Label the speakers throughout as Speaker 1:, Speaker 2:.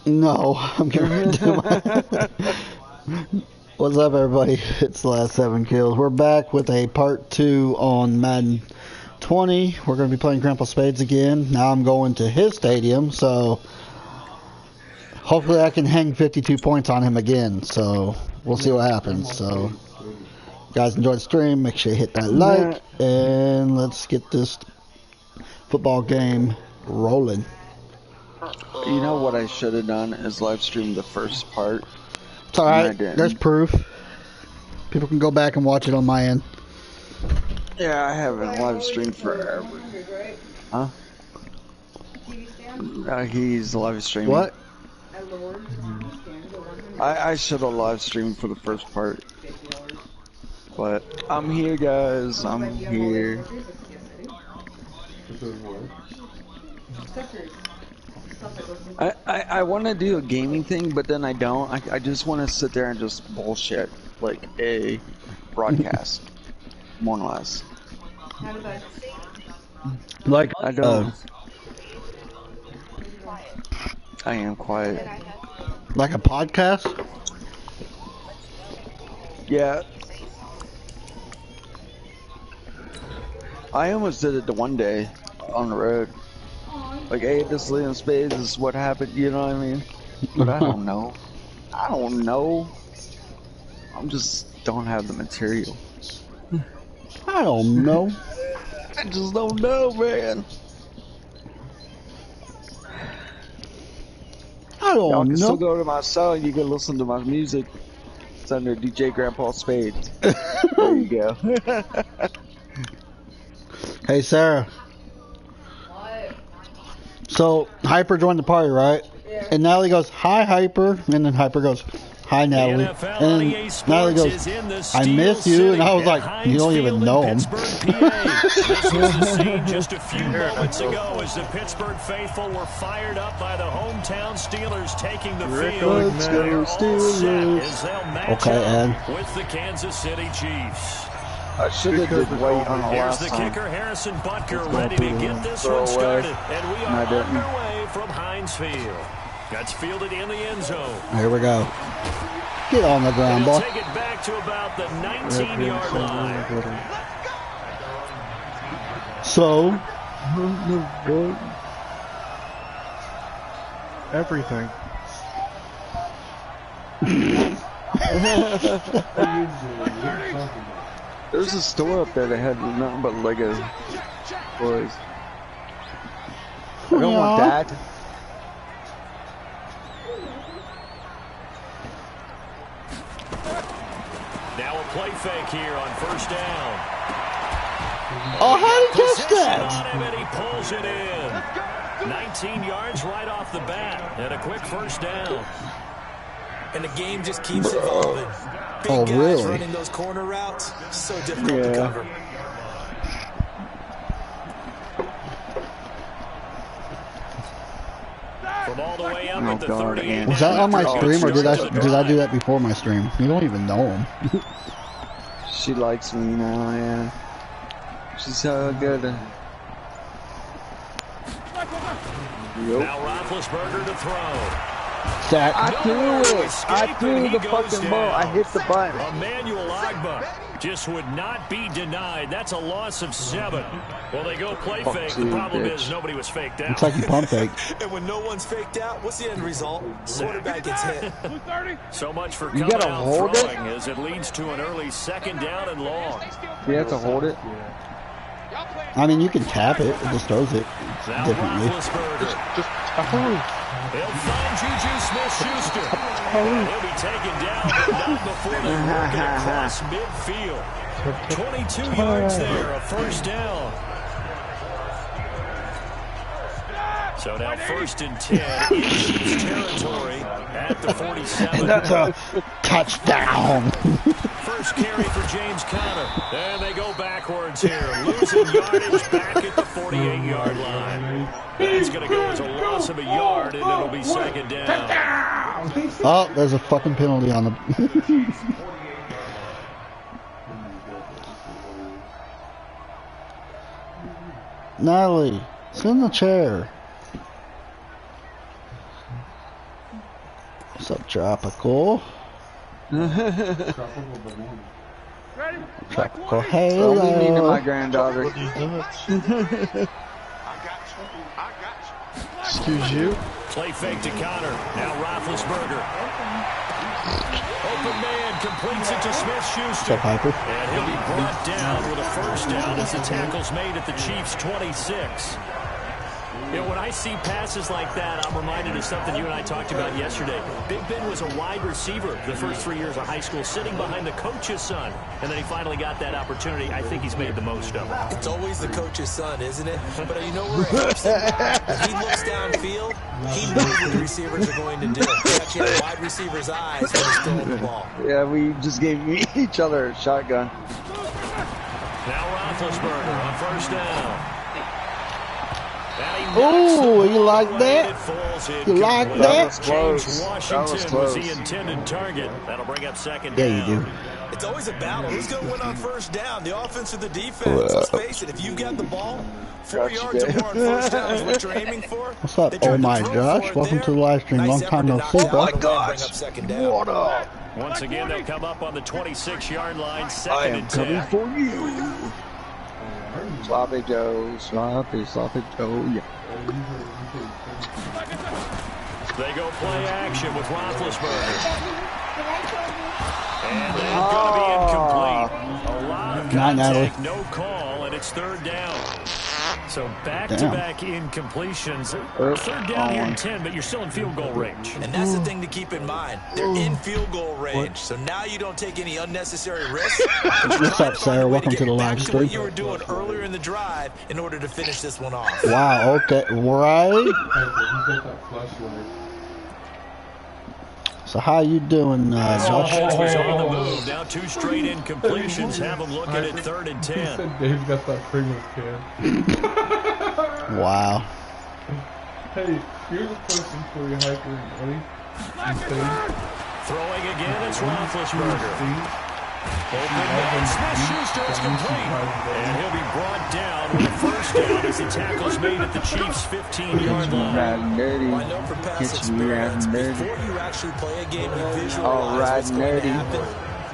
Speaker 1: No, I'm going to do my... What's up, everybody? It's Lastsevenkillz. We're back with a part 2 on Madden 20. We're going to be playing Grandpa Spades again. Now I'm going to his stadium, so hopefully I can hang 52 points on him again. So we'll see what happens. So, guys, enjoy the stream. Make sure you hit that like, and let's get this football game rolling.
Speaker 2: You know what I should have done is live stream the first part.
Speaker 1: It's alright, there's proof. People can go back and watch it on my end.
Speaker 2: Yeah, I haven't live streamed forever. Huh? He's live streaming.
Speaker 1: What?
Speaker 2: I should have live streamed for the first part. But I'm here, guys. I'm here. I want to do a gaming thing, but then I don't. I just want to sit there and just bullshit like a broadcast, more or less.
Speaker 1: Like
Speaker 2: I don't. I am quiet.
Speaker 1: Like a podcast?
Speaker 2: Yeah. I almost did it the one day on the road. Like, hey, this Liam Spades is what happened, you know what I mean? But I don't know. I don't know. I just don't have the material.
Speaker 1: I don't know.
Speaker 2: I just don't know, man.
Speaker 1: I don't
Speaker 2: Y'all can
Speaker 1: know.
Speaker 2: still go to my cell and you can listen to my music. It's under DJ Grandpa Spades. There you go.
Speaker 1: Hey, Sarah. So, Hyper joined the party, right? Yeah. And Natalie goes, hi, Hyper. And then Hyper goes, hi, Natalie. And Natalie goes, I miss you. And I was like, you don't even know him.
Speaker 3: This was the scene just a few moments ago as the Pittsburgh faithful were fired up by the hometown Steelers taking the field.
Speaker 1: Let's go, Steelers. Okay,
Speaker 3: with the Kansas City Chiefs.
Speaker 2: I should have did wait on the
Speaker 3: Here's
Speaker 2: last
Speaker 3: the
Speaker 2: time.
Speaker 3: kicker, Harrison Butker, ready to get this one started. And we are underway from Heinz Field. That's fielded in the end zone.
Speaker 1: Here we go. Get on the ground, boy.
Speaker 3: Take it back to about the 19-yard line.
Speaker 1: So,
Speaker 4: everything.
Speaker 2: There's a store up there that had nothing but Lego toys. I don't want that.
Speaker 3: Now a play fake here on first down.
Speaker 1: oh, how did he catch that?
Speaker 3: On him and he pulls it in. 19 yards right off the bat and a quick first down.
Speaker 5: And the game just keeps evolving. Big
Speaker 1: Oh,
Speaker 5: guys
Speaker 1: really?
Speaker 5: running those corner routes, so difficult to cover.
Speaker 3: From all the way up at the 38.
Speaker 1: Was that on my stream, or did I do that before my stream? You don't even know him.
Speaker 2: She likes me now, yeah. She's so good.
Speaker 3: Now Roethlisberger to throw.
Speaker 1: Sack.
Speaker 2: I threw it. I threw the fucking ball. I hit the button.
Speaker 3: Emmanuel Ogbah just would not be denied. That's a loss of 7. Well, they go play fake. The problem is nobody was faked out.
Speaker 1: Looks like you pump fake.
Speaker 5: And when no one's faked out, what's the end result? Quarterback gets hit.
Speaker 3: So much for
Speaker 2: You
Speaker 3: coming
Speaker 2: gotta
Speaker 3: out
Speaker 2: hold
Speaker 3: throwing
Speaker 2: it?
Speaker 3: as it leads to an early second down and long.
Speaker 2: You have to hold it.
Speaker 1: I mean, you can tap it. It just throws it
Speaker 3: Now
Speaker 1: differently.
Speaker 3: Roethlisberger. They'll find Juju Smith-Schuster. He'll be taken down, but not before they work it across midfield. 22 yards there, a first down. So now first and 10 in Chiefs territory at the 47.
Speaker 1: That's a touchdown.
Speaker 3: First carry for James Conner. And they go backwards here. Losing yardage back at the 48-yard line. That's going to go as a loss of a yard, and it'll be second down.
Speaker 1: Oh, there's a fucking penalty on the... Natalie, sit in the chair. What's up, Tropical? Tropical, hey,
Speaker 2: I'll be meeting my granddaughter.
Speaker 4: Excuse you.
Speaker 3: Play fake to Connor. Now Roethlisberger. Open man completes it to Smith-Schuster. And he'll be brought down with a first down as the tackle's made at the Chiefs' 26. You know, when I see passes like that, I'm reminded of something you and I talked about yesterday. Big Ben was a wide receiver the first 3 years of high school, sitting behind the coach's son. And then he finally got that opportunity. I think he's made the most of it.
Speaker 5: It's always the coach's son, isn't it? But you know where it helps him? If he looks downfield, he knows what the receivers are going to do. He actually has wide receiver's eyes when he's throwing the ball.
Speaker 2: Yeah, we just gave each other a shotgun.
Speaker 3: Now Roethlisberger on first down.
Speaker 1: Oh, you like that? You like that?
Speaker 3: James Washington was the intended target. That'll bring up second down.
Speaker 1: Yeah, you do.
Speaker 5: It's always a battle. Who's going to win on first down? The offense or the defense? Let's face it, if you got the ball, 4 yards or more on first down is what you're aiming for.
Speaker 1: What's up? Oh my gosh. Welcome to the live stream. Long time no see, bro.
Speaker 2: Oh my gosh. What up?
Speaker 3: Once again, they'll come up on the 26-yard line, second and 10.
Speaker 2: Coming for you. Sloppy Joe, sloppy Joe, yeah.
Speaker 3: They go play action with Roethlisberger. And they're going to be incomplete. A lot of contact, no call, and it's third down. So back-to-back incompletions. Third down here in 10, but you're still in field goal range.
Speaker 5: And that's the thing to keep in mind. They're in field goal range, so now you don't take any unnecessary risks.
Speaker 1: What's up, Sarah? Welcome to the live stream.
Speaker 5: What you were doing earlier in the drive in order to finish this one off.
Speaker 1: Wow, okay, right? So how you doing, Josh?
Speaker 3: He's on the move. Now 2 straight incompletions have him looking at third and 10.
Speaker 4: Dave's got that Pringles can.
Speaker 1: Wow.
Speaker 4: Hey, here's a question for you, Hyper. Ready?
Speaker 3: Throwing again, it's Roethlisberger. Open Smith-Schuster is complete. And he'll be brought down with a first down as the tackle's made at the Chiefs' 15-yard line.
Speaker 2: Well,
Speaker 5: I know from past experience, before you actually play a game, you visualize what's going to happen.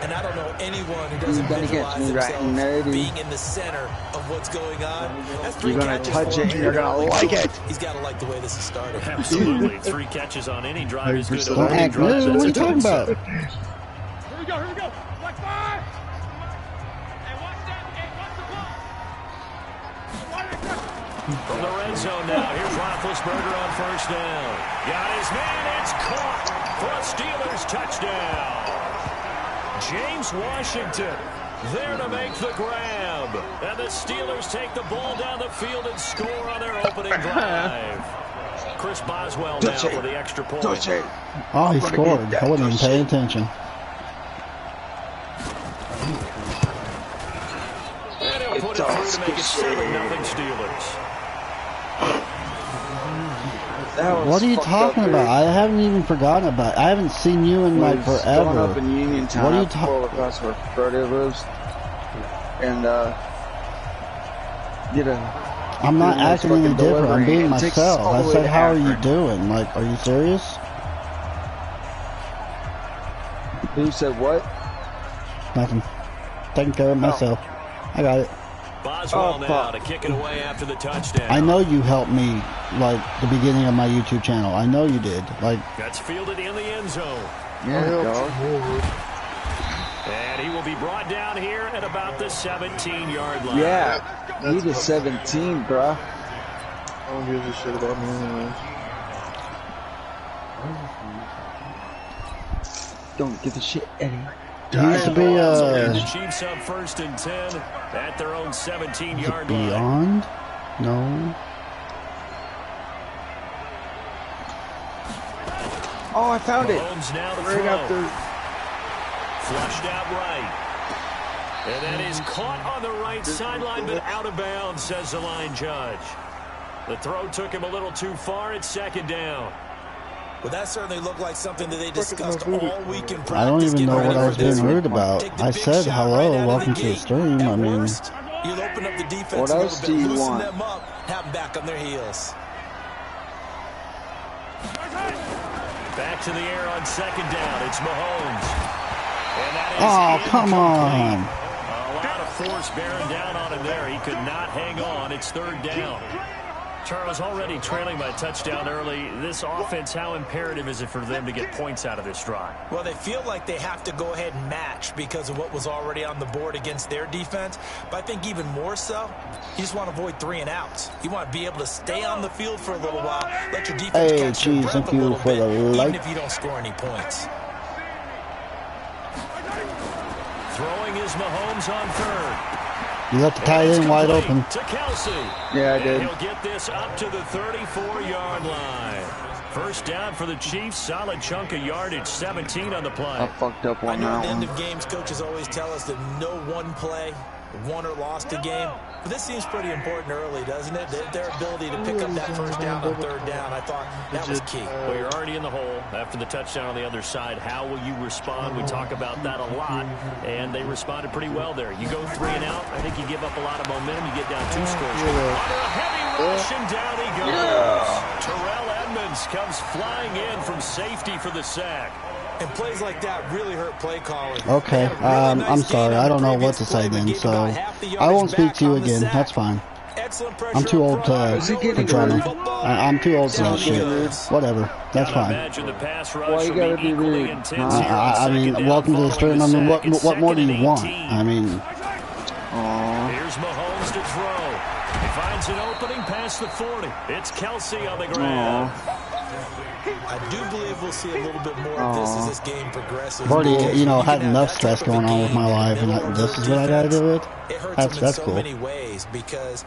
Speaker 5: And I don't know anyone who doesn't visualize themselves being in the center of what's going on. That's 3
Speaker 2: you're going to touch it, and you're going to like it.
Speaker 5: He's got to like the way this is started.
Speaker 3: Absolutely. 3 catches on any drive is good.
Speaker 1: Don't act new. What are you talking about?
Speaker 6: Here we go. Watch 5. Hey, watch that. Hey, watch the ball.
Speaker 3: From the red zone now, here's Roethlisberger on first down. Got his man, it's caught for a Steelers touchdown. James Washington there to make the grab. And the Steelers take the ball down the field and score on their opening drive. Chris Boswell now for the extra point.
Speaker 1: Oh, he scored. I wasn't even paying attention.
Speaker 3: And he'll put it through to make it 7-0 Steelers.
Speaker 1: What are you talking about? I haven't even forgotten about it. I haven't seen you in like forever.
Speaker 2: Going up in Uniontown,
Speaker 1: what are you talking
Speaker 2: across where Brody lives, and
Speaker 1: I'm not acting any different. I'm being myself. I said, how are you doing? Like, are you serious?
Speaker 2: Who said what?
Speaker 1: Nothing. Taking care of myself. I got it.
Speaker 3: Boswell now to kick it away after the touchdown.
Speaker 1: I know you helped me, like, the beginning of my YouTube channel. I know you did. Like,
Speaker 3: that's fielded in the end zone.
Speaker 2: Yeah, dog.
Speaker 3: And he will be brought down here at about the 17-yard line.
Speaker 2: Yeah, he's a 17, bruh.
Speaker 4: I don't give a shit about me anyway.
Speaker 2: Don't give a shit, Eddie.
Speaker 1: he used to be,
Speaker 3: the Chiefs up first and 10 at their own 17-yard line.
Speaker 1: Beyond? No.
Speaker 2: Oh, I found it.
Speaker 3: Mahomes now to
Speaker 2: Right
Speaker 3: throw.
Speaker 2: up there.
Speaker 3: Flushed out right. And that is caught on the right sideline, but out of bounds, says the line judge. The throw took him a little too far. It's second down.
Speaker 5: Well, that certainly looked like something that they discussed all week in practice.
Speaker 1: I don't even know what I was being rude about.
Speaker 5: Take the
Speaker 1: I
Speaker 5: big
Speaker 1: said
Speaker 5: shot
Speaker 1: hello,
Speaker 5: right out of
Speaker 1: welcome
Speaker 5: the
Speaker 1: to the
Speaker 5: gate.
Speaker 1: stream.
Speaker 5: At
Speaker 1: I mean,
Speaker 5: worst, you'll open up the defense
Speaker 2: What
Speaker 5: a
Speaker 2: else
Speaker 5: little
Speaker 2: do
Speaker 5: bit,
Speaker 2: you
Speaker 5: loosen
Speaker 2: want?
Speaker 5: them up, have them back on their heels.
Speaker 3: Back to the air on second down. It's Mahomes. And that is
Speaker 1: come on.
Speaker 3: A lot of force bearing down on him there. He could not hang on. It's third down. Charles, already trailing by a touchdown early. This offense, how imperative is it for them to get points out of this drive?
Speaker 5: Well, they feel like they have to go ahead and match because of what was already on the board against their defense. But I think even more so, you just want to avoid 3 and outs. You want to be able to stay on the field for a little while, let your defense catch their breath a little bit, even if you don't score any points.
Speaker 3: Throwing is Mahomes on third.
Speaker 1: You left the tight end wide open.
Speaker 3: To Kelsey.
Speaker 2: Yeah, I did.
Speaker 3: And he'll get this up to the 34-yard line. First down for the Chiefs. Solid chunk of yardage. 17 on the play.
Speaker 2: I fucked up
Speaker 5: I
Speaker 2: on
Speaker 5: know
Speaker 2: that
Speaker 5: at the end
Speaker 2: one.
Speaker 5: of games, coaches always tell us that no one play won or lost a game. But this seems pretty important early, doesn't it? Their ability to pick up that first down on third down, I thought that was key.
Speaker 3: Well, you're already in the hole after the touchdown on the other side. How will you respond? We talk about that a lot, and they responded pretty well there. You go 3 and out, I think you give up a lot of momentum. You get down 2 scores. Under a heavy rush, and down he goes. Terrell Edmonds comes flying in from safety for the sack.
Speaker 5: And plays like that really hurt play calling.
Speaker 1: Okay, I'm sorry. I don't know what to say then, so I won't speak to you again. That's fine. I'm too old to drama. I'm too old for that shit. Whatever. That's fine.
Speaker 2: Why you gotta be rude?
Speaker 1: I mean, welcome to the stream. I mean, what more do you want? I mean...
Speaker 3: Here's Mahomes to throw. He finds an opening past the 40. It's Kelsey on the ground.
Speaker 5: I do believe we'll see a little bit more of this as this game progresses.
Speaker 1: I've already, had enough stress going on with my life, and this is what I gotta do with.
Speaker 5: It hurts them in so
Speaker 1: cool.
Speaker 5: many ways because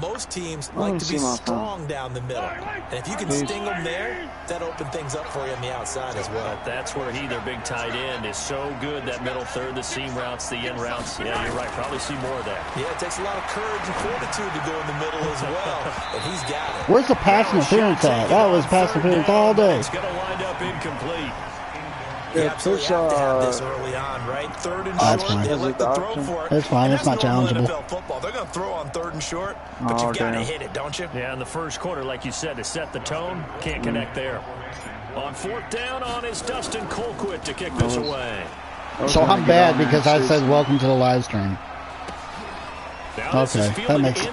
Speaker 5: most teams like to be strong down the middle. And if you can sting them there, that opens things up for you on the outside as well.
Speaker 3: That's where their big tight end, is so good. That middle third, the seam routes, the in routes. Yeah, you're right. Probably see more of that.
Speaker 5: Yeah, it takes a lot of courage and fortitude to go in the middle as well. And he's got it.
Speaker 1: Where's the pass interference at? That was pass interference all day.
Speaker 3: It's going to wind up incomplete.
Speaker 5: Yeah, absolutely have to have this early on, right? Third and short, they like to throw for it.
Speaker 1: It's fine. It's not challengeable.
Speaker 5: NFL football. They're going to throw on third and short, but you've got to hit it, don't you?
Speaker 3: Yeah, in the first quarter, like you said, to set the tone, can't connect there. On fourth down on is Dustin Colquitt to kick this away.
Speaker 1: So I'm bad because I said welcome to the live stream. Okay,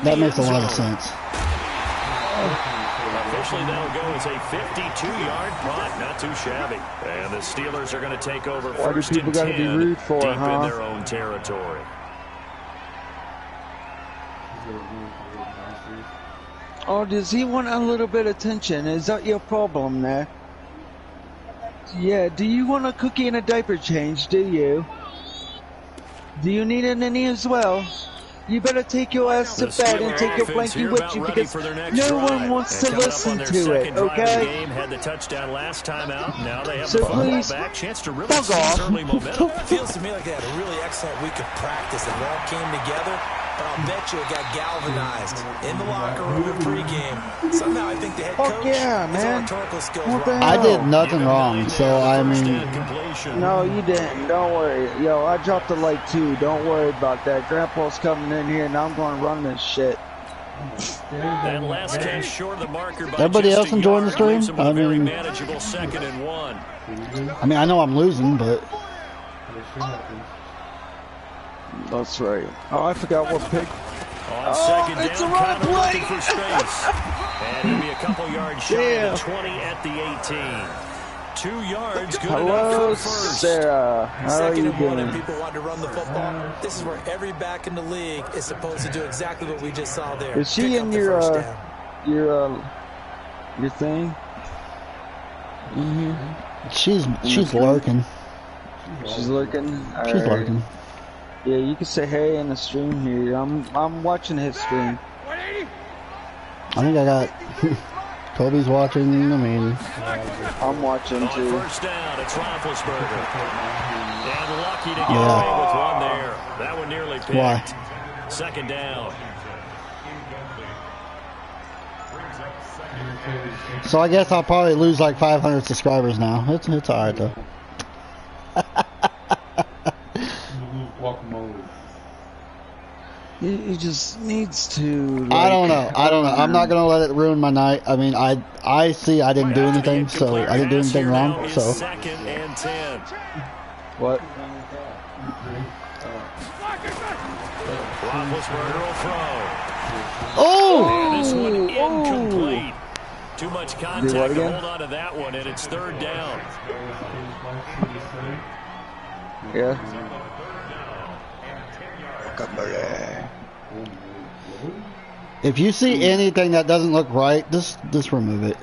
Speaker 1: that makes a lot of sense.
Speaker 3: Officially, that'll go as a 52-yard punt. Not too shabby. And the Steelers are going to take over first and 10 deep in their own territory.
Speaker 2: Oh, does he want a little bit of attention? Is that your problem there? Yeah, do you want a cookie and a diaper change, do you? Do you need an innie as well? You better take your ass to bed and take your blankie with you because no one wants to listen to it, okay?
Speaker 3: Had the touchdown last time out. Now they have
Speaker 2: so
Speaker 3: the
Speaker 2: please,
Speaker 3: back. Chance to really
Speaker 2: fuck off.
Speaker 3: early momentum.
Speaker 5: It feels to me like they had a really excellent week of practice. It all came together, but I'll bet you it got galvanized in the locker room in pregame. Somehow I think the head coach his rhetorical skills wrong.
Speaker 1: I did nothing wrong, so I mean...
Speaker 2: No, you didn't. Don't worry. Yo, I dropped a like 2. Don't worry about that. Grandpa's coming in here and I'm going to run this shit.
Speaker 3: That last catch short of the marker by
Speaker 1: everybody else enjoying the stream?
Speaker 3: I mean, manageable 2nd and 1.
Speaker 1: I mean, I know I'm losing, but...
Speaker 2: That's right. Oh, I forgot what pick.
Speaker 3: On second down,
Speaker 2: it's a wrong play.
Speaker 3: looking for space. And he'll be a couple yards shy of the 20 at the 18. 2 yards, good enough for first.
Speaker 2: Sarah. How are you doing?
Speaker 5: And people want to run the football. This is where every back in the league is supposed to do exactly what we just saw there.
Speaker 2: Is she in your thing?
Speaker 1: She's lurking.
Speaker 2: She's lurking.
Speaker 1: She's lurking.
Speaker 2: Yeah, you can say hey in the stream here. I'm watching his stream.
Speaker 1: I think I got Kobe's watching. I mean,
Speaker 2: I'm watching too.
Speaker 3: First down, it's Roethlisberger. And lucky to get away with one there. That one nearly picked.
Speaker 1: Why?
Speaker 3: Second down.
Speaker 1: So I guess I'll probably lose like 500 subscribers now. It's alright though.
Speaker 2: He just needs to. Like,
Speaker 1: I don't know. I'm not gonna let it ruin my night. I mean, I see I didn't do anything, so I didn't do anything wrong. So.
Speaker 3: Second and 10.
Speaker 2: What?
Speaker 3: Roethlisberger will throw.
Speaker 1: Oh!
Speaker 3: And this one incomplete. Too much contact to hold on to that one, and it's third down.
Speaker 2: Yeah.
Speaker 1: If you see anything that doesn't look right, just remove it.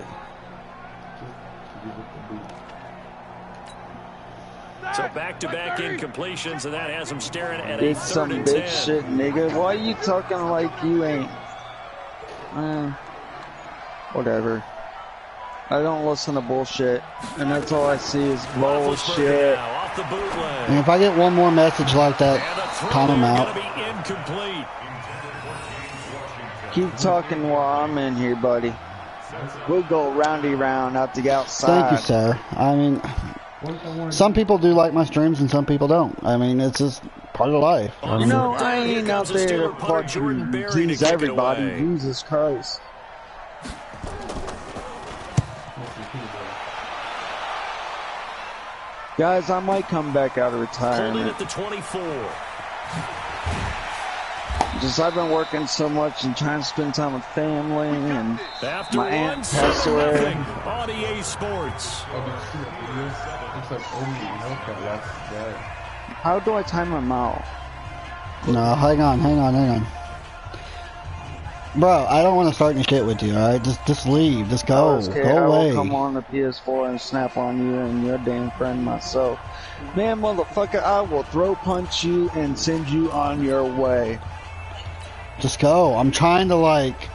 Speaker 3: So back-to-back incompletions, and that has him staring at
Speaker 2: Did
Speaker 3: a
Speaker 2: some
Speaker 3: third and
Speaker 2: bitch
Speaker 3: 10.
Speaker 2: shit, nigga. Why are you talking like you ain't? Whatever. I don't listen to bullshit, and that's all I see is bullshit.
Speaker 3: Off the bootleg.
Speaker 1: And if I get one more message like that, time them out.
Speaker 3: Be incomplete.
Speaker 2: Keep talking while I'm in here, buddy. We'll go roundy round out the outside.
Speaker 1: Thank you, sir. I mean, some people do like my streams and some people don't. I mean, it's just part of life.
Speaker 2: You know, I ain't out there to fucking tease everybody. Jesus Christ. Guys, I might come back out of retirement.
Speaker 3: At the 24.
Speaker 2: Just I've been working so much and trying to spend time with family, and
Speaker 3: After
Speaker 2: my aunt passed away.
Speaker 3: On EA Sports.
Speaker 2: How do I time them out?
Speaker 1: No, hang on. Bro, I don't want to start any shit with you, alright? Just leave. Just go.
Speaker 2: Okay,
Speaker 1: Go
Speaker 2: I
Speaker 1: away.
Speaker 2: will come on the PS4 and snap on you and your damn friend myself. Man, motherfucker, I will throw punch you and send you on your way.
Speaker 1: Just go. I'm trying to, like,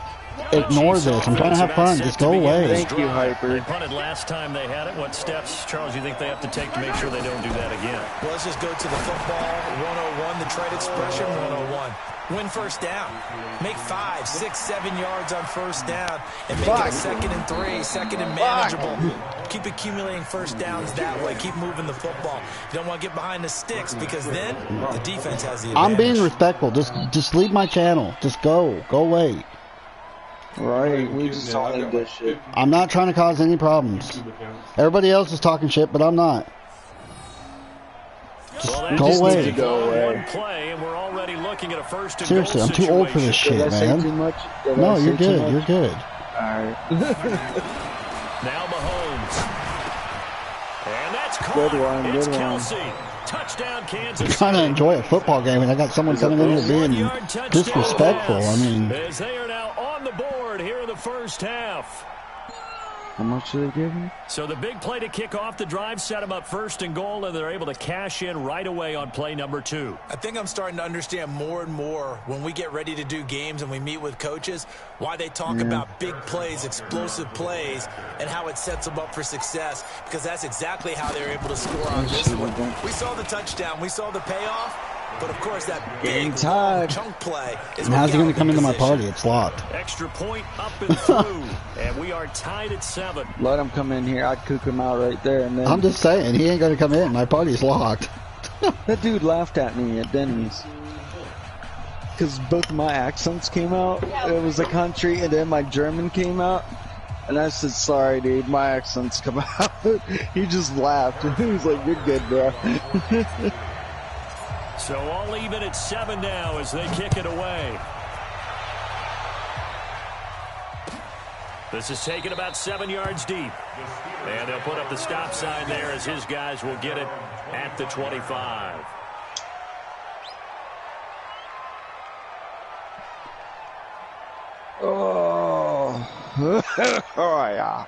Speaker 1: ignore this. I'm trying to have fun. Just go away.
Speaker 2: Thank you, Hyper.
Speaker 3: They punted last time they had it. What steps, Charles, you think they have to take to make sure they don't do that again?
Speaker 5: Well, let's just go to the football 101, the trade expression 101. Win first down. Make 5, 6, 7 yards on first down and make it a 2nd and 3, 2nd and manageable. Keep accumulating first downs that way. Keep moving the football. You don't want to get behind the sticks because then the defense has the advantage.
Speaker 1: I'm being respectful. Just leave my channel. Just go. Go away.
Speaker 2: Right, we just don't need this shit.
Speaker 1: I'm not trying to cause any problems. Everybody else is talking shit, but I'm not. Just go away.
Speaker 2: Go away.
Speaker 3: Play, and we're already looking at a first and
Speaker 1: Seriously, I'm too old for this shit,
Speaker 2: Did I say too
Speaker 1: man.
Speaker 2: much?
Speaker 1: No, you're good. You're good.
Speaker 2: Alright.
Speaker 3: Now Mahomes. And that's caught.
Speaker 2: Good one,
Speaker 3: It's
Speaker 2: good one.
Speaker 3: Kelsey. Touchdown, Kansas
Speaker 1: I'm trying to
Speaker 3: City.
Speaker 1: enjoy a football game, and I got someone coming in here being disrespectful. I mean,
Speaker 3: As they are now on the board here in the first half.
Speaker 2: How much did they give me?
Speaker 3: So the big play to kick off the drive set them up first and goal, and they're able to cash in right away on play number 2.
Speaker 5: I think I'm starting to understand more and more when we get ready to do games and we meet with coaches why they talk about big plays, explosive plays, and how it sets them up for success, because that's exactly how they're able to score on this one. We saw the touchdown. We saw the payoff. But, of course, that big, long chunk play is
Speaker 1: and how's he going to come into my party? It's locked.
Speaker 3: Extra point up and through, and we are tied at 7.
Speaker 2: Let him come in here. I'd cook him out right there and then.
Speaker 1: I'm just saying, he ain't going to come in. My party's locked.
Speaker 2: That dude laughed at me at Denny's. Because both of my accents came out. It was a country, and then my German came out. And I said, sorry, dude, my accents come out. He just laughed. He was like, you're good, bro.
Speaker 3: So all even at 7 now as they kick it away. This is taken about 7 yards deep. And they'll put up the stop sign there as his guys will get it at the 25.
Speaker 2: Oh. Oh, yeah.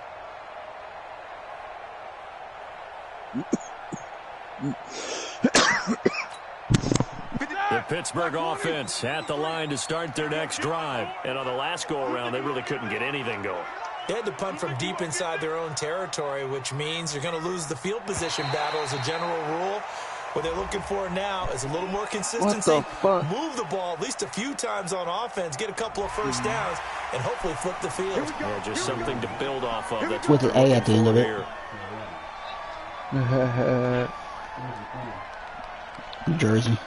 Speaker 3: The Pittsburgh offense at the line to start their next drive. And on the last go-around, they really couldn't get anything going.
Speaker 5: They had to punt from deep inside their own territory, which means you're going to lose the field position battle as a general rule. What they're looking for now is a little more consistency.
Speaker 2: What the fuck?
Speaker 5: Move the ball at least a few times on offense, get a couple of first downs, and hopefully flip the field.
Speaker 3: Yeah, just something to build off of. That's
Speaker 1: With an A at the end of it.
Speaker 3: Here.
Speaker 1: Jersey.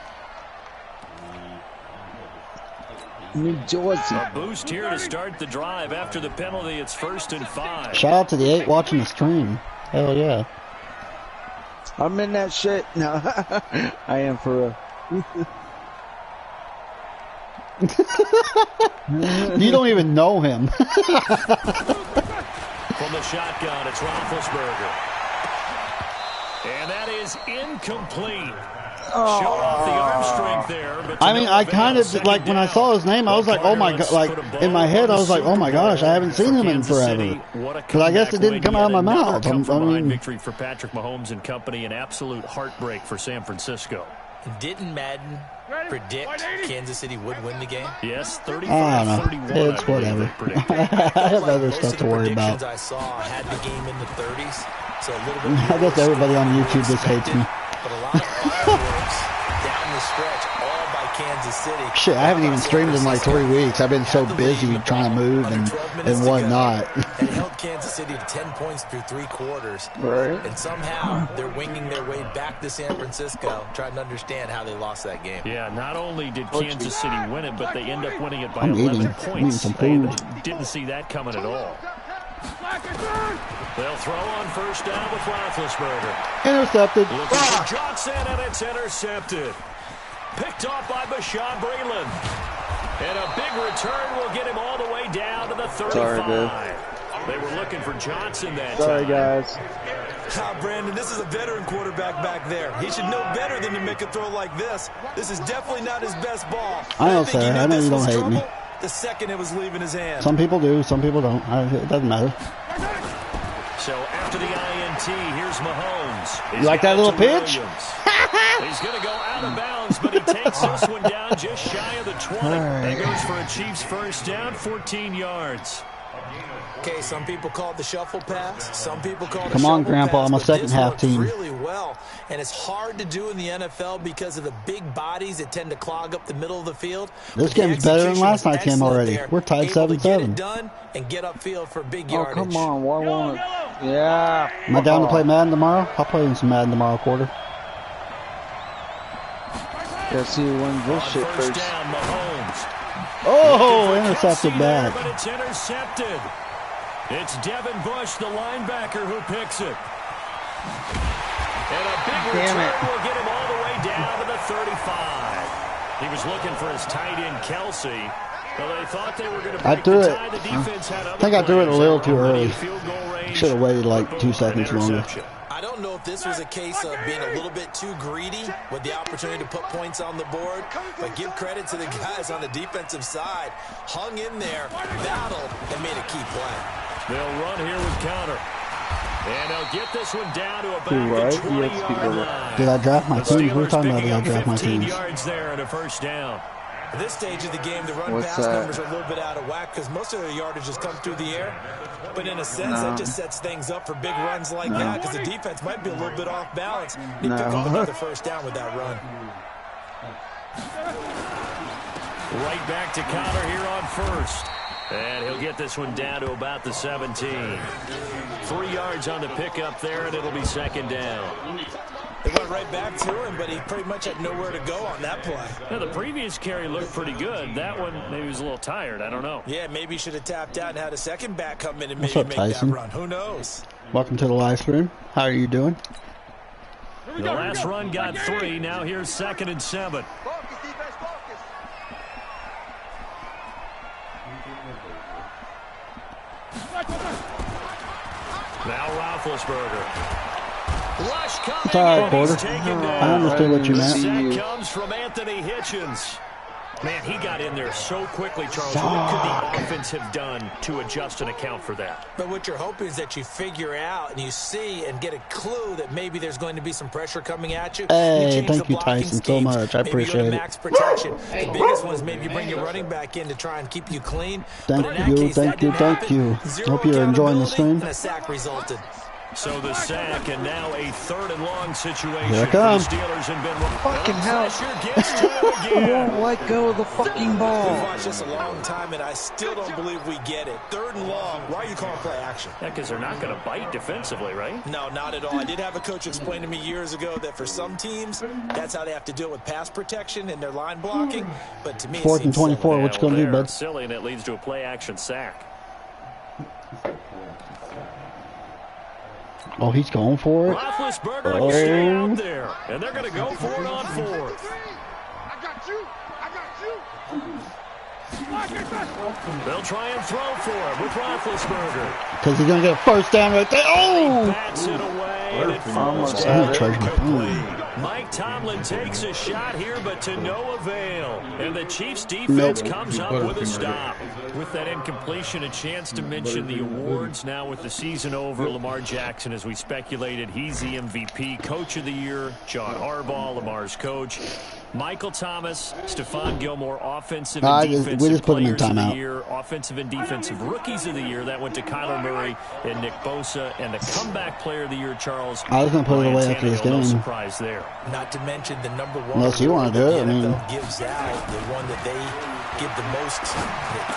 Speaker 2: New Jersey.
Speaker 3: A boost here to start the drive after the penalty. It's 1st and 5.
Speaker 1: Shout out to the 8 watching the stream. Hell yeah.
Speaker 2: I'm in that shit. No, I am for real.
Speaker 1: You don't even know him.
Speaker 3: From the shotgun, it's Roethlisberger. And that is incomplete. Showing off the arm strength there. But
Speaker 1: I mean, I kind of, like, when I saw his name, I was like, oh my god, like, in my head, I was like, oh my gosh, I haven't seen him in forever. Because I guess it didn't come out of my mouth. I mean,
Speaker 3: victory for Patrick Mahomes and company, an absolute heartbreak for San Francisco.
Speaker 5: Didn't Madden predict Kansas City would win the game?
Speaker 3: Yes,
Speaker 1: I don't know.
Speaker 3: 35-31.
Speaker 1: It's whatever. I have other stuff to worry about.
Speaker 5: I saw had the game in the 30s, so a little bit.
Speaker 1: I guess everybody on YouTube just hates me.
Speaker 5: But a lot of fireworks down the stretch, all by Kansas City.
Speaker 1: Shit, I haven't even streamed in like 3 weeks. I've been so busy trying to move and whatnot.
Speaker 5: And held Kansas City to 10 points through 3 quarters.
Speaker 2: Right.
Speaker 5: And somehow they're winging their way back to San Francisco, trying to understand how they lost that game.
Speaker 3: Yeah, not only did Kansas City win it, but they end up winning it by
Speaker 1: I'm
Speaker 3: 11
Speaker 1: eating
Speaker 3: points.
Speaker 1: some food.
Speaker 3: They didn't see that coming at all. They'll throw on 1st down with Roethlisberger.
Speaker 1: Intercepted.
Speaker 3: Looking for Johnson, and it's intercepted. Picked off by Bashaud Breeland. And a big return will get him all the way down to the 35.
Speaker 2: Sorry,
Speaker 3: they were looking for Johnson that
Speaker 2: Sorry,
Speaker 3: time.
Speaker 2: guys.
Speaker 7: Brandon, this is a veteran quarterback back there. He should know better than to make a throw like this. This is definitely not his best ball.
Speaker 1: I know, sir. I know you don't hate me.
Speaker 7: The second it was leaving his hand.
Speaker 1: Some people do, some people don't. It doesn't matter.
Speaker 3: So after the INT, here's Mahomes.
Speaker 1: You like that little pitch?
Speaker 3: He's going to go out of bounds, but he takes this one down just shy of the 20. That goes for a Chiefs 1st down, 14 yards.
Speaker 5: Okay, some people call it the shuffle pass. Some people call it
Speaker 1: Come on, Grandpa, I'm a second half team.
Speaker 5: Really well, and it's hard to do in the NFL because of the big bodies that tend to clog up the middle of the field.
Speaker 1: This game's better than last night's game already. We're tied 7-7.
Speaker 5: Done and get upfield for big
Speaker 2: Oh,
Speaker 5: yardage.
Speaker 2: come on. Why won't it? Yeah.
Speaker 1: Am I down to play Madden tomorrow? I'll play in some Madden tomorrow quarter.
Speaker 2: Let's see who wins this shit
Speaker 3: 1st
Speaker 2: first.
Speaker 3: down, Mahomes.
Speaker 1: Oh, intercepted back.
Speaker 3: But it's intercepted. It's Devin Bush, the linebacker, who picks it. And a big return will get him all the way down to the 35. He was looking for his tight end, Kelsey. Well, they thought they were going to break the tie. The defense had other
Speaker 1: I think I threw it a little too early.
Speaker 3: field goal range.
Speaker 1: Should have waited like 2 seconds longer.
Speaker 5: I don't know if this was a case of being a little bit too greedy with the opportunity to put points on the board, but give credit to the guys on the defensive side. Hung in there, battled, and made a key play.
Speaker 3: They'll run here with counter. And they'll get this one down to about the 20-yard line.
Speaker 1: Did I draft my teams? We were talking about did I draft my
Speaker 3: 15
Speaker 1: teams.
Speaker 3: yards there and a 1st down.
Speaker 5: At this stage of the game, the run-pass numbers are a little bit out of whack because most of their yardage has come through the air. But in a sense, that just sets things up for big runs like that because the defense might be a little bit off balance. They pick up another 1st down with that run.
Speaker 3: Right back to counter here on 1st. And he'll get this one down to about the 17. 3 yards on the pickup there, and it'll be 2nd down.
Speaker 5: They went right back to him, but he pretty much had nowhere to go on that play.
Speaker 3: Now, the previous carry looked pretty good. That one, maybe he was a little tired. I don't know.
Speaker 5: Yeah, maybe he should have tapped out and had a second back come in and maybe
Speaker 1: What's up,
Speaker 5: make
Speaker 1: Tyson?
Speaker 5: that run. Who knows?
Speaker 1: Welcome to the live stream. How are you doing?
Speaker 3: The last run got 3. Now here's 2nd and 7. Now Roethlisberger. Rush coming.
Speaker 1: It's all right, Porter.
Speaker 3: Taken
Speaker 1: I
Speaker 3: down.
Speaker 1: understood what you meant.
Speaker 3: Sack comes from Anthony Hitchens. Man, he got in there so quickly, Charles. What could the offense have done to adjust and account for that?
Speaker 5: But what you're hoping is that you figure out and you see and get a clue that maybe there's going to be some pressure coming at you.
Speaker 1: Hey, thank you, Tyson, so much. I appreciate it.
Speaker 5: Max protection. The biggest one is maybe bring your running back in to try and keep you clean.
Speaker 1: Thank you, thank you, thank you. Hope you're enjoying the stream.
Speaker 5: And a sack resulted.
Speaker 3: So the sack, and now a 3rd and long situation.
Speaker 1: Here it comes.
Speaker 3: The Steelers have been
Speaker 2: Fucking hell.
Speaker 3: Gets to it again.
Speaker 2: Won't let go of the fucking ball.
Speaker 7: We've watched this a long time, and I still don't believe we get it. 3rd and long. Why are you calling play action?
Speaker 3: Yeah, because they're not going to bite defensively, right?
Speaker 7: No, not at all. I did have a coach explain to me years ago that for some teams, that's how they have to deal with pass protection and their line blocking. But to me, it
Speaker 1: 4th and 24. What you going to do, bud?
Speaker 3: Silly, and it leads to a play action sack.
Speaker 1: Oh, he's going for it.
Speaker 3: Roethlisberger will stay out there, and they're going to go for it on 4th.
Speaker 6: I got you. I got you.
Speaker 3: They'll try and throw for it with Roethlisberger.
Speaker 1: Because he's going to get a 1st down right there. Oh!
Speaker 3: Bats it away, and it falls
Speaker 1: I'm
Speaker 3: out
Speaker 1: gonna charge my phone.
Speaker 3: incomplete. Mike Tomlin takes a shot here, but to no avail. And the Chiefs' defense comes up with a stop. With that incompletion, a chance to mention the awards. Now with the season over, Lamar Jackson, as we speculated, he's the MVP, Coach of the Year. John Harbaugh, Lamar's coach. Michael Thomas, Stephon Gilmore, Offensive and Defensive Players of the Year, Offensive and Defensive Rookies of the Year. That went to Kyler Murray and Nick Bosa. And the Comeback Player of the Year, Charles.
Speaker 1: I was going to put it away after this game.
Speaker 3: No surprise there.
Speaker 7: Not to mention the number 1
Speaker 1: Unless you want to do it, I mean.
Speaker 7: gives out, the one that they give the most,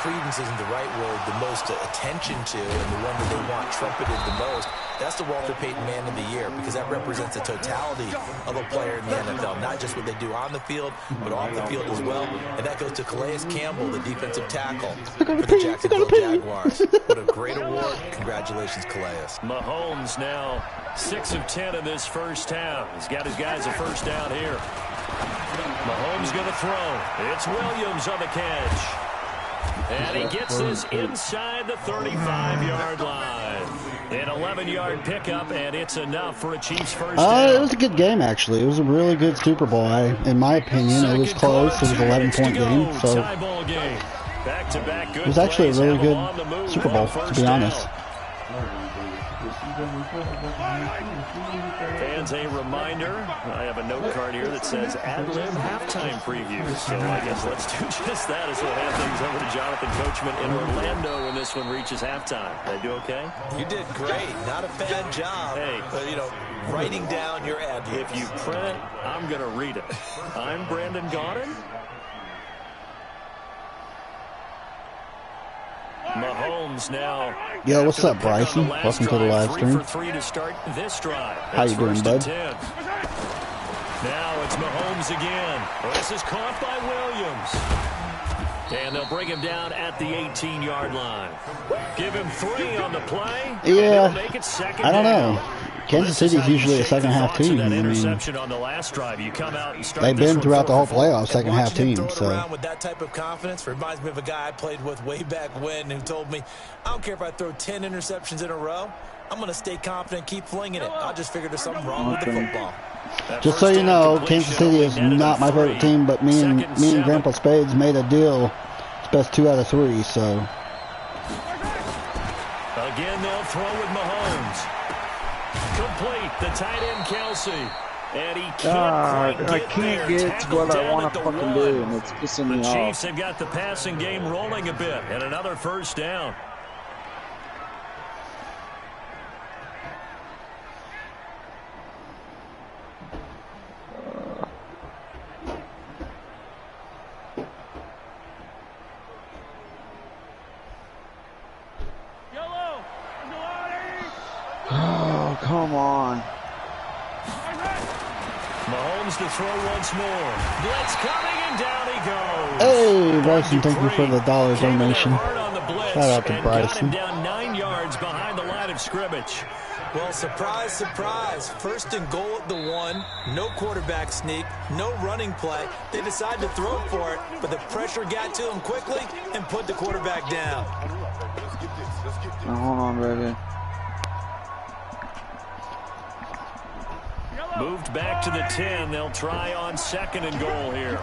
Speaker 7: credence isn't the right word, the most attention to, and the one that they want trumpeted the most. That's the Walter Payton Man of the Year, because that represents the totality of a player in the NFL, not just what they do on the field, but off the field as well. And that goes to Calais Campbell, the defensive tackle for the Jacksonville Jaguars. What a great award. Congratulations, Calais.
Speaker 3: Mahomes now 6 of 10 in this first half. He's got his guys a 1st down here. Mahomes going to throw. It's Williams on the catch. And he gets this inside the 35-yard line. An 11-yard pickup, and it's enough for a Chiefs 1st down.
Speaker 1: It was a good game, actually. It was a really good Super Bowl. In my opinion, it was close. It was an 11-point game. So it was actually a really good Super Bowl, to be honest.
Speaker 3: Fans, a reminder, I have a note card here that says ad-lib halftime preview. So I guess let's do just that as we'll hand things over to Jonathan Coachman in Orlando when this one reaches halftime. Did I do okay?
Speaker 7: You did great. Not a bad job.
Speaker 3: Hey,
Speaker 7: but, you know, writing down your ad-libs.
Speaker 3: If you print it, I'm going to read it. I'm Brandon Gaudin. Mahomes now.
Speaker 1: Yo, what's up, Bryson? Welcome to the live stream.
Speaker 3: 3 for 3 to start this drive.
Speaker 1: How you doing, bud?
Speaker 3: Now it's Mahomes again. Well, this is caught by Williams. And they'll bring him down at the 18-yard line. Give him 3 on the play.
Speaker 1: Yeah,
Speaker 3: make it
Speaker 1: I don't know. Kansas City's usually a second-half team. I mean,
Speaker 3: on the last drive. You come out and start
Speaker 1: they've been throughout the whole playoffs, second-half team. So
Speaker 7: around with that type of confidence reminds me of a guy I played with way back when who told me, I don't care if I throw 10 interceptions in a row. I'm going to stay confident, keep flinging it. I just figured there's something wrong with the football.
Speaker 1: Just so you know, Kansas City is not my favorite team, but me and Grandpa Spades made a deal. It's best 2 out of 3. So
Speaker 3: again, they'll throw with Mahomes. Complete, the tight end Kelsey. And he
Speaker 2: I can't get to what I want to fucking do, and it's pissing me off.
Speaker 3: The Chiefs have got the passing game rolling a bit, and another 1st down.
Speaker 2: Oh, come on.
Speaker 3: Mahomes to throw once more. Blitz coming, and down he goes.
Speaker 1: Hey, Bryson, thank you for the $1 donation. Shout out to Bryson.
Speaker 3: Got him down 9 yards behind the line of scrimmage.
Speaker 7: Well, surprise, surprise. 1st and goal at the 1. No quarterback sneak. No running play. They decide to throw for it, but the pressure got to him quickly and put the quarterback down.
Speaker 2: Now, hold on, baby.
Speaker 3: Moved back to the 10. They'll try on 2nd and goal here.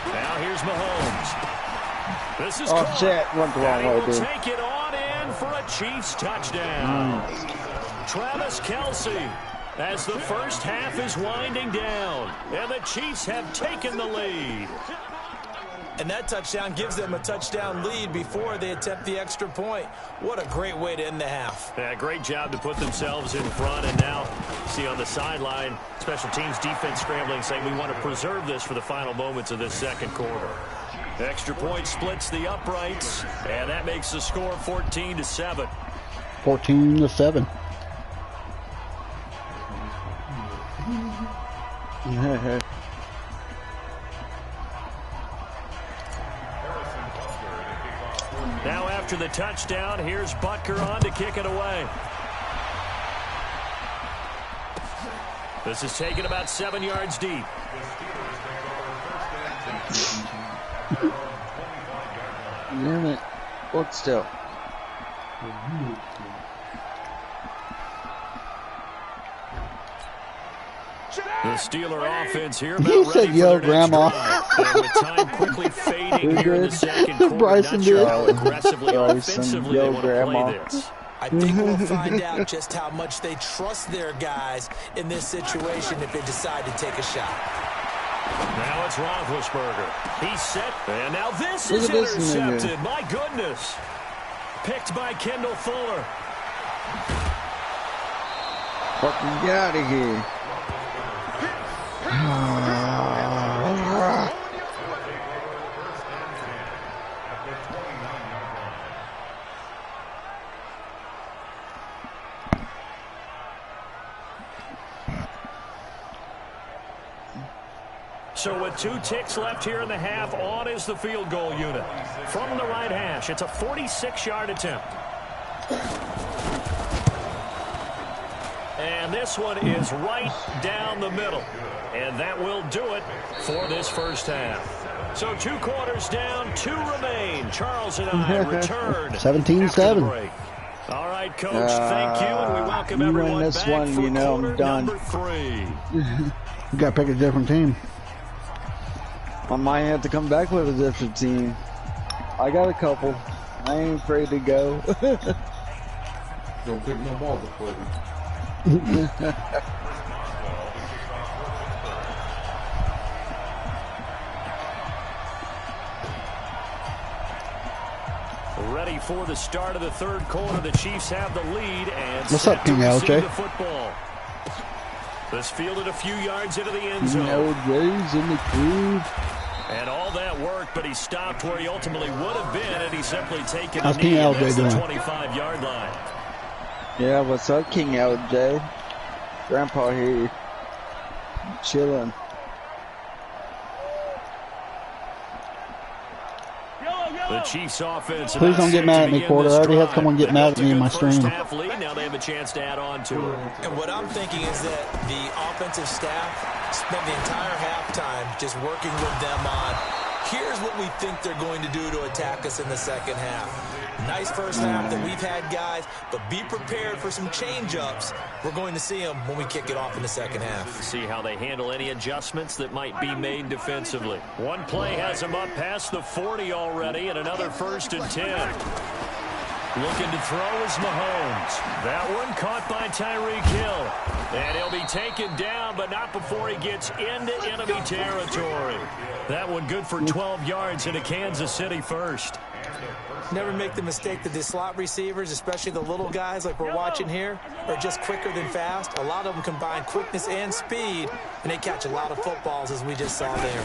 Speaker 3: Now here's Mahomes. This is
Speaker 2: shit. Went the wrong way, dude.
Speaker 3: Take it on in for a Chiefs touchdown. Travis Kelce, as the first half is winding down, and the Chiefs have taken the lead.
Speaker 5: And that touchdown gives them a touchdown lead before they attempt the extra point. What a great way to end the half.
Speaker 3: Yeah, great job to put themselves in front. And now, see on the sideline, special teams defense scrambling, saying we want to preserve this for the final moments of this second quarter. Extra point splits the uprights, and that makes the score 14-7.
Speaker 1: 14-7.
Speaker 3: Now after the touchdown, here's Butker on to kick it away. This is taken about 7 yards deep.
Speaker 2: Damn it. Hold still.
Speaker 3: The Steeler offense here
Speaker 1: He
Speaker 3: about
Speaker 1: said,
Speaker 3: ready
Speaker 1: "Yo,
Speaker 3: for their next
Speaker 1: Grandma."
Speaker 3: drive. And with time quickly fading here in the second quarter,
Speaker 1: Bryson
Speaker 3: not sure
Speaker 1: did.
Speaker 3: how aggressively or offensively they
Speaker 2: Yo,
Speaker 3: want to
Speaker 2: Grandma.
Speaker 3: play this.
Speaker 5: I think we'll find out just how much they trust their guys in this situation if they decide to take a shot.
Speaker 3: Now it's Roethlisberger. He's set, and now this
Speaker 2: Look
Speaker 3: is
Speaker 2: at this
Speaker 3: intercepted.
Speaker 2: nigga.
Speaker 3: My goodness. Picked by Kendall Fuller.
Speaker 2: Fucking get out of here.
Speaker 3: So with 2 ticks left here in the half, on is the field goal unit. From the right hash, it's a 46-yard attempt. And this one is right down the middle. And that will do it for this first half. So 2 quarters down, 2 remain. Charles and I return
Speaker 1: 17-7.
Speaker 3: All right, Coach, thank you, and we welcome
Speaker 2: you
Speaker 3: everyone
Speaker 2: win this
Speaker 3: back
Speaker 2: one,
Speaker 3: for
Speaker 2: you know,
Speaker 3: quarter
Speaker 2: I'm done.
Speaker 3: number 3.
Speaker 1: You got to pick a different team.
Speaker 2: I might have to come back with a different team. I got a couple. I ain't afraid to go.
Speaker 4: Don't pick no ball before you.
Speaker 3: Ready for the start of the third quarter. The Chiefs have the lead and
Speaker 1: What's
Speaker 3: set
Speaker 1: up,
Speaker 3: to
Speaker 1: King
Speaker 3: receive
Speaker 1: LJ?
Speaker 3: the football. This fielded a few yards into the end zone.
Speaker 2: No Jay's in the crib.
Speaker 3: And all that work, but he stopped where he ultimately would have been, and he simply taken
Speaker 1: How's
Speaker 3: a
Speaker 1: King
Speaker 3: knee, and
Speaker 1: LJ
Speaker 3: that's the
Speaker 1: doing?
Speaker 3: 25-yard line.
Speaker 2: Yeah, what's up, King LJ? Grandpa here. Chilling.
Speaker 3: The Chiefs offense.
Speaker 1: Please don't get mad at me, Porter. I already had someone get mad at me in my stream.
Speaker 3: Now they have a chance to add on to it.
Speaker 5: And what I'm thinking is that the offensive staff spent the entire halftime just working with them on, here's what we think they're going to do to attack us in the second half. Nice first half that we've had, guys, but be prepared for some change-ups. We're going to see them when we kick it off in the second half.
Speaker 3: See how they handle any adjustments that might be made defensively. One play has them up past the 40 already, and another 1st and 10. Looking to throw is Mahomes. That one caught by Tyreek Hill. And he'll be taken down, but not before he gets into enemy territory. That one good for 12 yards into Kansas City first.
Speaker 5: Never make the mistake that the slot receivers, especially the little guys like we're watching here, are just quicker than fast. A lot of them combine quickness and speed, and they catch a lot of footballs, as we just saw there.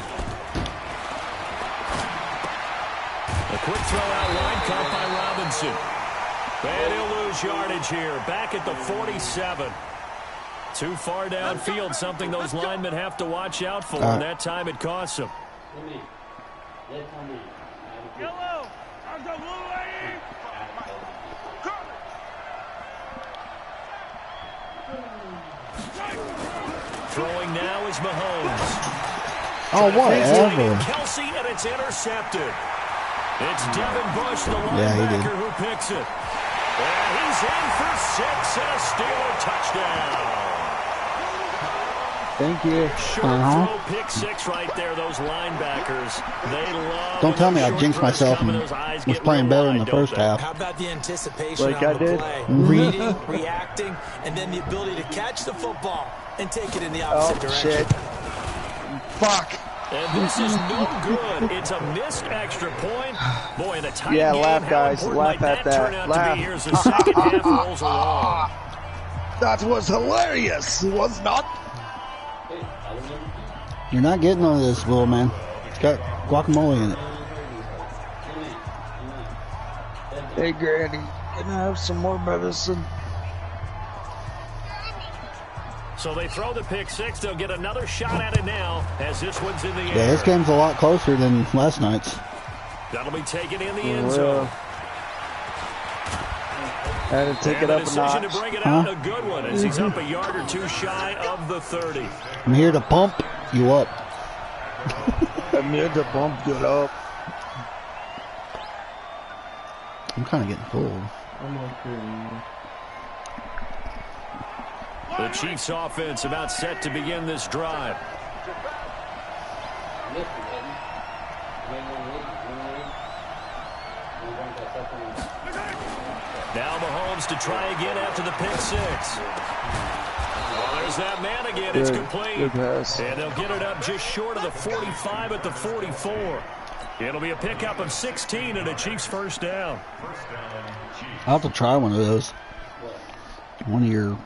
Speaker 3: A quick throw out line caught by Robinson. And he'll lose yardage here, back at the 47. Too far downfield, something those linemen have to watch out for, and that time it costs them.
Speaker 6: Yellow! I'm the blue lady!
Speaker 3: Throwing now is Mahomes.
Speaker 1: Oh, whatever.
Speaker 3: Kelsey, and it's intercepted. It's Devin Bush, the
Speaker 1: Yeah, he did.
Speaker 3: linebacker, who picks it. And he's in for 6 and a Steeler touchdown.
Speaker 2: Thank you.
Speaker 3: Short throw, pick 6 right there. Those linebackers, they love.
Speaker 1: Don't tell me I
Speaker 3: short
Speaker 1: jinxed
Speaker 3: throws
Speaker 1: myself
Speaker 3: come
Speaker 1: and
Speaker 3: those eyes
Speaker 1: was
Speaker 3: get
Speaker 1: playing
Speaker 3: real
Speaker 1: better in
Speaker 3: wide,
Speaker 1: the
Speaker 3: don't
Speaker 1: first
Speaker 3: they?
Speaker 1: half.
Speaker 5: How about the anticipation
Speaker 2: Like
Speaker 5: on
Speaker 2: I
Speaker 5: the
Speaker 2: did.
Speaker 5: play?
Speaker 1: Mhm.
Speaker 5: Reading, reacting, and then the ability to catch the football and take it in the opposite direction.
Speaker 2: Shit. Fuck.
Speaker 3: And this is no good. It's a missed extra point. Boy, in a tight
Speaker 2: Yeah,
Speaker 3: game,
Speaker 2: laugh, guys. Laugh at that.
Speaker 3: turn out
Speaker 2: Laugh.
Speaker 3: to be here as the second half rolls along.
Speaker 2: That was hilarious, was not?
Speaker 1: You're not getting none of this, little man. It's got guacamole in it.
Speaker 2: Hey, Granny, can I have some more medicine?
Speaker 3: So they throw the pick six. They'll get another shot at it now as this one's in the air.
Speaker 1: Yeah, this game's a lot closer than last night's.
Speaker 3: That'll be taken in the end zone.
Speaker 2: Had to take it up a
Speaker 3: decision
Speaker 2: notch.
Speaker 3: to bring it out, a good one, as he's up a yard or two shy of the 30.
Speaker 1: I'm here to pump you up.
Speaker 2: I'm here to bump you up.
Speaker 1: I'm kind of getting full.
Speaker 4: I'm okay.
Speaker 3: The Chiefs offense about set to begin this drive. Now Mahomes to try again after the pick six. Well, there's that man again. It's complete.
Speaker 2: Good pass.
Speaker 3: And they'll get it up just short of the 45 at the 44. It'll be a pickup of 16 and a Chiefs first down.
Speaker 1: I'll have to try one of those. One of your...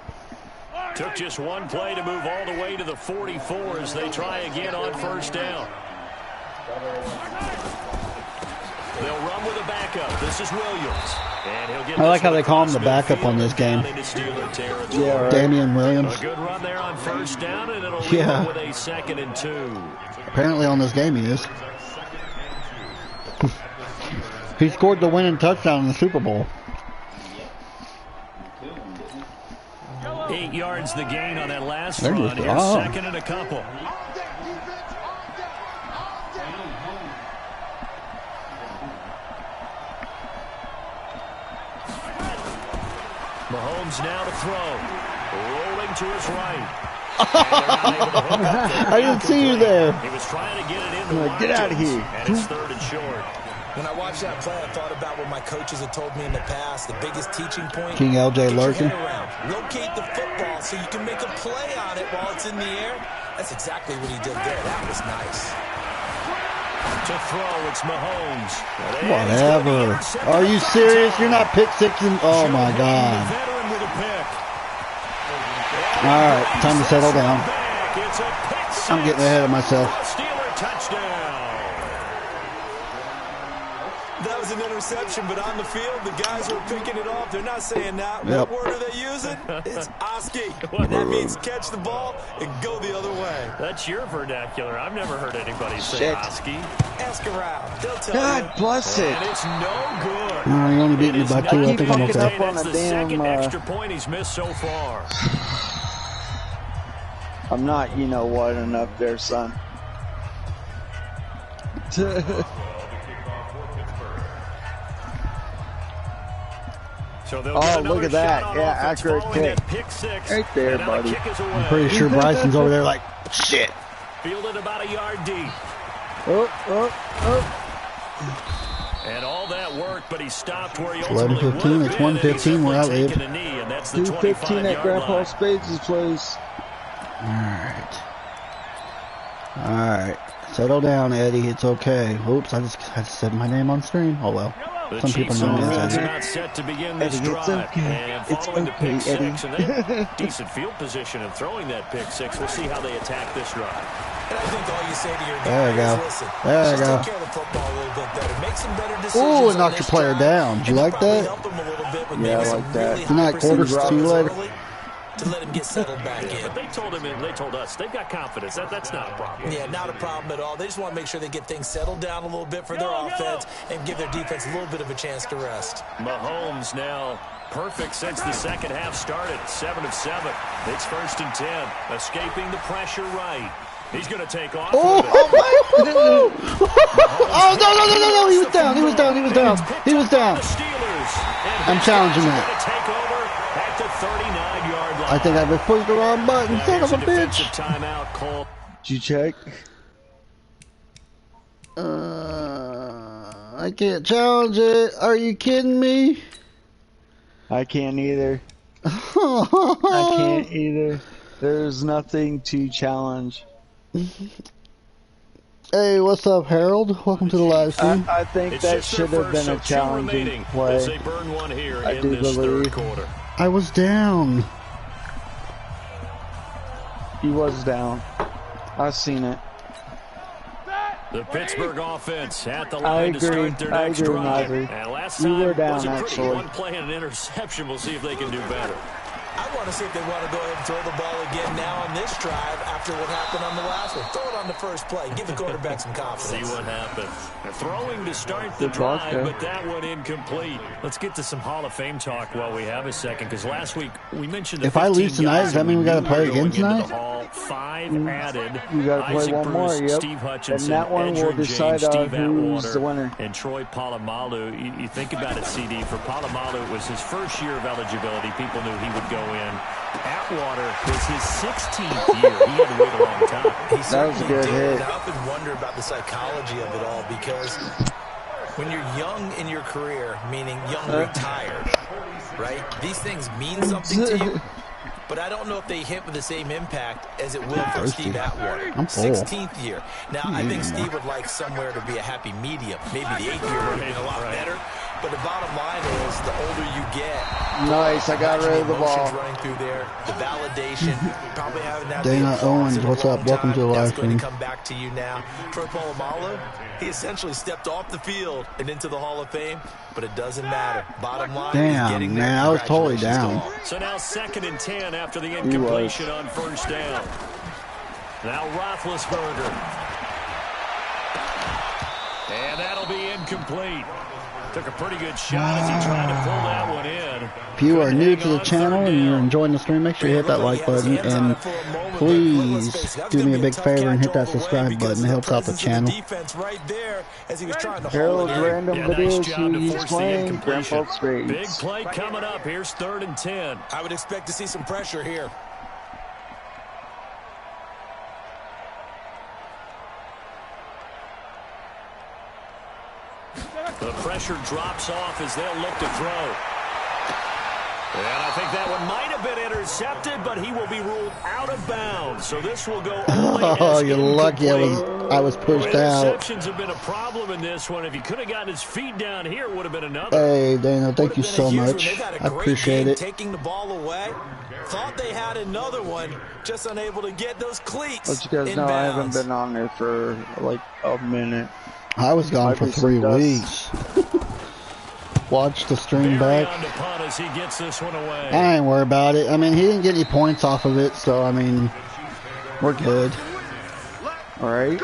Speaker 3: Took just one play to move all the way to the 44 as they try again on first down. They'll run with a backup. This is Williams. And he'll get
Speaker 1: I like how they call him the backup on this game.
Speaker 2: Yeah, right.
Speaker 1: Damian Williams.
Speaker 3: A good run there on first down, and it'll leave them with a 2nd and 2.
Speaker 1: Apparently on this game he is. He scored the winning touchdown in the Super Bowl.
Speaker 3: 8 yards the gain on that last
Speaker 1: There
Speaker 3: run.
Speaker 1: you go.
Speaker 3: Here's
Speaker 1: Oh.
Speaker 3: 2nd and a couple. Mahomes now to throw. Rolling to his right.
Speaker 1: I didn't see you there.
Speaker 3: He was trying to get it in the
Speaker 2: Get out of here.
Speaker 3: And it's 3rd and short.
Speaker 7: When I watched that play, I thought about what my coaches had told me in the past. The biggest teaching point,
Speaker 1: King L.J.
Speaker 7: get your
Speaker 1: Larkin.
Speaker 7: head around. Locate the football so you can make a play on it while it's in the air. That's exactly what he did there. That was nice.
Speaker 3: To throw, it's Mahomes.
Speaker 1: Whatever. Are you serious? You're not pick sixing? Oh my God. All right, time to settle down. I'm getting ahead of myself.
Speaker 3: Steeler touchdown.
Speaker 5: That was an interception, but on the field, the guys who are picking it off, they're not saying that.
Speaker 1: Yep.
Speaker 5: What word are they using? It's Oski. That means catch the ball and go the other way.
Speaker 3: That's your vernacular. I've never heard anybody say Oski.
Speaker 5: Ask around. They'll tell
Speaker 2: God
Speaker 5: you.
Speaker 2: bless it.
Speaker 3: And it's no good.
Speaker 1: You only beat me by 2. I think I'm okay.
Speaker 2: up on
Speaker 3: That's
Speaker 2: a
Speaker 3: the
Speaker 2: damn,
Speaker 3: 2nd extra point he's missed so far.
Speaker 2: I'm not, you know what, enough there, son.
Speaker 3: So they'll
Speaker 2: Oh,
Speaker 3: get
Speaker 2: look at that.
Speaker 3: shot on
Speaker 2: Yeah,
Speaker 3: offense
Speaker 2: accurate
Speaker 3: following
Speaker 2: kick.
Speaker 3: that pick six.
Speaker 2: Right there,
Speaker 3: And now the
Speaker 2: buddy.
Speaker 3: kick is away.
Speaker 1: I'm pretty sure Bryson's over there like, shit.
Speaker 3: Fielded about a yard deep. And all that work, but he stopped where he ultimately would
Speaker 1: 11:15.
Speaker 3: have
Speaker 1: It's
Speaker 3: been, and he's
Speaker 1: 1:15 where I
Speaker 3: simply
Speaker 1: live.
Speaker 3: taken a knee, and that's the
Speaker 2: 2:15 at
Speaker 3: 25-yard
Speaker 2: Grandpa
Speaker 3: line.
Speaker 2: Spades' place.
Speaker 1: Alright. Settle down, Eddie. It's okay. Oops, I just said my name on stream. Oh well.
Speaker 3: The
Speaker 1: Some people
Speaker 3: Chiefs
Speaker 1: know me
Speaker 3: offense
Speaker 1: as Eddie.
Speaker 3: about set to begin this
Speaker 2: Eddie, it's
Speaker 3: drive.
Speaker 2: okay.
Speaker 3: And
Speaker 2: It's
Speaker 3: following the
Speaker 2: okay,
Speaker 3: pick
Speaker 2: Eddie.
Speaker 3: six, and they decent field position and throwing that pick six. We'll see how they attack this drive.
Speaker 5: And I think all you say to your
Speaker 1: There you
Speaker 5: guy
Speaker 1: go.
Speaker 5: is, listen,
Speaker 1: There you
Speaker 5: just
Speaker 1: go.
Speaker 5: take care of the football a little bit better. Make some better decisions.
Speaker 1: Ooh, it
Speaker 5: on
Speaker 1: knocked
Speaker 5: this
Speaker 1: your player
Speaker 5: drive,
Speaker 1: down. Did you
Speaker 5: and
Speaker 1: like
Speaker 5: probably
Speaker 1: that?
Speaker 5: help him a little bit with
Speaker 2: Yeah,
Speaker 5: maybe
Speaker 2: I
Speaker 5: some
Speaker 2: like that.
Speaker 5: really
Speaker 1: Good night,
Speaker 5: high
Speaker 1: quarters.
Speaker 5: percentage
Speaker 1: See you
Speaker 5: runs
Speaker 1: later.
Speaker 5: early to let him get settled back in.
Speaker 3: But they told him, and they told us, they've got confidence. That's not a problem.
Speaker 5: Yeah, not a problem at all. They just want to make sure they get things settled down a little bit for their offense and give their defense a little bit of a chance to rest.
Speaker 3: Mahomes now perfect since the second half started. 7 of 7. It's 1st and 10. Escaping the pressure right. He's going to take off.
Speaker 1: Oh,
Speaker 3: with it.
Speaker 1: oh no! He was down. He was down. He was down. He was down.
Speaker 3: The Steelers.
Speaker 1: I'm challenging
Speaker 3: Going
Speaker 1: that.
Speaker 3: to take over at the 39-yard line.
Speaker 1: I think I just pushed the wrong button.
Speaker 3: Now
Speaker 1: Son
Speaker 3: here's
Speaker 1: of a
Speaker 3: defensive
Speaker 1: bitch.
Speaker 3: Timeout call.
Speaker 2: Did you check?
Speaker 1: I can't challenge it. Are you kidding me?
Speaker 2: I can't either. I can't either. There's nothing to challenge.
Speaker 1: Hey, what's up, Harold? Welcome to the live stream.
Speaker 2: I think that should have been a challenging play.
Speaker 3: They burn one here
Speaker 2: I
Speaker 3: in
Speaker 2: do
Speaker 3: this
Speaker 2: believe.
Speaker 3: third quarter.
Speaker 1: I was down.
Speaker 2: He was down. I've seen it.
Speaker 3: The Pittsburgh offense at the
Speaker 2: I
Speaker 3: line to
Speaker 2: agree.
Speaker 3: start their
Speaker 2: I
Speaker 3: next
Speaker 2: agree,
Speaker 3: drive.
Speaker 2: Mazzy.
Speaker 3: And last
Speaker 2: You
Speaker 3: time
Speaker 2: were
Speaker 3: was
Speaker 2: down,
Speaker 3: a pretty
Speaker 2: actually.
Speaker 3: one play and an interception. We'll see if they can do better.
Speaker 5: I want to see if they want to go ahead and throw the ball again now on this drive after what happened on the last one. Throw it on the first play. Give the quarterback some confidence.
Speaker 3: See what happens. They're throwing to start the
Speaker 2: Good ball,
Speaker 3: drive, but that one incomplete. Let's get to some Hall of Fame talk while we have a second, because last week we mentioned the
Speaker 1: If I lose tonight, does that mean we got to play again tonight?
Speaker 3: Five added.
Speaker 2: You got to play
Speaker 3: Isaac
Speaker 2: one more,
Speaker 3: Bruce,
Speaker 2: yep.
Speaker 3: Steve Hutchinson,
Speaker 2: And that one will
Speaker 3: Edgerrin
Speaker 2: decide
Speaker 3: James, Steve
Speaker 2: who's
Speaker 3: Atwater,
Speaker 2: the winner.
Speaker 3: and Troy Polamalu. You think about it, CD. For Polamalu, it was his first year of eligibility. People knew he would go in. Atwater was his 16th year. He had to wait a long time.
Speaker 2: That was a good hit.
Speaker 5: I often wonder about the psychology of it all, because when you're young in your career, meaning young retired, right? These things mean something to you. But I don't know if they hit with the same impact as it will for Steve Atwater.
Speaker 1: I'm full.
Speaker 5: 16th year. Now, I think Steve would like somewhere to be a happy medium. Maybe the 8th year would have been a lot better. But the bottom line is, the older you get,
Speaker 2: Nice, I got rid of the ball.
Speaker 5: running through there, the validation, probably having that.
Speaker 1: Dana Owens, what's up? Welcome to the live
Speaker 5: That's going
Speaker 1: stream.
Speaker 5: to come back to you now. Troy Polamalu, he essentially stepped off the field and into the Hall of Fame, but it doesn't matter. Bottom line is
Speaker 1: Damn,
Speaker 5: getting
Speaker 1: man,
Speaker 5: there.
Speaker 1: I was totally
Speaker 5: Congratulations
Speaker 1: down.
Speaker 5: to all.
Speaker 3: So now 2nd and 10 after the incompletion on first down. Now Roethlisberger. And that'll be incomplete. Took a pretty good shot as he tried to pull that one in.
Speaker 1: If you are new to the channel and you're enjoying the stream, make sure you hit that like button, and please do me a big favor and hit that subscribe button. It helps out the channel.
Speaker 2: Harold's random
Speaker 3: Yeah,
Speaker 2: videos
Speaker 3: nice job to
Speaker 2: he's
Speaker 3: force the
Speaker 2: playing.
Speaker 3: incompletion.
Speaker 2: Grandpa Spades.
Speaker 3: Big play coming up. Here's 3rd and 10.
Speaker 5: I would expect to see some pressure here.
Speaker 3: The pressure drops off as they'll look to throw. And I think that one might have been intercepted, but he will be ruled out of bounds. So this will go only
Speaker 1: Oh,
Speaker 3: as
Speaker 1: you're lucky I was pushed out.
Speaker 3: Interceptions have been a problem in this one. If he could have gotten his feet down here, it would have been another.
Speaker 1: Hey, Dana, thank you so much. I appreciate it.
Speaker 5: Taking the ball away. Thought they had another one, just unable to get those cleats.
Speaker 2: Let you guys know I haven't been on there for like a minute.
Speaker 1: I was gone for 3 weeks. Watch the stream back.
Speaker 3: He gets this one away.
Speaker 1: I ain't worried about it. I mean, he didn't get any points off of it, so, I mean, we're good.
Speaker 2: All right.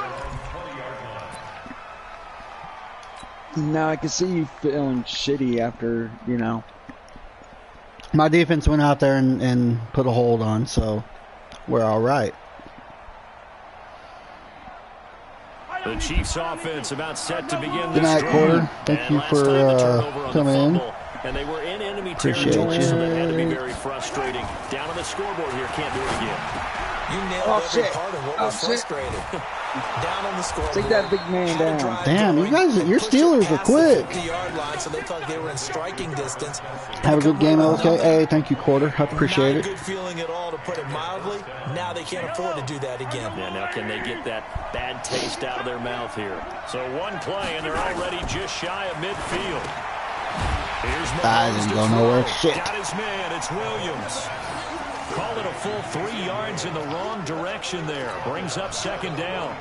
Speaker 2: Now I can see you feeling shitty after, you know.
Speaker 1: My defense went out there and put a hold on, so we're all right.
Speaker 3: The Chiefs offense about set to begin
Speaker 1: Good night,
Speaker 3: this
Speaker 1: Porter. Thank you for coming in.
Speaker 3: And they were in enemy
Speaker 1: Appreciate
Speaker 3: territory, so that
Speaker 1: you.
Speaker 3: had to be very frustrating. Down on the scoreboard here, can't do it again.
Speaker 5: You nailed every part of what was frustrating. Down on the scoreboard.
Speaker 2: Take that big man down.
Speaker 1: Damn, you guys, your Steelers are quick.
Speaker 5: So they thought they were in striking distance.
Speaker 1: Have a good game, LK. Hey, thank you, Quarter. I appreciate
Speaker 5: Not a
Speaker 1: it.
Speaker 5: good feeling at all, to put it mildly. Now they can't afford to do that again.
Speaker 3: Yeah, now can they get that bad taste out of their mouth here? So one play, and they're already just shy of midfield. Here's
Speaker 1: I didn't go nowhere. Shit.
Speaker 3: Got his man. It's Williams. Call it a full 3 yards in the wrong direction there. Brings up 2nd down.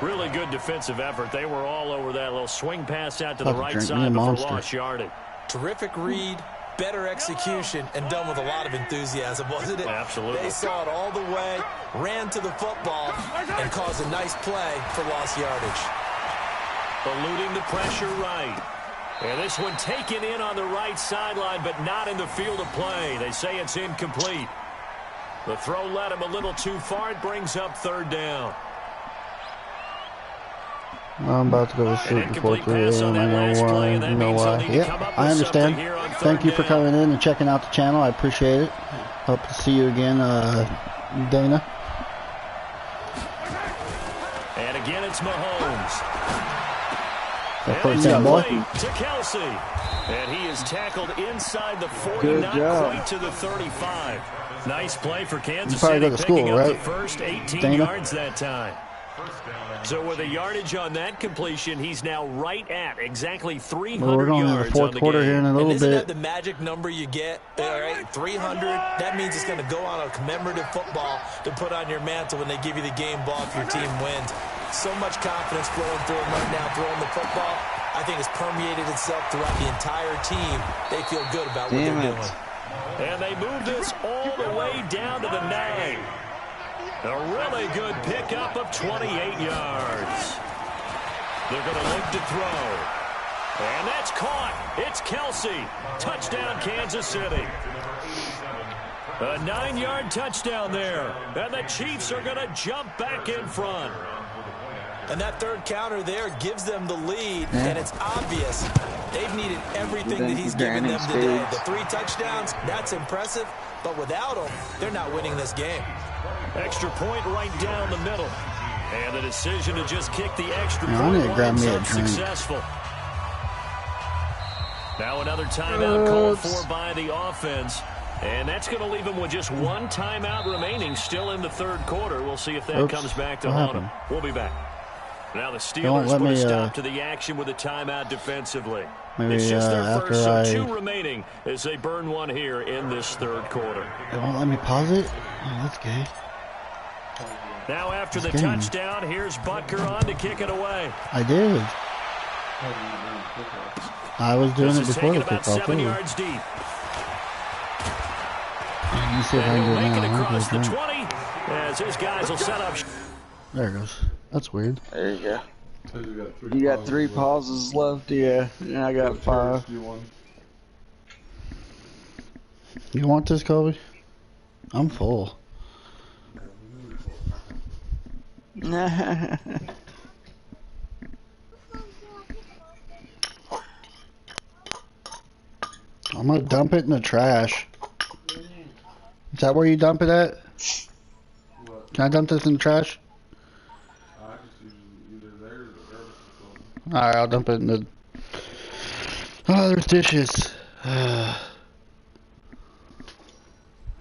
Speaker 3: Really good defensive effort. They were all over that little swing pass out to the right side before lost yardage.
Speaker 5: Terrific read, better execution, and done with a lot of enthusiasm, wasn't it?
Speaker 3: Absolutely.
Speaker 5: They saw it all the way, ran to the football, and caused a nice play for lost yardage.
Speaker 3: Eluding the pressure right. And this one taken in on the right sideline, but not in the field of play. They say it's incomplete. The throw led him a little too far. It brings up 3rd down.
Speaker 1: I'm about to go to sleep before 3 a.m. I know why. You know why. Yeah, I understand. Thank you for coming in and checking out the channel. I appreciate it. Hope to see you again, Dana.
Speaker 3: And again, it's Mahomes.
Speaker 1: That first down, boy.
Speaker 3: To Kelsey. And he is tackled inside the 40, not quite to the 35. Nice play for Kansas
Speaker 1: City.
Speaker 3: City,
Speaker 1: Go to school,
Speaker 3: picking up
Speaker 1: right?
Speaker 3: the first 18
Speaker 1: Dana?
Speaker 3: yards that time. So with the yardage on that completion, he's now right at exactly 300
Speaker 1: we're going
Speaker 3: yards
Speaker 1: into the fourth quarter here in a little
Speaker 7: isn't
Speaker 1: bit.
Speaker 7: that the magic number you get? All right, 300. That means it's going to go on a commemorative football to put on your mantle when they give you the game ball if your team wins. So much confidence flowing through him right now, throwing the football. I think it's permeated itself throughout the entire team. They feel good about what they're doing.
Speaker 3: And they move this all the way down to the 9. A really good pickup of 28 yards. They're going to look to throw. And that's caught. It's Kelsey. Touchdown, Kansas City. A 9-yard touchdown there. And the Chiefs are going to jump back in front.
Speaker 7: And that third counter there gives them the lead, and it's obvious they've needed everything that he's given them today. The 3 touchdowns, that's impressive, but without him, they're not winning this game.
Speaker 3: Extra point right down the middle. And the decision to just kick the extra
Speaker 1: I
Speaker 3: point
Speaker 1: need to grab
Speaker 3: winds
Speaker 1: me a
Speaker 3: up
Speaker 1: drink.
Speaker 3: successful. Now another timeout called for by the offense. And that's going to leave him with just 1 timeout remaining still in the third quarter. We'll see if that comes back to haunt him. We'll be back. Now the Steelers put a stop to the action with a timeout defensively.
Speaker 1: Maybe,
Speaker 3: it's just their first, so
Speaker 1: I...
Speaker 3: 2 remaining as they burn 1 here in this third quarter.
Speaker 1: They won't let me pause it? Oh, that's gay.
Speaker 3: Now after the touchdown, here's Butker on to kick it away.
Speaker 1: I did. I was doing it before the
Speaker 3: about
Speaker 1: kickoff.
Speaker 3: 7 yards deep.
Speaker 1: You see if I can do it
Speaker 3: Make it
Speaker 1: now.
Speaker 3: across the 20 as his guys will set up.
Speaker 1: There it goes. That's weird.
Speaker 2: There you go. You got 3 pauses left, yeah. And I got 5.
Speaker 1: You want this, Kobe? I'm full. I'm gonna dump it in the trash. Is that where you dump it at? Can I dump this in the trash? Alright, I'll dump it in the... Oh, there's dishes.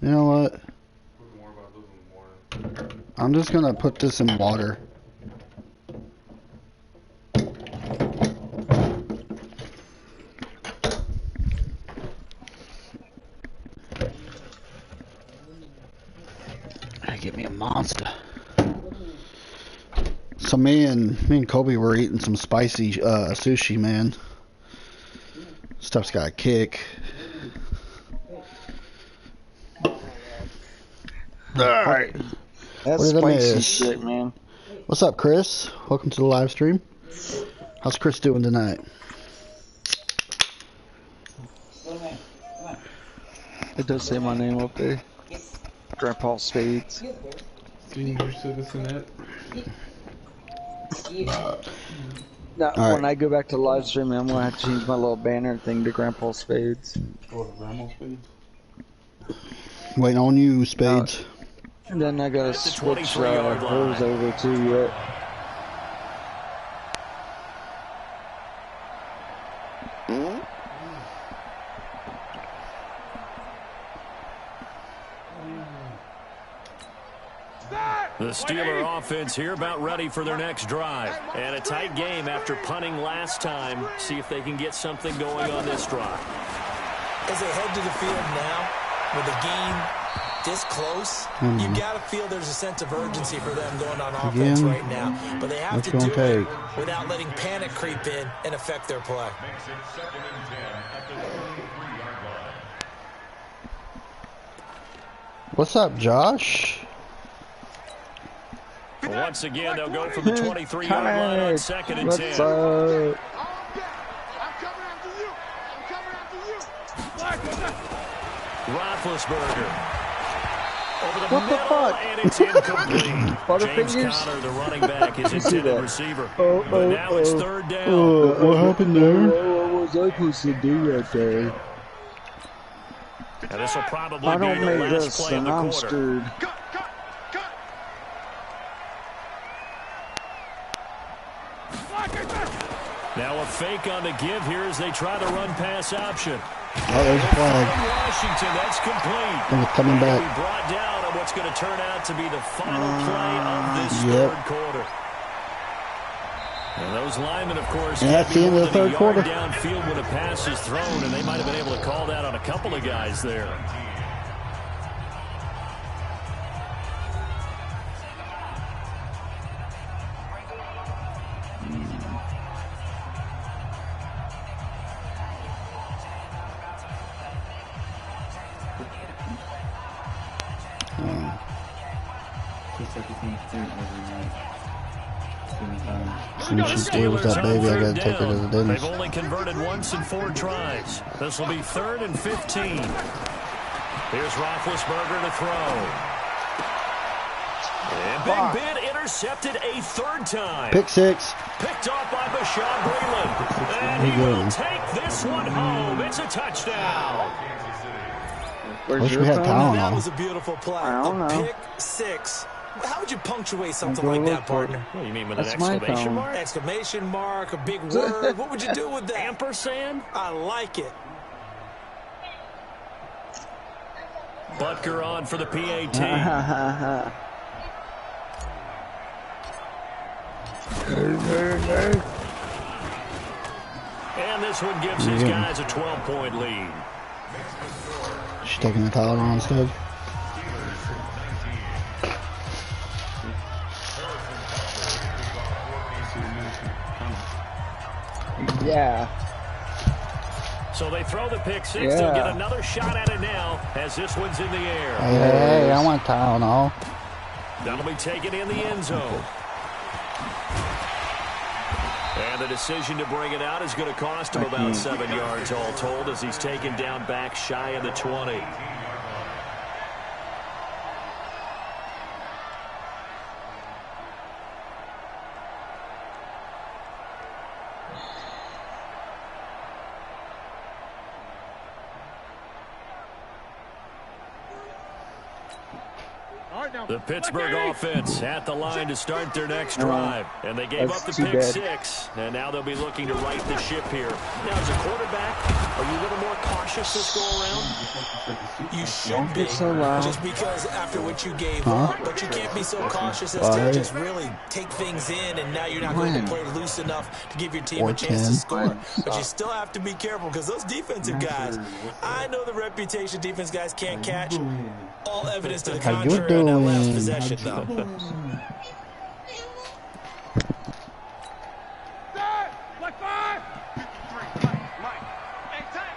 Speaker 1: You know what? I'm just gonna put this in water. Give me a monster. So me and Kobe were eating some spicy sushi, man. Stuff's got a kick. Alright.
Speaker 2: That's spicy shit, man.
Speaker 1: What's up, Chris? Welcome to the live stream. How's Chris doing tonight?
Speaker 2: It does say my name up there. Grandpa Spades.
Speaker 4: Senior citizenette.
Speaker 2: Now, when I go back to live streaming, I'm gonna have to change my little banner thing to Grandpa Spades.
Speaker 4: Oh, Grandma Spades?
Speaker 1: Waiting on you, Spades.
Speaker 2: And then I gotta switch hers over to it.
Speaker 3: The Steeler offense here about ready for their next drive. And a tight game after punting last time. See if they can get something going on this drive.
Speaker 7: As they head to the field now, with the game this close, you got to feel there's a sense of urgency for them going on offense right now. But they have to do it without letting panic creep in and affect their play.
Speaker 1: What's up, Josh?
Speaker 3: Once again, they'll go from the 23-yard line on 2nd and 10.
Speaker 2: What's up?
Speaker 3: Roethlisberger. Over the
Speaker 2: What the
Speaker 3: middle,
Speaker 2: fuck?
Speaker 3: and it's incomplete. James
Speaker 2: Butterfingers?
Speaker 3: Conner, the running back, is intended receiver. But now it's 3rd down.
Speaker 1: What happened there?
Speaker 2: What was I supposed to do right there?
Speaker 3: And this will probably
Speaker 2: I
Speaker 3: be
Speaker 2: don't
Speaker 3: the
Speaker 2: make
Speaker 3: last
Speaker 2: this,
Speaker 3: play of
Speaker 2: and
Speaker 3: the
Speaker 2: I'm
Speaker 3: quarter.
Speaker 2: screwed.
Speaker 3: Now a fake on the give here as they try the run-pass option.
Speaker 1: Oh, there's a flag.
Speaker 3: Washington, that's complete.
Speaker 1: And it's coming back.
Speaker 3: We brought down on what's going to turn out to be the final play of this third quarter. And those linemen, of course,
Speaker 1: and that's the end of the third quarter.
Speaker 3: Downfield when a pass is thrown, and they might have been able to call that on a couple of guys there.
Speaker 1: She still with that baby, I gotta take her to the dentist.
Speaker 3: They've only converted once in 4 tries. This will be 3rd and 15. Here's Roethlisberger to throw. And Big Ben intercepted a 3rd time.
Speaker 1: Pick 6.
Speaker 3: Picked off by Bashaud Breeland. And he will take this one home. It's a touchdown.
Speaker 1: Wish we had Talon
Speaker 5: That
Speaker 1: on.
Speaker 5: was a beautiful play.
Speaker 2: I don't know.
Speaker 5: Pick 6. How would you punctuate something like that, partner?
Speaker 3: What do you mean with
Speaker 2: That's
Speaker 3: an
Speaker 2: my
Speaker 3: exclamation
Speaker 2: phone.
Speaker 3: mark?
Speaker 5: Exclamation mark, a big word. What would you do with that?
Speaker 3: Ampersand?
Speaker 5: I like it.
Speaker 3: Butker on for the PAT. And this one gives his guys a 12-point lead.
Speaker 1: She's taking the Talon on instead.
Speaker 2: Yeah.
Speaker 3: So they throw the pick 6. They'll get another shot at it now as this one's in the air.
Speaker 1: Hey, I want Talon on.
Speaker 3: That'll be taken in the end zone. And the decision to bring it out is going to cost him about 7 yards all told as he's taken down back shy of the 20. The Pittsburgh offense at the line to start their next drive. And they gave up the pick 6. And now they'll be looking to right the ship here. Now, as a quarterback, are you a little more cautious this go around?
Speaker 5: You should be. Just because after what you gave up. But you can't be so cautious as to just really take things in. And now you're not going to play loose enough to give your team a chance to score. But you still have to be careful because those defensive guys, I know the reputation defense guys can't catch. All evidence to the contrary on that last possession, though.
Speaker 6: Black 5. Mike. Hey, time.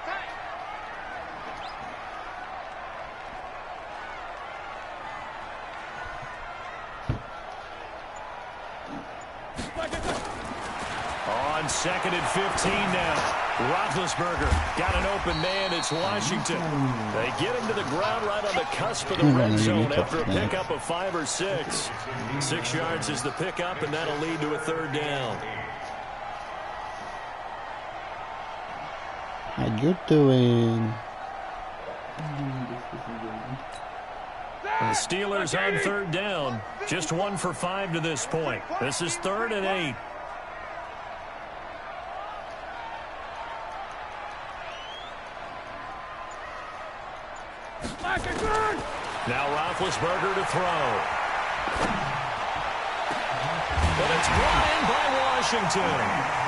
Speaker 3: On 2nd and 15 now. Roethlisberger got an open man. It's Washington. They get him to the ground right on the cusp of the red zone after a pickup of 5 or 6. 6 yards is the pickup, and that'll lead to a 3rd down.
Speaker 1: How you doing?
Speaker 3: The Steelers on 3rd down. Just 1 for 5 to this point. This is 3rd and 8. Now Roethlisberger to throw. But it's brought in by Washington.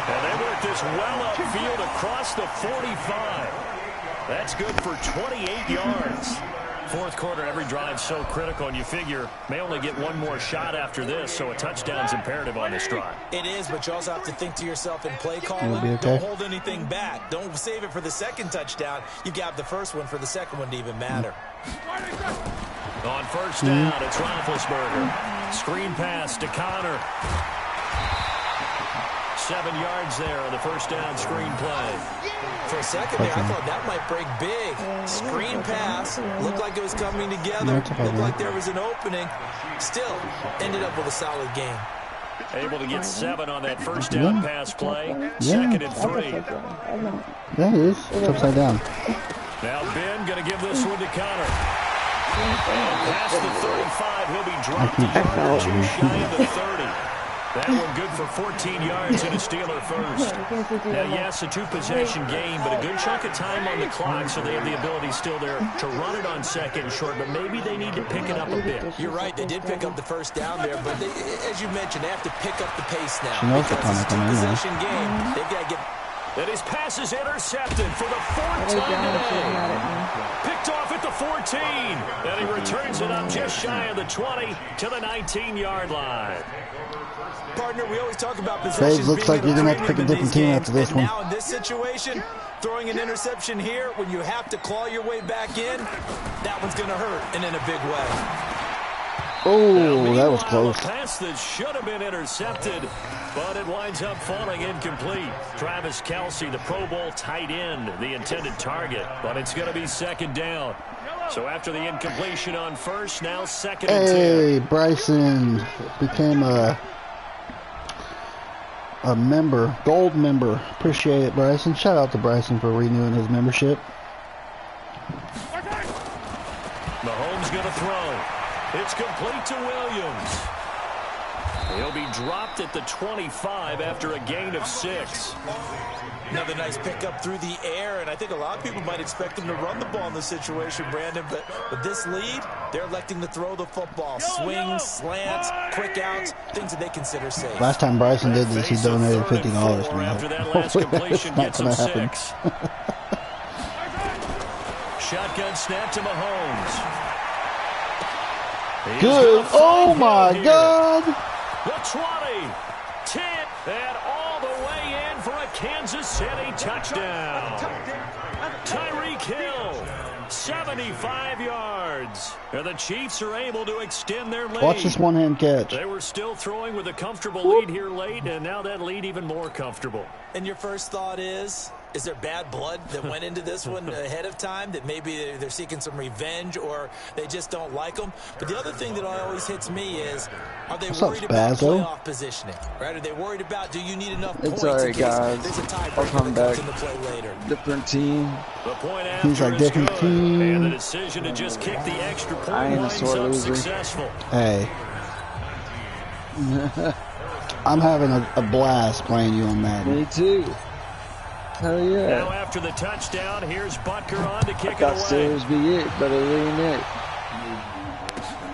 Speaker 3: And they work this well upfield across the 45. That's good for 28 yards. 4th quarter, every drive so critical, and you figure may only get 1 more shot after this, so a touchdown's imperative on this drive.
Speaker 5: It is, but you also have to think to yourself in play calling.
Speaker 1: Okay.
Speaker 5: Don't hold anything back. Don't save it for the 2nd touchdown. You got the 1st one for the 2nd one to even matter.
Speaker 3: On 1st down, it's Roethlisberger. Screen pass to Connor. 7 yards there on the 1st down screen play.
Speaker 5: For a second there, I thought that might break big. Screen pass. Looked like it was coming together. Looked like there was an opening. Still, ended up with a solid game.
Speaker 3: Able to get 7 on that 1st down pass play. 2nd and 3.
Speaker 1: That is. It's upside down.
Speaker 3: Now Ben going to give this one to Connor. And past the 35, he'll be dropped to yardage shy of the 30. That one good for 14 yards and a Steeler first. Now, yes, a two-possession game, but a good chunk of time on the clock, so they have the ability still there to run it on second and short, but maybe they need to pick it up a bit.
Speaker 5: You're right. They did pick up the first down there, but they, as you mentioned, they have to pick up the pace now.
Speaker 1: She knows
Speaker 5: because it's a two-possession game. They've got to get...
Speaker 3: And his pass is intercepted for the fourth time today. Picked off at the 14. And he returns it up just shy of the 20 to the 19-yard line.
Speaker 5: Partner, we always talk about possessions.
Speaker 1: Spades looks like you're going to have to pick a different team after this one.
Speaker 5: Now in this situation, throwing an interception here when you have to claw your way back in, that one's going to hurt, and in a big way.
Speaker 1: Oh, that was close.
Speaker 3: A pass that should have been intercepted, but it winds up falling incomplete. Travis Kelce, the Pro Bowl tight end, the intended target, but it's going to be second down. So after the incompletion on first, now second and 10.
Speaker 1: Hey, Bryson became a member, gold member. Appreciate it, Bryson. Shout out to Bryson for renewing his membership.
Speaker 3: Mahomes going to throw. It's complete to Williams. He'll be dropped at the 25 after a gain of 6.
Speaker 5: Another nice pickup through the air, and I think a lot of people might expect him to run the ball in this situation, Brandon, but with this lead, they're electing to throw the football. Swings, slants, quick outs, things that they consider safe.
Speaker 1: Last time Bryson did this, he donated $50 to me.
Speaker 3: After that last completion gets him 6. Shotgun snap to Mahomes.
Speaker 1: Good. Oh, my God.
Speaker 3: The 20, 10, and all the way in for a Kansas City touchdown. Tyreek Hill, 75 yards. And the Chiefs are able to extend their lead.
Speaker 1: Watch this one-hand catch.
Speaker 3: They were still throwing with a comfortable lead here late, and now that lead even more comfortable.
Speaker 5: And your first thought is there bad blood that went into this one ahead of time, that maybe they're seeking some revenge or they just don't like them? But the other thing that always hits me is, are they worried about playoff positioning? Right? Are they worried about, do you need enough points?
Speaker 2: It's alright, guys.
Speaker 5: There's a
Speaker 2: I'll come back.
Speaker 5: Into play later.
Speaker 2: Different team.
Speaker 3: The point after
Speaker 1: He's like different
Speaker 3: good,
Speaker 1: team.
Speaker 3: and the decision to just kick the extra point winds up successful.
Speaker 1: Hey. I'm having a blast playing you on Madden.
Speaker 2: Me too. Hell yeah.
Speaker 3: Now after the touchdown, here's Butker on to kick it away.
Speaker 2: Stairs be it, but it ain't it.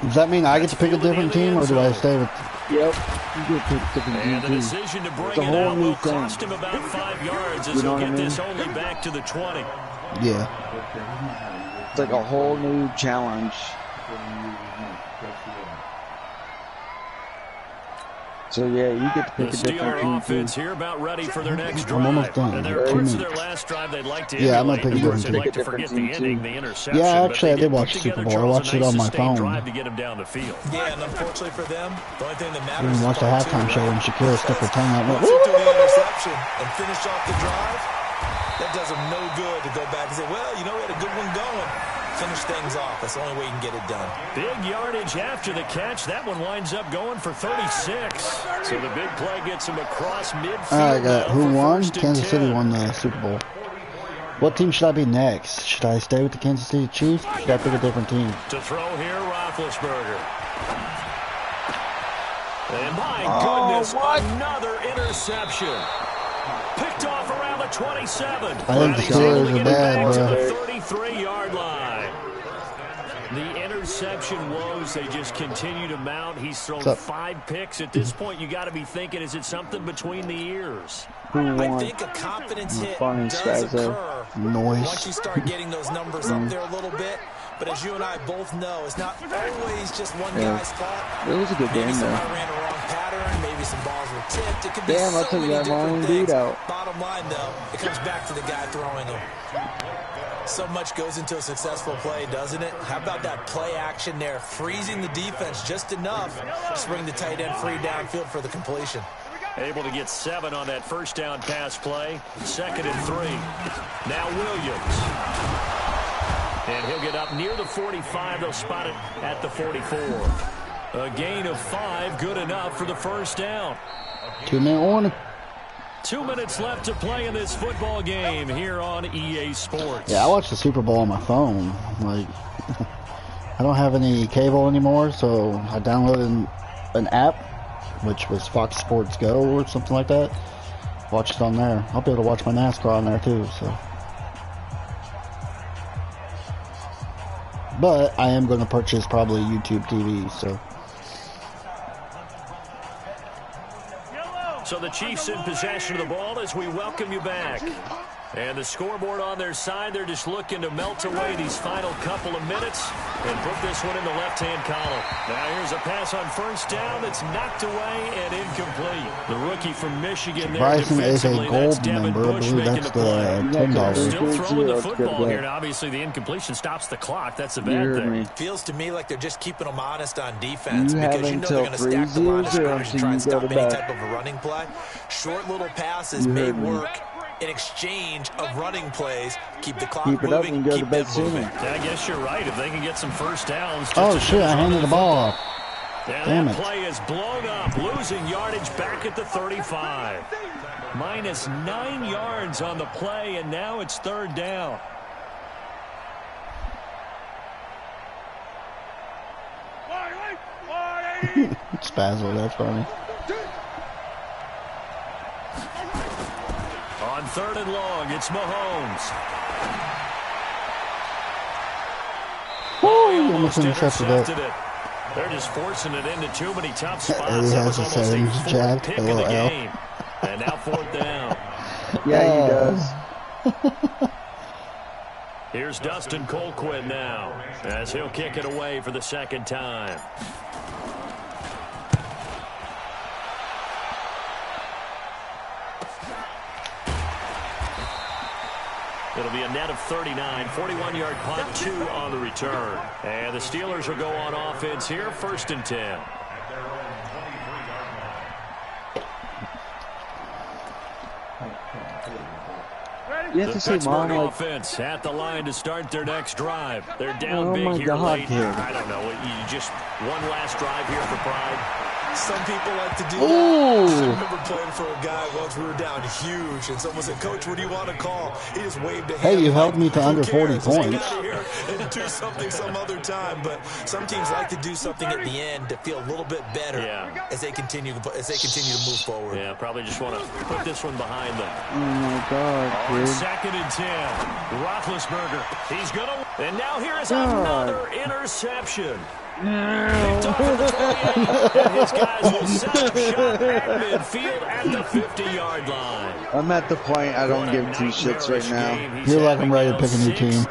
Speaker 1: Does that mean I get to pick a different team, or do I stay with...
Speaker 2: Yep. You get to pick a different team.
Speaker 3: And the decision to bring it out will cost him about 5 yards as he'll get this only back to the 20.
Speaker 1: Yeah.
Speaker 2: It's like a whole new challenge. So yeah, you get to pick a different team.
Speaker 3: Offense here about ready for their next drive.
Speaker 1: I'm almost done.
Speaker 3: And there are parts of their last drive they'd like to
Speaker 1: I'm gonna pick a
Speaker 3: different
Speaker 1: team.
Speaker 3: They'd like to forget the ending, the interception.
Speaker 1: Yeah, actually, I did watch the Super Bowl. I watched it on my phone.
Speaker 3: Drive to get him down the field.
Speaker 5: Yeah, and unfortunately for them, the only thing that
Speaker 1: I
Speaker 5: matters
Speaker 1: even watched the halftime show when Shakira stuck her tongue out.
Speaker 5: Once they do the interception and finish off the drive, that does them no good to go back and say, well, you know, we had a good one going. Finish things off. That's the only way you can get it done.
Speaker 3: Big yardage after the catch. That one winds up going for 36. So the big play gets him across midfield.
Speaker 1: Alright, got who won? Kansas City won the Super Bowl. What team should I be next? Should I stay with the Kansas City Chiefs? Or should I pick a different team?
Speaker 3: To throw here, Roethlisberger. And my goodness, another interception. Picked off around the 27.
Speaker 1: I think the Steelers are bad, bro.
Speaker 3: The 33-yard line. The interception woes, they just continue to mount. He's thrown 5 picks. At this point, you got to be thinking, is it something between the ears?
Speaker 5: I think a confidence hit does occur once you start getting those numbers up there a little bit. But as you and I both know, it's not always just one guy's fault.
Speaker 2: It was a good game, though.
Speaker 5: Somebody ran a wrong pattern. Maybe some balls were tipped. It could be
Speaker 2: Damn, I took that long dude out.
Speaker 5: Bottom line, though, it comes back to the guy throwing them. So much goes into a successful play, doesn't it? How about that play action there? Freezing the defense just enough to bring the tight end free downfield for the completion.
Speaker 3: Able to get 7 on that first down pass play. 2nd and 3. Now Williams. And he'll get up near the 45. They'll spot it at the 44. A gain of 5, good enough for the first down.
Speaker 1: 2-minute warning.
Speaker 3: 2 minutes left to play in this football game here on EA Sports.
Speaker 1: Yeah, I watch the Super Bowl on my phone. Like, I don't have any cable anymore, so I downloaded an app which was Fox Sports Go or something like that. Watch it on there. I'll be able to watch my NASCAR on there too. So, but I am going to purchase probably YouTube TV.
Speaker 3: So the Chiefs in possession of the ball as we welcome you back. And the scoreboard on their side, they're just looking to melt away these final couple of minutes and put this one in the left-hand column. Now here's a pass on first down that's knocked away and incomplete. The rookie from Michigan there
Speaker 1: Bryson is a
Speaker 3: defensively, that's
Speaker 1: gold
Speaker 3: Devin
Speaker 1: member. I
Speaker 3: Bush
Speaker 1: believe
Speaker 3: making
Speaker 1: that's
Speaker 3: the play.
Speaker 1: the $10.
Speaker 3: Still throwing the football here, and obviously the incompletion stops the clock. That's a bad thing.
Speaker 7: Feels to me like they're just keeping them honest on defense
Speaker 2: You
Speaker 7: because
Speaker 2: have
Speaker 7: you know they're going to stack the line of scrimmage and try and stop any type of a running play. Short little passes may work in exchange of running plays. Keep the clock moving,
Speaker 2: and go
Speaker 7: keep
Speaker 2: to
Speaker 7: them
Speaker 2: bed
Speaker 7: moving.
Speaker 3: I guess you're right. If they can get some first downs.
Speaker 1: Oh shit! I handed the ball off.
Speaker 3: Damn that play is blown up, losing yardage back at the 35. Minus 9 yards on the play, and now it's third down.
Speaker 1: Spazzle, that's funny.
Speaker 3: On third and long, it's Mahomes.
Speaker 1: Woo! Almost intercepted it.
Speaker 3: They're just forcing it into too many tough spots.
Speaker 1: Eddie
Speaker 3: That
Speaker 1: has
Speaker 3: was
Speaker 1: a
Speaker 3: almost
Speaker 1: seven
Speaker 3: a
Speaker 1: jab,
Speaker 3: fourth pick
Speaker 1: a
Speaker 3: of the
Speaker 1: little L.
Speaker 3: game. And now fourth down.
Speaker 2: Yeah, he does.
Speaker 3: Here's Dustin Colquitt now, as he'll kick it away for the second time. It'll be a net of 39, 41-yard punt, 2 on the return. And the Steelers will go on offense here, first and 10.
Speaker 2: You have to see Mom like
Speaker 3: offense at the line to start their next drive. They're down
Speaker 2: Oh
Speaker 3: big
Speaker 2: my
Speaker 3: here
Speaker 2: God,
Speaker 3: late.
Speaker 2: kid.
Speaker 3: I don't know. You just one last drive here for pride.
Speaker 7: Some people like to do that.
Speaker 1: Ooh.
Speaker 7: I remember playing for a guy once. We were down huge, and someone said, "Coach, what do you want to call?" He just waved a hand.
Speaker 1: Hey, you held me to
Speaker 7: Who
Speaker 1: under 40
Speaker 7: cares? Let's get
Speaker 1: points.
Speaker 7: out of here and do something some other time. But some teams like to do something at the end to feel a little bit better as they continue to move forward.
Speaker 3: Yeah, probably just want to put this one behind them.
Speaker 2: oh my God,
Speaker 3: On
Speaker 2: dude.
Speaker 3: second and 10, Roethlisberger. He's going to... And now here is another interception. Picked up at the 28, and his guys will set up shot at midfield at the 50-yard line.
Speaker 2: I'm at the point I don't give two shits right now.
Speaker 1: You're like I'm ready to pick a new team.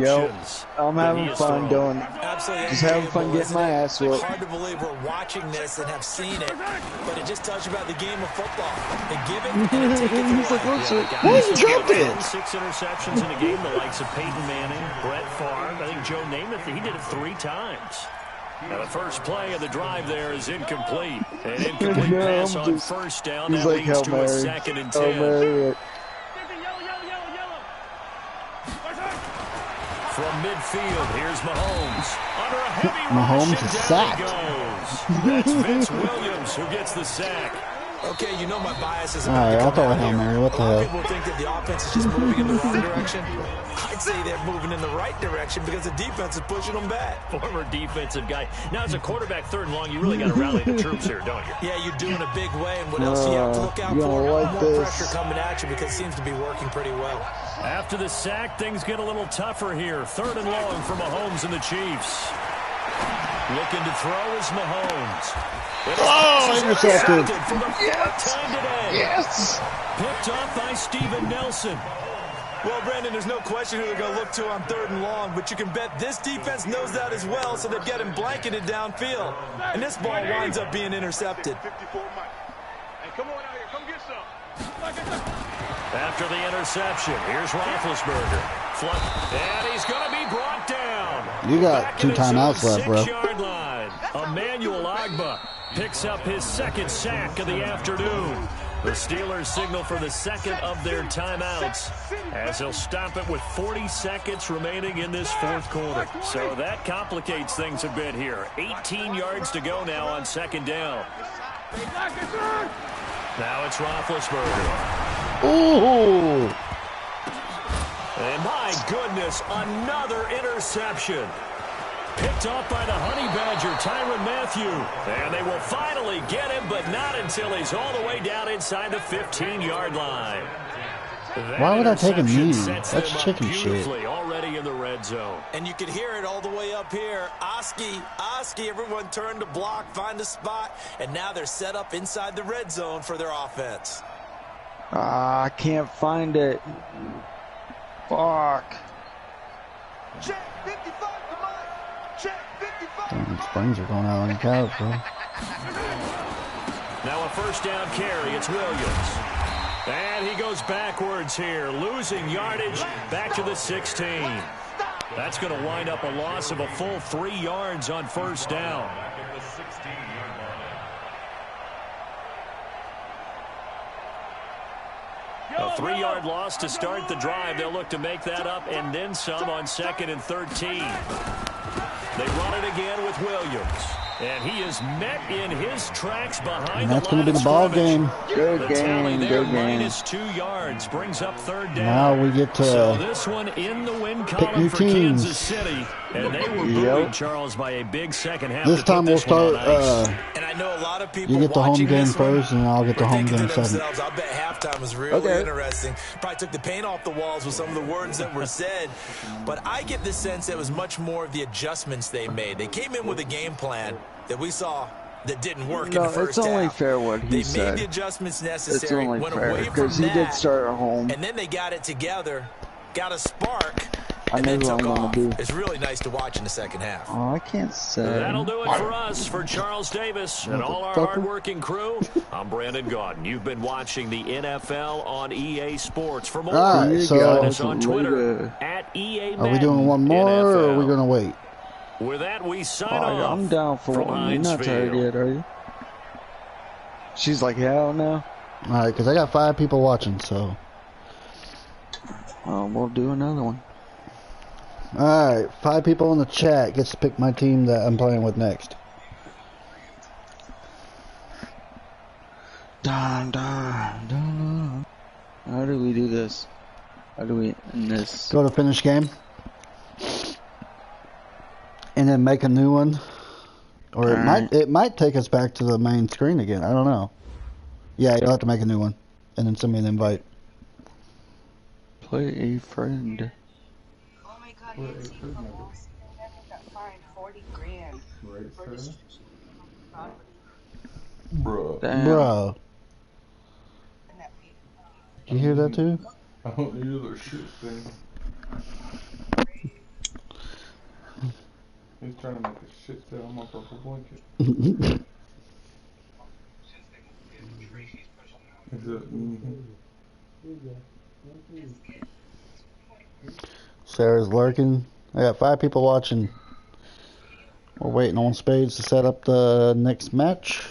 Speaker 2: Yep. I'm having fun doing
Speaker 7: Absolutely.
Speaker 2: just having fun getting my ass whooped.
Speaker 7: Hard to believe we're watching this and have seen it, but it just tells you about the game of football. They give it and they take it
Speaker 2: He's like,
Speaker 7: away.
Speaker 2: what's it?
Speaker 1: Why you jumped it?
Speaker 3: 6 interceptions in a game, the likes of Peyton Manning, Brett Favre. I think Joe Namath, he did it 3 times. Now the first play of the drive there is incomplete. An incomplete pass on first down.
Speaker 2: He's
Speaker 3: That
Speaker 2: like,
Speaker 3: leads
Speaker 2: Hail
Speaker 3: to
Speaker 2: Mary.
Speaker 3: a second and
Speaker 2: Hail
Speaker 3: 10.
Speaker 2: Mary.
Speaker 3: From midfield, here's Mahomes. Under a heavy
Speaker 1: Mahomes
Speaker 3: rush,
Speaker 1: is
Speaker 3: and
Speaker 1: sacked.
Speaker 3: down he goes. That's Vince Williams who gets the sack.
Speaker 7: Okay, you know my bias is
Speaker 1: Alright,
Speaker 7: about
Speaker 1: I'll
Speaker 7: to
Speaker 1: throw
Speaker 7: come
Speaker 1: a
Speaker 7: out
Speaker 1: Hail
Speaker 7: here.
Speaker 1: Mary. What the
Speaker 7: A lot of
Speaker 1: hell?
Speaker 7: people think that the offense is just moving in the wrong direction. I'd say they're moving in the right direction because the defense is pushing them back.
Speaker 3: Former defensive guy. Now, as a quarterback, third and long, you really got to rally the troops here, don't you?
Speaker 7: Yeah, you're doing a big way, and what else do you have to look out
Speaker 2: you
Speaker 7: for?
Speaker 2: don't like
Speaker 7: More
Speaker 2: this.
Speaker 7: pressure coming at you because it seems to be working pretty well.
Speaker 3: After the sack, things get a little tougher here. Third and long for Mahomes and the Chiefs. Looking to throw is Mahomes.
Speaker 1: Oh, intercepted.
Speaker 3: For the fourth time today.
Speaker 2: Yes!
Speaker 3: Picked off by Steven Nelson.
Speaker 7: Well, Brandon, there's no question who they're going to look to on third and long, but you can bet this defense knows that as well, so they're getting blanketed downfield. And this ball winds up being intercepted.
Speaker 3: After the interception, here's Roethlisberger. And he's going to be brought down.
Speaker 1: You got
Speaker 3: Back
Speaker 1: 2
Speaker 3: at his own
Speaker 1: timeouts left, bro.
Speaker 3: 6-yard line. Emmanuel Ogbah picks up his second sack of the afternoon. The Steelers signal for the second of their timeouts as he'll stop it with 40 seconds remaining in this fourth quarter. So that complicates things a bit here. 18 yards to go now on second down. Now it's Roethlisberger.
Speaker 1: Ooh!
Speaker 3: And my goodness, another interception. Picked off by the Honey Badger, Tyrann Mathieu. And they will finally get him, but not until he's all the way down inside the 15-yard line.
Speaker 1: Why would I take a knee? That's chicken shit.
Speaker 3: Already in the red zone.
Speaker 5: And you can hear it all the way up here. Oski, everyone turned to block, find a spot, and now they're set up inside the red zone for their offense.
Speaker 2: I can't find it. Fuck.
Speaker 6: Check 55 to Mike. Check 55.
Speaker 1: Damn, springs are going out on the couch, bro.
Speaker 3: Now a first down carry. It's Williams. And he goes backwards here, losing yardage back to the 16. That's going to wind up a loss of a full 3 yards on first down. A 3-yard loss to start the drive. They'll look to make that up and then some on 2nd and 13. They run it again with Williams. And he is met in his tracks behind
Speaker 1: And that's
Speaker 3: the line.
Speaker 1: going to be the ball game.
Speaker 2: Good game, good game.
Speaker 3: Minus 2 yards brings up third down.
Speaker 1: Now we get to
Speaker 3: so this one in the win column for
Speaker 1: teams.
Speaker 3: Kansas City. And they were buoyed, Charles, by a big second half.
Speaker 1: This time we'll start.
Speaker 5: And I know a lot of people
Speaker 1: You get the home game
Speaker 5: this one
Speaker 1: first, and I'll get the home game second.
Speaker 5: I bet halftime was really interesting. Probably took the paint off the walls with some of the words that were said. But I get the sense that it was much more of the adjustments they made. They came in with a game plan that we saw that didn't work in the first half.
Speaker 2: It's only fair what he said.
Speaker 5: They made the adjustments necessary.
Speaker 2: It's only
Speaker 5: went
Speaker 2: fair
Speaker 5: away from
Speaker 2: because he
Speaker 5: that,
Speaker 2: did start at home.
Speaker 5: and then they got it together, got a spark,
Speaker 2: I
Speaker 5: and
Speaker 2: knew
Speaker 5: then
Speaker 2: what
Speaker 5: took
Speaker 2: I'm
Speaker 5: off.
Speaker 2: gonna do.
Speaker 5: It's really nice to watch in the second half.
Speaker 2: Oh, I can't say.
Speaker 3: That'll do it for us, for Charles Davis and all our hardworking crew. I'm Brandon Gaudin. You've been watching the NFL on EA Sports. For more,
Speaker 1: so
Speaker 3: us on Twitter at EA Madden.
Speaker 1: Are we doing one more,
Speaker 3: NFL.
Speaker 1: or are we going to wait?
Speaker 3: With that, we sign off.
Speaker 2: I'm down for one. You're not tired yet, are you? She's like, hell no.
Speaker 1: All right, because I got 5 people watching, so.
Speaker 2: We'll do another one.
Speaker 1: All right, 5 people in the chat gets to pick my team that I'm playing with next.
Speaker 2: Dun, dun, dun. How do we do this? How do we end this?
Speaker 1: Go to finish game. And then make a new one. Or it might take us back to the main screen again. I don't know. Yeah, you'll have to make a new one. And then send me an invite.
Speaker 2: Play a friend.
Speaker 8: Oh my god, you didn't see got fined 40 grand.
Speaker 4: Bruh.
Speaker 2: Damn.
Speaker 1: Bro. Did you hear that too?
Speaker 4: I don't either shit thing. He's trying to make a shit stay on my purple blanket. Is it?
Speaker 1: Sarah's lurking. I got 5 people watching. We're waiting on Spades to set up the next match.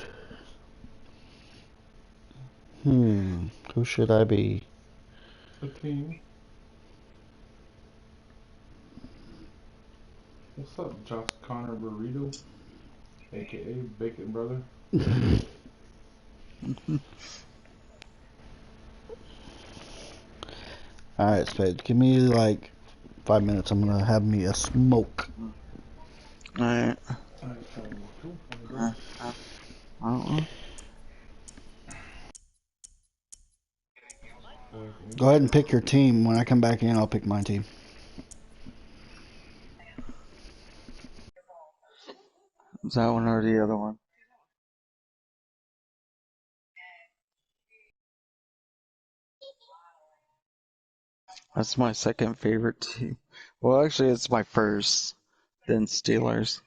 Speaker 1: Who should I be?
Speaker 4: The team. What's up, Josh Connor Burrito? AKA Bacon Brother.
Speaker 1: Alright, Spades. Give me like 5 minutes. I'm gonna have me a smoke.
Speaker 2: Alright.
Speaker 1: Go ahead and pick your team. When I come back in, I'll pick my team.
Speaker 2: Is that one or the other one? That's my second favorite team. Well, actually, it's my first. Then Steelers.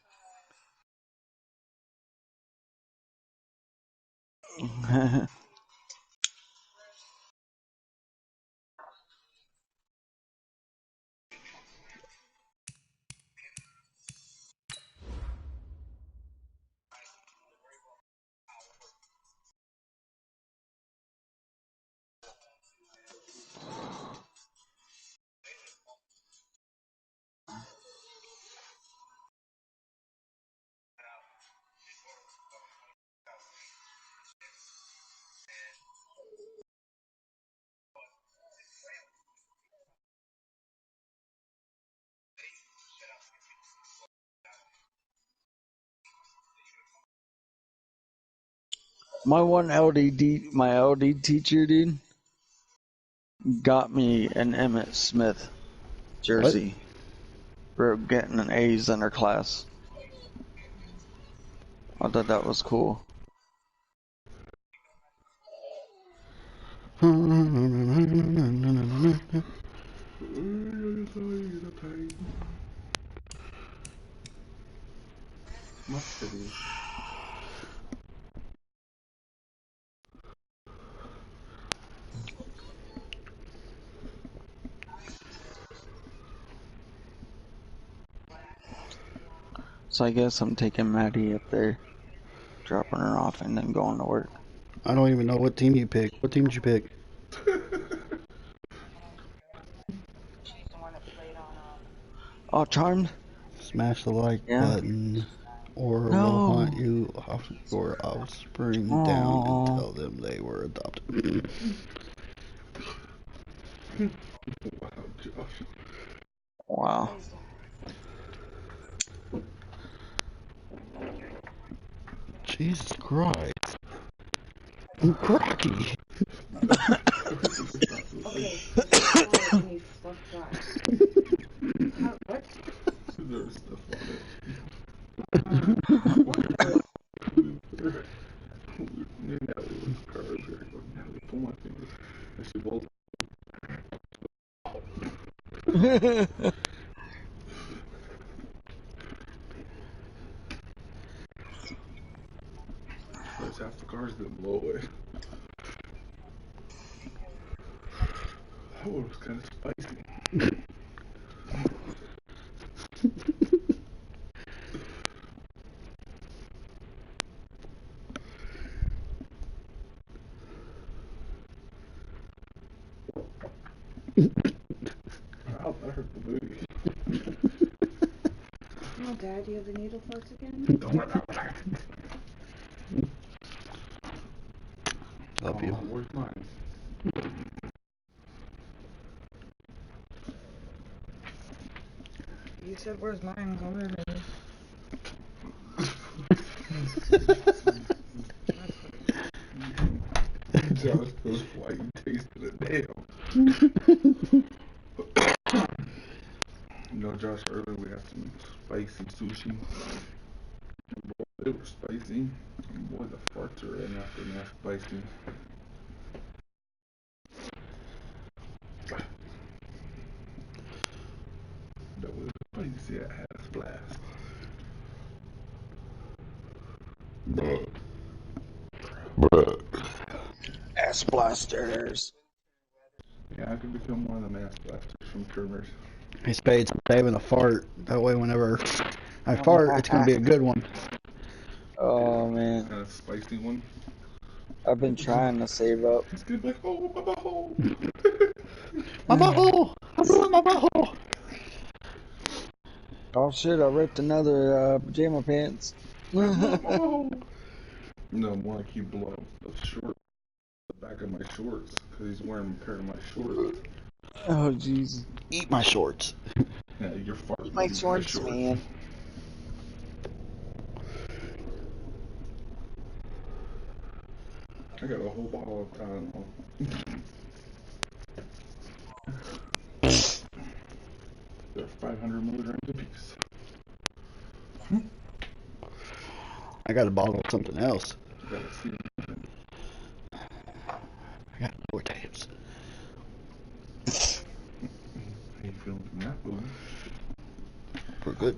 Speaker 2: My LD teacher, dude, got me an Emmett Smith jersey for getting an A's in her class. I thought that was cool. So I guess I'm taking Maddie up there, dropping her off, and then going to work.
Speaker 1: I don't even know what team you pick. What team did you pick?
Speaker 2: Oh, Charmed?
Speaker 1: Smash the like button, or we'll hunt you off your offspring down and tell them they were adopted.
Speaker 2: Wow.
Speaker 1: Jesus Christ. Crocky.
Speaker 8: Okay. What?
Speaker 4: There's stuff on it. Now it was cars here. Now they pull my fingers. And she bolts. There's half the cars that blow away. That one was kind of spicy. Wow, that hurt the booty.
Speaker 8: Oh, Dad, do you have the needle parts again?
Speaker 4: Don't worry about that.
Speaker 1: Love you.
Speaker 4: Where's mine?
Speaker 8: You said, where's mine? Go ahead.
Speaker 4: Josh goes, why you tasted it? Damn. You know, Josh, earlier we had some spicy sushi. Boy, they were spicy. And boy, the farts are in after that spicy. That was spicy. I had a blast.
Speaker 2: Ass blasters.
Speaker 4: Yeah, I could become one of them ass blasters from Kermers.
Speaker 1: Hey, Spades, I'm saving a fart. That way, whenever I fart, it's going to be a good one.
Speaker 2: Oh, man.
Speaker 4: Kind of spicy one.
Speaker 2: I've been trying to save up.
Speaker 4: It's good, like, oh, my butthole.
Speaker 1: My butthole! I'm doing my butthole!
Speaker 2: Oh, shit, I ripped another pajama pants.
Speaker 4: No, more like he blew up the short, the back of my shorts, because he's wearing a pair of my shorts.
Speaker 2: Oh, jeez.
Speaker 1: Eat my shorts.
Speaker 4: Yeah, you're farting.
Speaker 2: Eat my shorts, man.
Speaker 4: I got a whole bottle of Tylenol. They're 500 milligrams apiece.
Speaker 1: I got a bottle of something else.
Speaker 4: I got a serum.
Speaker 1: I got more tapes.
Speaker 4: How you feeling from that, boo?
Speaker 1: We're good.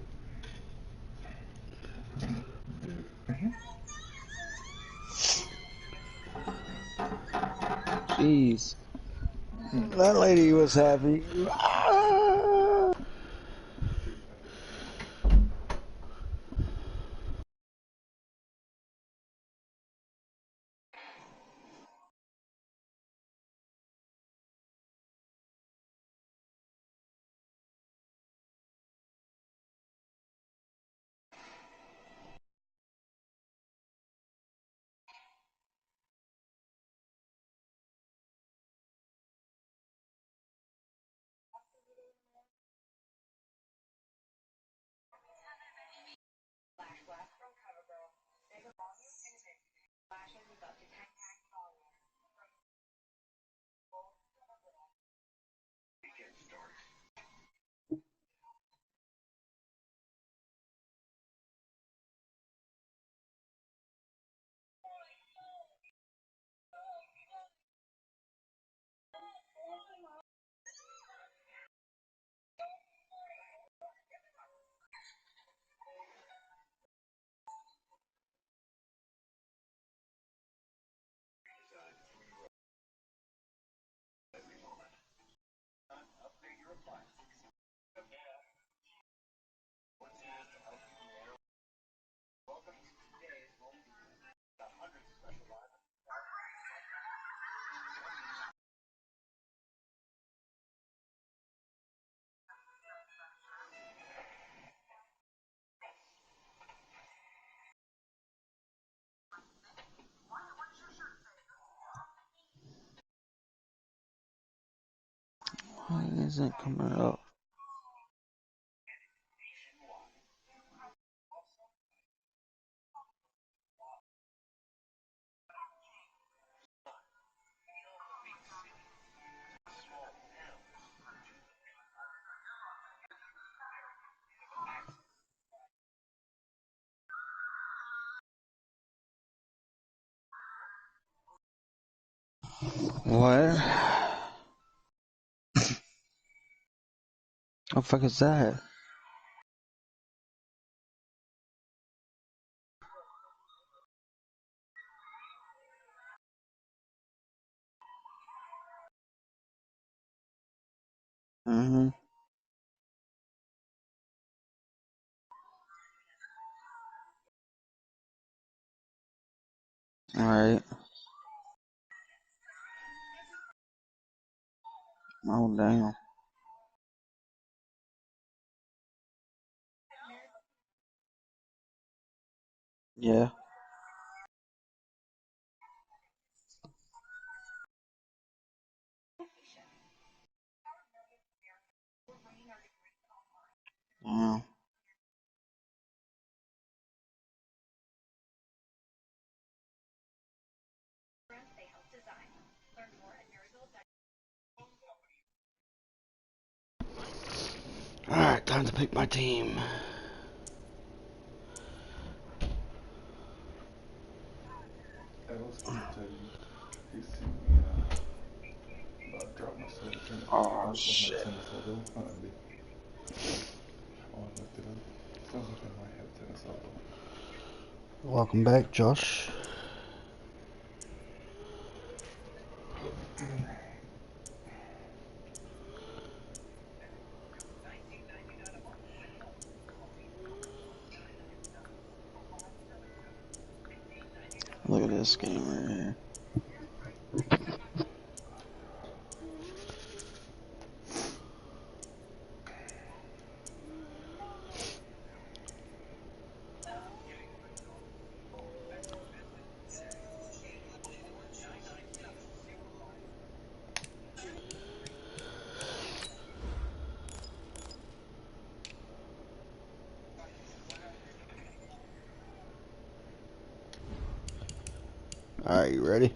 Speaker 2: Jeez. That lady was happy. Why isn't it coming up? What? What the fuck is that? Mm-hmm. Alright. Oh, damn. Yeah. Wow.
Speaker 1: Alright, time to pick my team.
Speaker 4: Edel's gonna tell you he's seen me about to drop my soul tennis.
Speaker 2: Oh, shit.
Speaker 4: Tennis elbow. Oh, I looked it up. Sounds like I might have tennis elbow.
Speaker 1: Welcome back, Josh.
Speaker 2: Look at this game right here.
Speaker 1: Alright, you ready?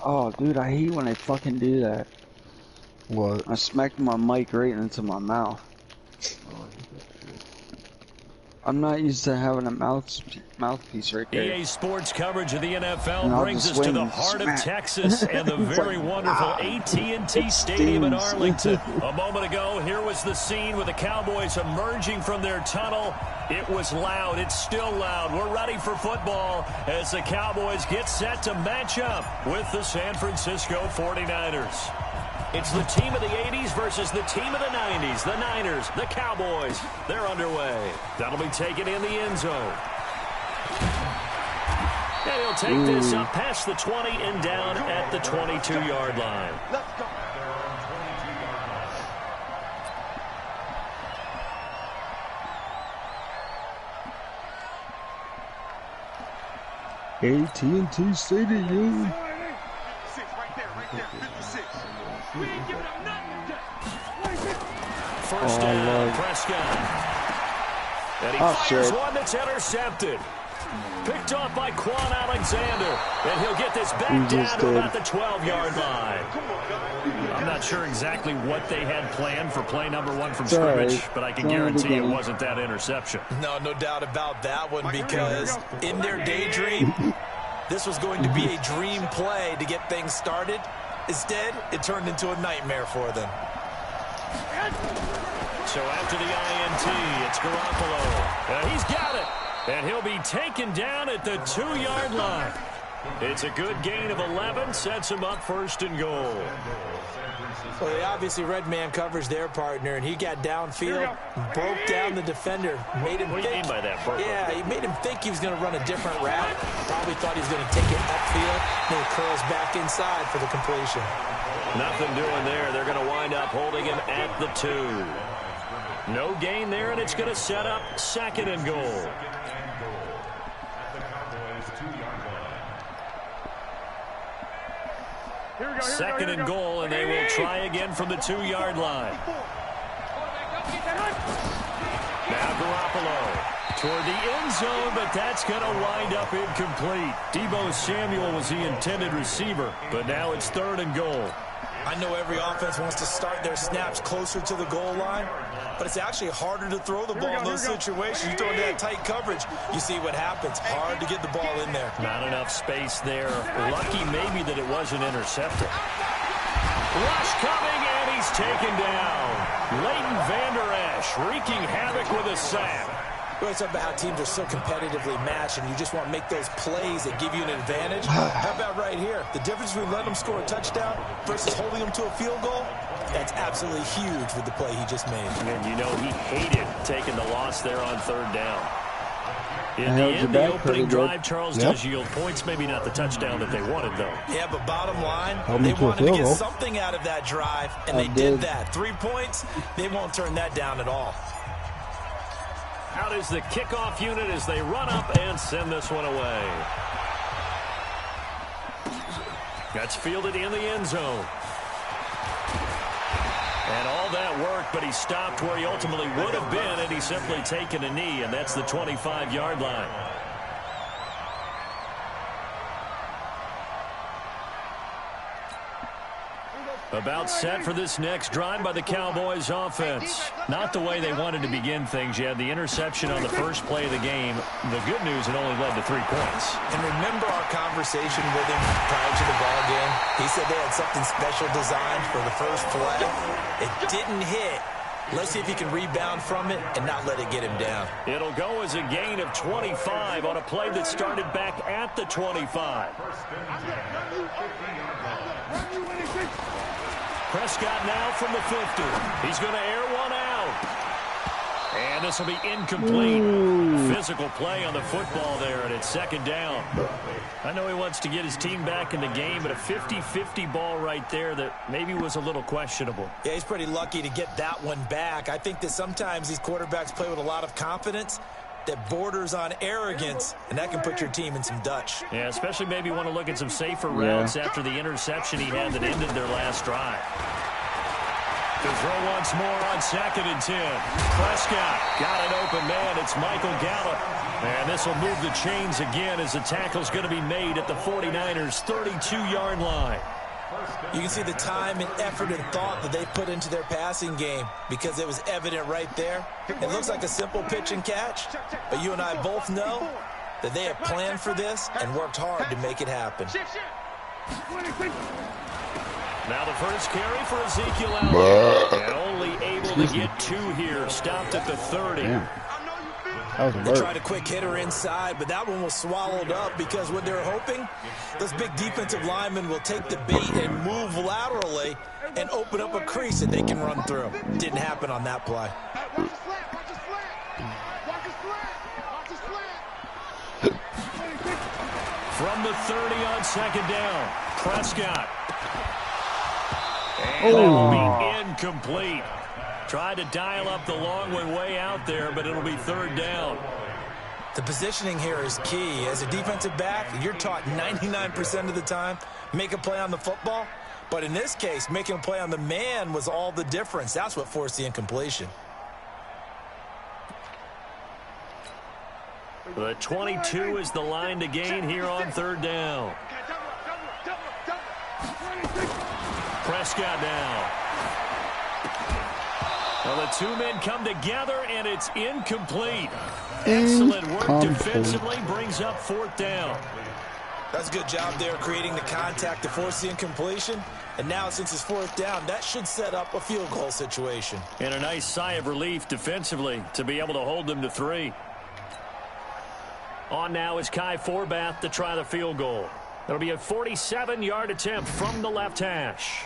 Speaker 2: Oh, dude, I hate when they fucking do that.
Speaker 1: What?
Speaker 2: I smacked my mic right into my mouth. I'm not used to having a mouthpiece right there.
Speaker 3: EA Sports coverage of the NFL brings us to the heart of Texas and the very
Speaker 2: like,
Speaker 3: wonderful AT&T Stadium in Arlington. A moment ago, here was the scene with the Cowboys emerging from their tunnel. It was loud. It's still loud. We're ready for football as the Cowboys get set to match up with the San Francisco 49ers. It's the team of the 80s versus the team of the 90s. The Niners, the Cowboys, they're underway. That'll be taken in the end zone. And he'll take this up past the 20 and down at the 22-yard line.
Speaker 6: Let's go.
Speaker 2: AT&T Stadium.
Speaker 6: 56, right there, 56. We ain't giving up nothing.
Speaker 3: First down, Prescott. And he fires one that's intercepted. Picked off by Quan Alexander. And he'll get this back down to about the 12-yard line. I'm not sure exactly what they had planned for play number one from scrimmage, but I can guarantee it wasn't that interception.
Speaker 7: No doubt about that one, because in their daydream, this was going to be a dream play to get things started. Instead, it turned into a nightmare for them.
Speaker 3: So after the INT, it's Garoppolo. He's got it. And he'll be taken down at the 2-yard line. It's a good gain of 11, sets him up 1st and goal.
Speaker 5: Well, they obviously read man coverage their partner, and he got downfield, broke down the defender, made him
Speaker 3: What do you mean by that?
Speaker 5: Yeah, he made him think he was going to run a different route. Probably thought he was going to take it upfield, then he curls back inside for the completion.
Speaker 3: Nothing doing there. They're going to wind up holding him at the 2. No gain there, and it's going to set up 2nd and goal. Second and goal, and they will try again from the 2-yard line. Now Garoppolo toward the end zone, but that's going to wind up incomplete. Deebo Samuel was the intended receiver, but now it's 3rd and goal.
Speaker 5: I know every offense wants to start their snaps closer to the goal line, but it's actually harder to throw the ball in those situations. You throw into that tight coverage, you see what happens. Hard to get the ball in there.
Speaker 3: Not enough space there. Lucky maybe that it wasn't intercepted. Rush coming, and he's taken down. Leighton Vander Esch wreaking havoc with a sack.
Speaker 5: Well, it's about how teams are so competitively matched, and you just want to make those plays that give you an advantage. How about right here? The difference between letting them score a touchdown versus holding them to a field goal, that's absolutely huge with the play he just made.
Speaker 3: And you know he hated taking the loss there on 3rd down. In the end, the opening drive, Charles does yield points. Maybe not the touchdown that they wanted, though.
Speaker 5: Yeah, but bottom line, they wanted to get something out of that drive, and they did that. 3 points, they won't turn that down at all.
Speaker 3: Out is the kickoff unit as they run up and send this one away. That's fielded in the end zone. And all that work, but he stopped where he ultimately would have been, and he's simply taken a knee, and that's the 25-yard line. About set for this next drive by the Cowboys offense. Not the way they wanted to begin things. You had the interception on the first play of the game. The good news, it only led to 3 points.
Speaker 5: And remember our conversation with him prior to the ball game? He said they had something special designed for the first play. It didn't hit. Let's see if he can rebound from it and not let it get him down.
Speaker 3: It'll go as a gain of 25 on a play that started back at the 25. Prescott now from the 50. He's going to air one out. And this will be incomplete. Ooh. Physical play on the football there, and it's 2nd down. I know he wants to get his team back in the game, but a 50-50 ball right there that maybe was a little questionable.
Speaker 5: Yeah, he's pretty lucky to get that one back. I think that sometimes these quarterbacks play with a lot of confidence that borders on arrogance, and that can put your team in some Dutch.
Speaker 3: Yeah, especially maybe want to look at some safer routes after the interception he had that ended their last drive. To throw once more on 2nd and 10. Prescott got an open man. It's Michael Gallup. And this will move the chains again as the tackle's going to be made at the 49ers' 32-yard line.
Speaker 5: You can see the time and effort and thought that they put into their passing game because it was evident right there. It looks like a simple pitch and catch, but you and I both know that they have planned for this and worked hard to make it happen.
Speaker 3: Now the first carry for Ezekiel Elliott. And only able to get 2 here. Stopped at the 30.
Speaker 1: Damn.
Speaker 5: They tried a quick hitter inside, but that one was swallowed up because what they're hoping, those big defensive linemen will take the bait and move laterally and open up a crease that they can run through. Didn't happen on that play.
Speaker 3: From the 30 on 2nd down, Prescott. And
Speaker 1: that'll
Speaker 3: be incomplete. Tried to dial up the long one way out there, but it'll be 3rd down.
Speaker 5: The positioning here is key. As a defensive back, you're taught 99% of the time, make a play on the football. But in this case, making a play on the man was all the difference. That's what forced the incompletion.
Speaker 3: The 22 is the line to gain here on 3rd down. Prescott now. Well, the 2 men come together, and it's incomplete. Excellent work defensively, brings up 4th down.
Speaker 5: That's a good job there creating the contact to force the incompletion. And now, since it's 4th down, that should set up a field goal situation.
Speaker 3: And a nice sigh of relief defensively to be able to hold them to 3. On now is Kai Forbath to try the field goal. It'll be a 47-yard attempt from the left hash.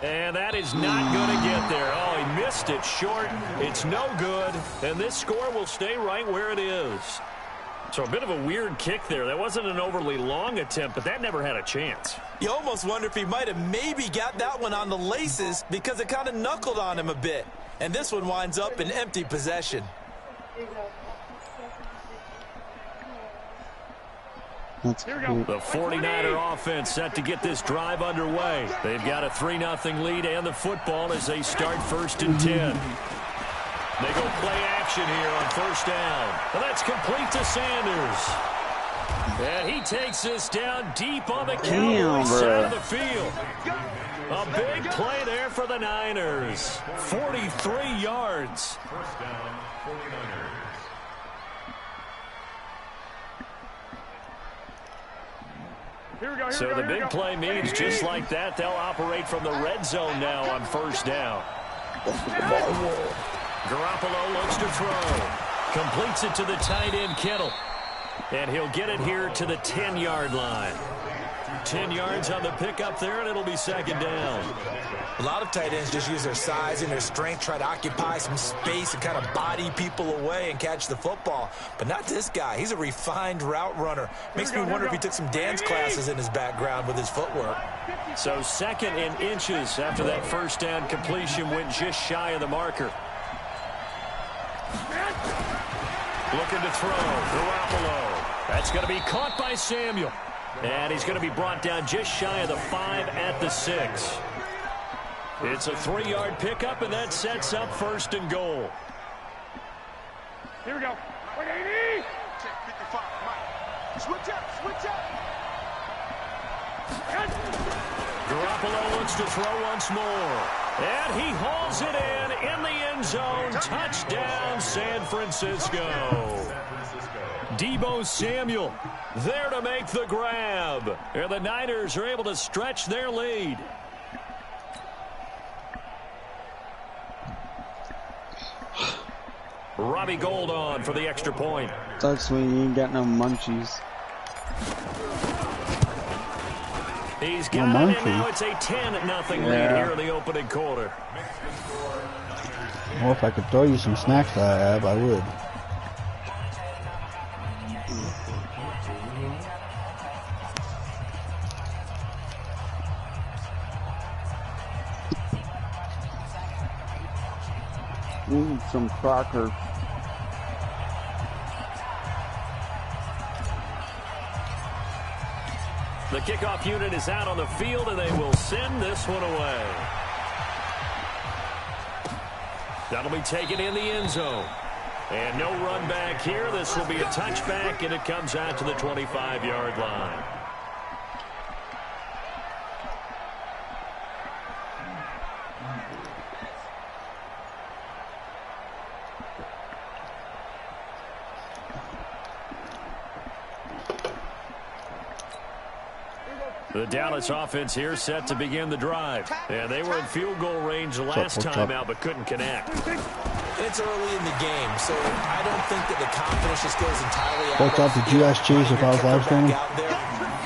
Speaker 3: And that is not going to get there. Oh, he missed it short. It's no good. And this score will stay right where it is. So a bit of a weird kick there. That wasn't an overly long attempt, but that never had a chance.
Speaker 5: You almost wonder if he might have maybe got that one on the laces because it kind of knuckled on him a bit. And this one winds up in empty possession.
Speaker 2: That's
Speaker 3: The 49er offense set to get this drive underway. They've got a 3-0 lead and the football as they start 1st and 10. They go play action here on 1st down. And that's complete to Sanders. And he takes this down deep on the Cowboys side of the field. A big play there for the Niners. 43 yards.
Speaker 6: 1st down, 49ers.
Speaker 3: So the big play means just like that, they'll operate from the red zone now on 1st down. Garoppolo looks to throw. Completes it to the tight end, Kittle. And he'll get it here to the 10-yard line. 10 yards on the pickup there, and it'll be 2nd down.
Speaker 5: A lot of tight ends just use their size and their strength, try to occupy some space and kind of body people away and catch the football. But not this guy. He's a refined route runner. Makes me wonder if he took some dance classes in his background with his footwork.
Speaker 3: So 2nd and inches after that 1st down completion went just shy of the marker. Looking to throw. Garoppolo. That's going to be caught by Samuel. And he's going to be brought down just shy of the 5 at the 6. It's a 3-yard pickup, and that sets up 1st and goal.
Speaker 6: Here we go. Wait, 80. Check 55. Switch up.
Speaker 3: Garoppolo looks to throw once more. And he hauls it in the end zone. Touchdown, San Francisco. Deebo Samuel there to make the grab. And the Niners are able to stretch their lead. Robbie Gould on for the extra point.
Speaker 2: Sucks when you ain't got no munchies.
Speaker 3: He's got it, and now it's a 10-0 lead here in the opening quarter.
Speaker 1: Well, if I could throw you some snacks that I have, I would.
Speaker 2: Some crackers.
Speaker 3: The kickoff unit is out on the field, and they will send this one away. That'll be taken in the end zone. And no run back here. This will be a touchback, and it comes out to the 25-yard line. The Dallas offense here set to begin the drive. And they were in field goal range last time out, but couldn't connect.
Speaker 5: It's early in the game, so I don't think that the confidence just goes entirely out.
Speaker 1: What's up? Did you ask Cheese if I was live streaming?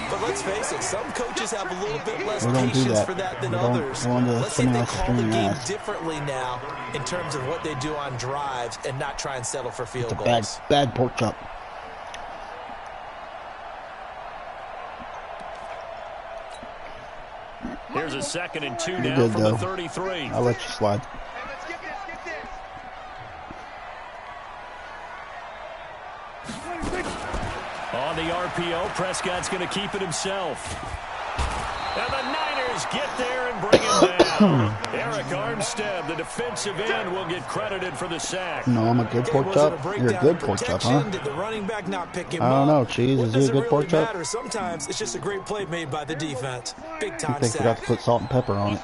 Speaker 5: But let's face it, some coaches have a little bit less patience for that than others. Let's see if they call the game differently now in terms of what they do on drives and not try and settle for field goals.
Speaker 1: Bad pork chop.
Speaker 3: Here's a 2nd and 2 now from the 33.
Speaker 1: I'll let you slide.
Speaker 3: On the RPO, Prescott's going to keep it himself. And the Niners get there and bring him down. Eric Armstead, the defensive end, will get credited for the sack.
Speaker 1: No, I'm a good pork chop. You're a good pork chop, huh?
Speaker 5: Did the running back not pick him
Speaker 1: I don't know, Cheese. Is he a good pork chop?
Speaker 5: Sometimes it's just a great play made by the defense. Big time
Speaker 1: I think they forgot to put salt and pepper on it.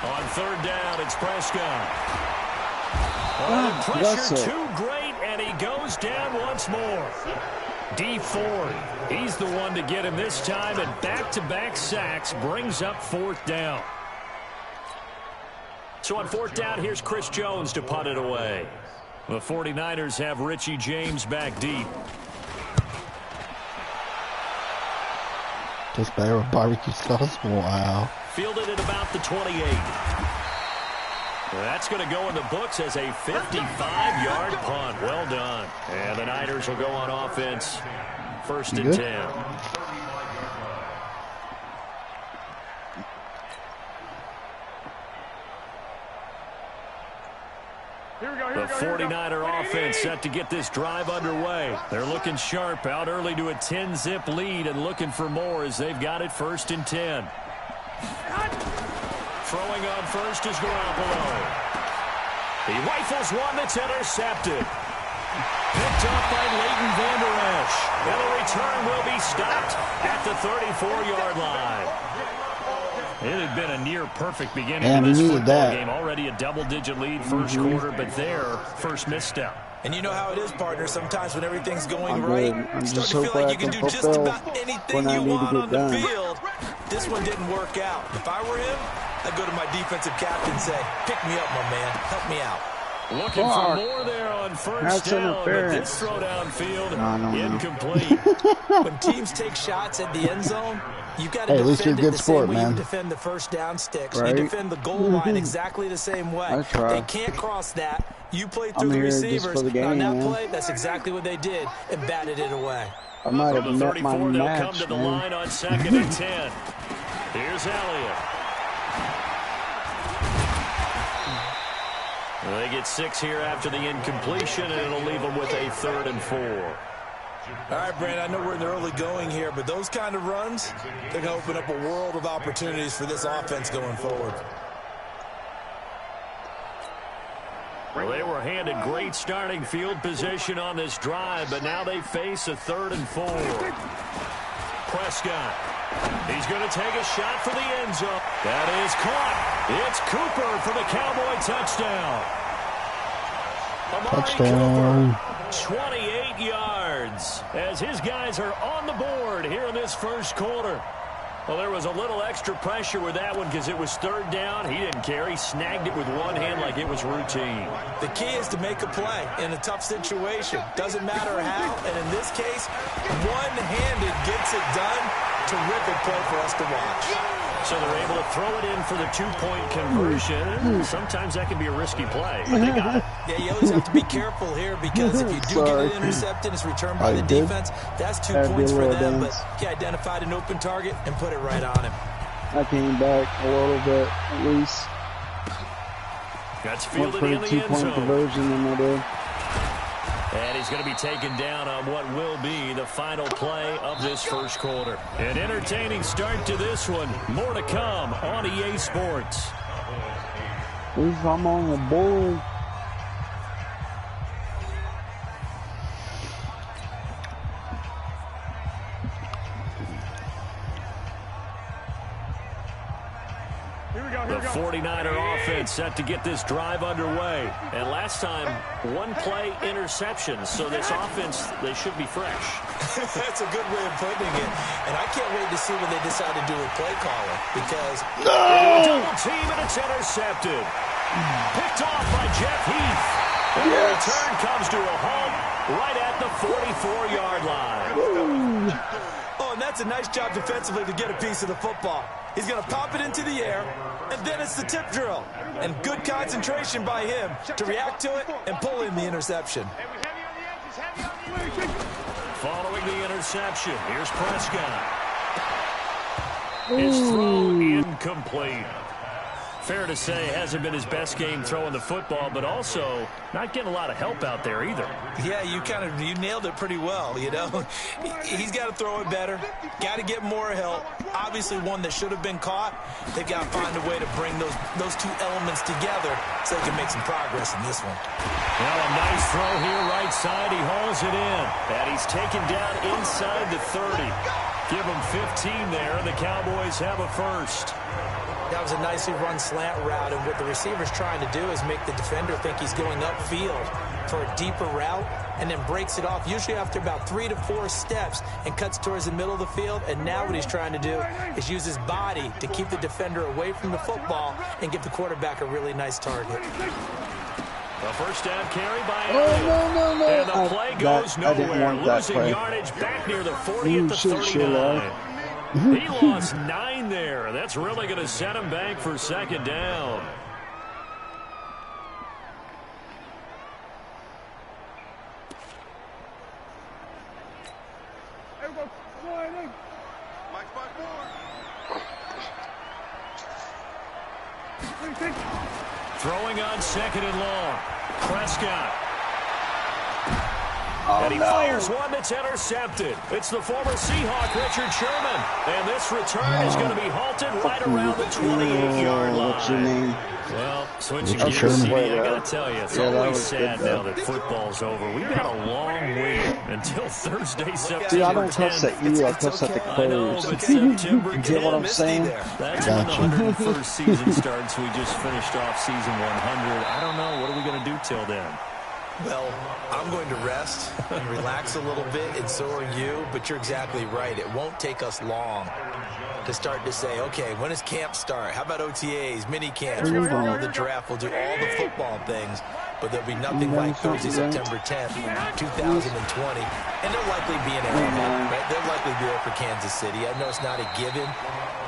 Speaker 3: On 3rd down, it's Prescott. The pressure too great, and he goes down once more. D Ford, he's the one to get him this time, and back-to-back sacks brings up 4th down. So on 4th down, here's Chris Jones to punt it away. The 49ers have Richie James back deep.
Speaker 1: Just better with barbecue sauce. Wow.
Speaker 3: Fielded at about the 28. That's going to go in the books as a 55-yard punt. Well done. And the Niners will go on offense. 1st and 10. The 49er offense set to get this drive underway. They're looking sharp, out early to a 10-zip lead and looking for more as they've got it 1st and 10. Throwing on first is Garoppolo. He rifles one that's intercepted. Picked up by Leighton Vander Esch. And the return will be stopped at the 34-yard line. It had been a near-perfect beginning to this football game. Already a double-digit lead first quarter, but their first misstep.
Speaker 5: And you know how it is, partner. Sometimes when everything's going right, you start to feel like you can do just about anything you want on the field. This one didn't work out. If I were him, I'd go to my defensive captain and say, pick me up, my man. Help me out.
Speaker 3: Looking for more there on first down, but this throw downfield, incomplete.
Speaker 5: When teams take shots at the end zone, you've got to defend it the same way you defend the first down sticks. You defend the goal line exactly the same way. They can't cross that. You play through the receivers. On that play, that's exactly what they did and batted it away.
Speaker 2: I might have met my
Speaker 3: they'll
Speaker 2: match,
Speaker 3: come to the line on 2nd and 10. Here's Elliott. They get 6 here after the incompletion, and it'll leave them with a 3rd and 4.
Speaker 5: All right, Brandon, I know we're in the early going here, but those kind of runs, they're going to open up a world of opportunities for this offense going forward.
Speaker 3: Well, they were handed great starting field position on this drive, but now they face a 3rd and 4. Prescott. He's going to take a shot for the end zone. That is caught. It's Cooper for the Cowboy touchdown. Amari Cooper, 28 yards, as his guys are on the board here in this first quarter. Well, there was a little extra pressure with that one because it was 3rd down. He didn't care. He snagged it with one hand like it was routine.
Speaker 5: The key is to make a play in a tough situation. Doesn't matter how, and in this case, one-handed gets it done. Terrific play for us to watch.
Speaker 3: So they're able to throw it in for the 2-point conversion. Sometimes that can be a risky play, but they got it.
Speaker 5: Yeah, you always have to be careful here because if you do get it intercepted, it's returned by the defense. That's 2 points for them, but he identified an open target and put it right on him.
Speaker 2: I came back a little bit, at least.
Speaker 3: That's fielded in the end zone.
Speaker 2: 2-point conversion than I did.
Speaker 3: And he's going to be taken down on what will be the final play of this first quarter. An entertaining start to this one. More to come on EA Sports.
Speaker 2: At least I'm on the board.
Speaker 3: The 49er offense set to get this drive underway. And last time, one play interception. So this offense, they should be fresh.
Speaker 5: That's a good way of putting it. And I can't wait to see what they decide to do with play calling. Because
Speaker 3: double team and it's intercepted. Picked off by Jeff Heath. And the return comes to a halt right at the 44-yard line.
Speaker 5: Oh, and that's a nice job defensively to get a piece of the football. He's going to pop it into the air, and then it's the tip drill. And good concentration by him to react to it and pull in the interception.
Speaker 3: Following the interception, here's Prescott. His throw incomplete. Fair to say, hasn't been his best game throwing the football, but also not getting a lot of help out there either.
Speaker 5: Yeah, you nailed it pretty well, you know. He's got to throw it better, got to get more help. Obviously one that should have been caught. They've got to find a way to bring those two elements together so they can make some progress in this one.
Speaker 3: Well, a nice throw here right side. He hauls it in. And he's taken down inside the 30. Give them 15 there, and the Cowboys have a first.
Speaker 5: That was a nicely run slant route, and what the receiver's trying to do is make the defender think he's going upfield for a deeper route, and then breaks it off, usually after about 3 to 4 steps, and cuts towards the middle of the field. And now what he's trying to do is use his body to keep the defender away from the football and give the quarterback a really nice target.
Speaker 3: The first down carry by Elliott.
Speaker 2: No.
Speaker 3: And the play goes nowhere. Losing yardage back near the 40 at the 39. He lost 9 there. That's really going to set him back for second down. Throwing on second and long. Prescott. And he fires one that's intercepted. It's the former Seahawk, Richard Sherman. And this return is going to be halted right around the 28-yard line.
Speaker 2: What's your name?
Speaker 3: Well, switching gears, CD, I got to tell you, it's always sad now that football's over. We've got a long wait until Thursday, September 10th.
Speaker 2: Dude, I don't cuss at you, I cuss at the
Speaker 3: I know,
Speaker 2: players.
Speaker 3: but September 10th.
Speaker 2: You get what I'm saying?
Speaker 3: That's when the 101st season starts. We just finished off season 100. I don't know. What are we going to do till then?
Speaker 5: Well, I'm going to rest and relax a little bit, and so are you, but you're exactly right. It won't take us long to start to say, okay, when does camp start? How about OTAs, mini camps? We'll follow the draft. We'll do all the football things, but there'll be nothing like Thursday, September 10th, 2020. And they'll likely be in Arrowhead, right? They'll likely be there for Kansas City. I know it's not a given,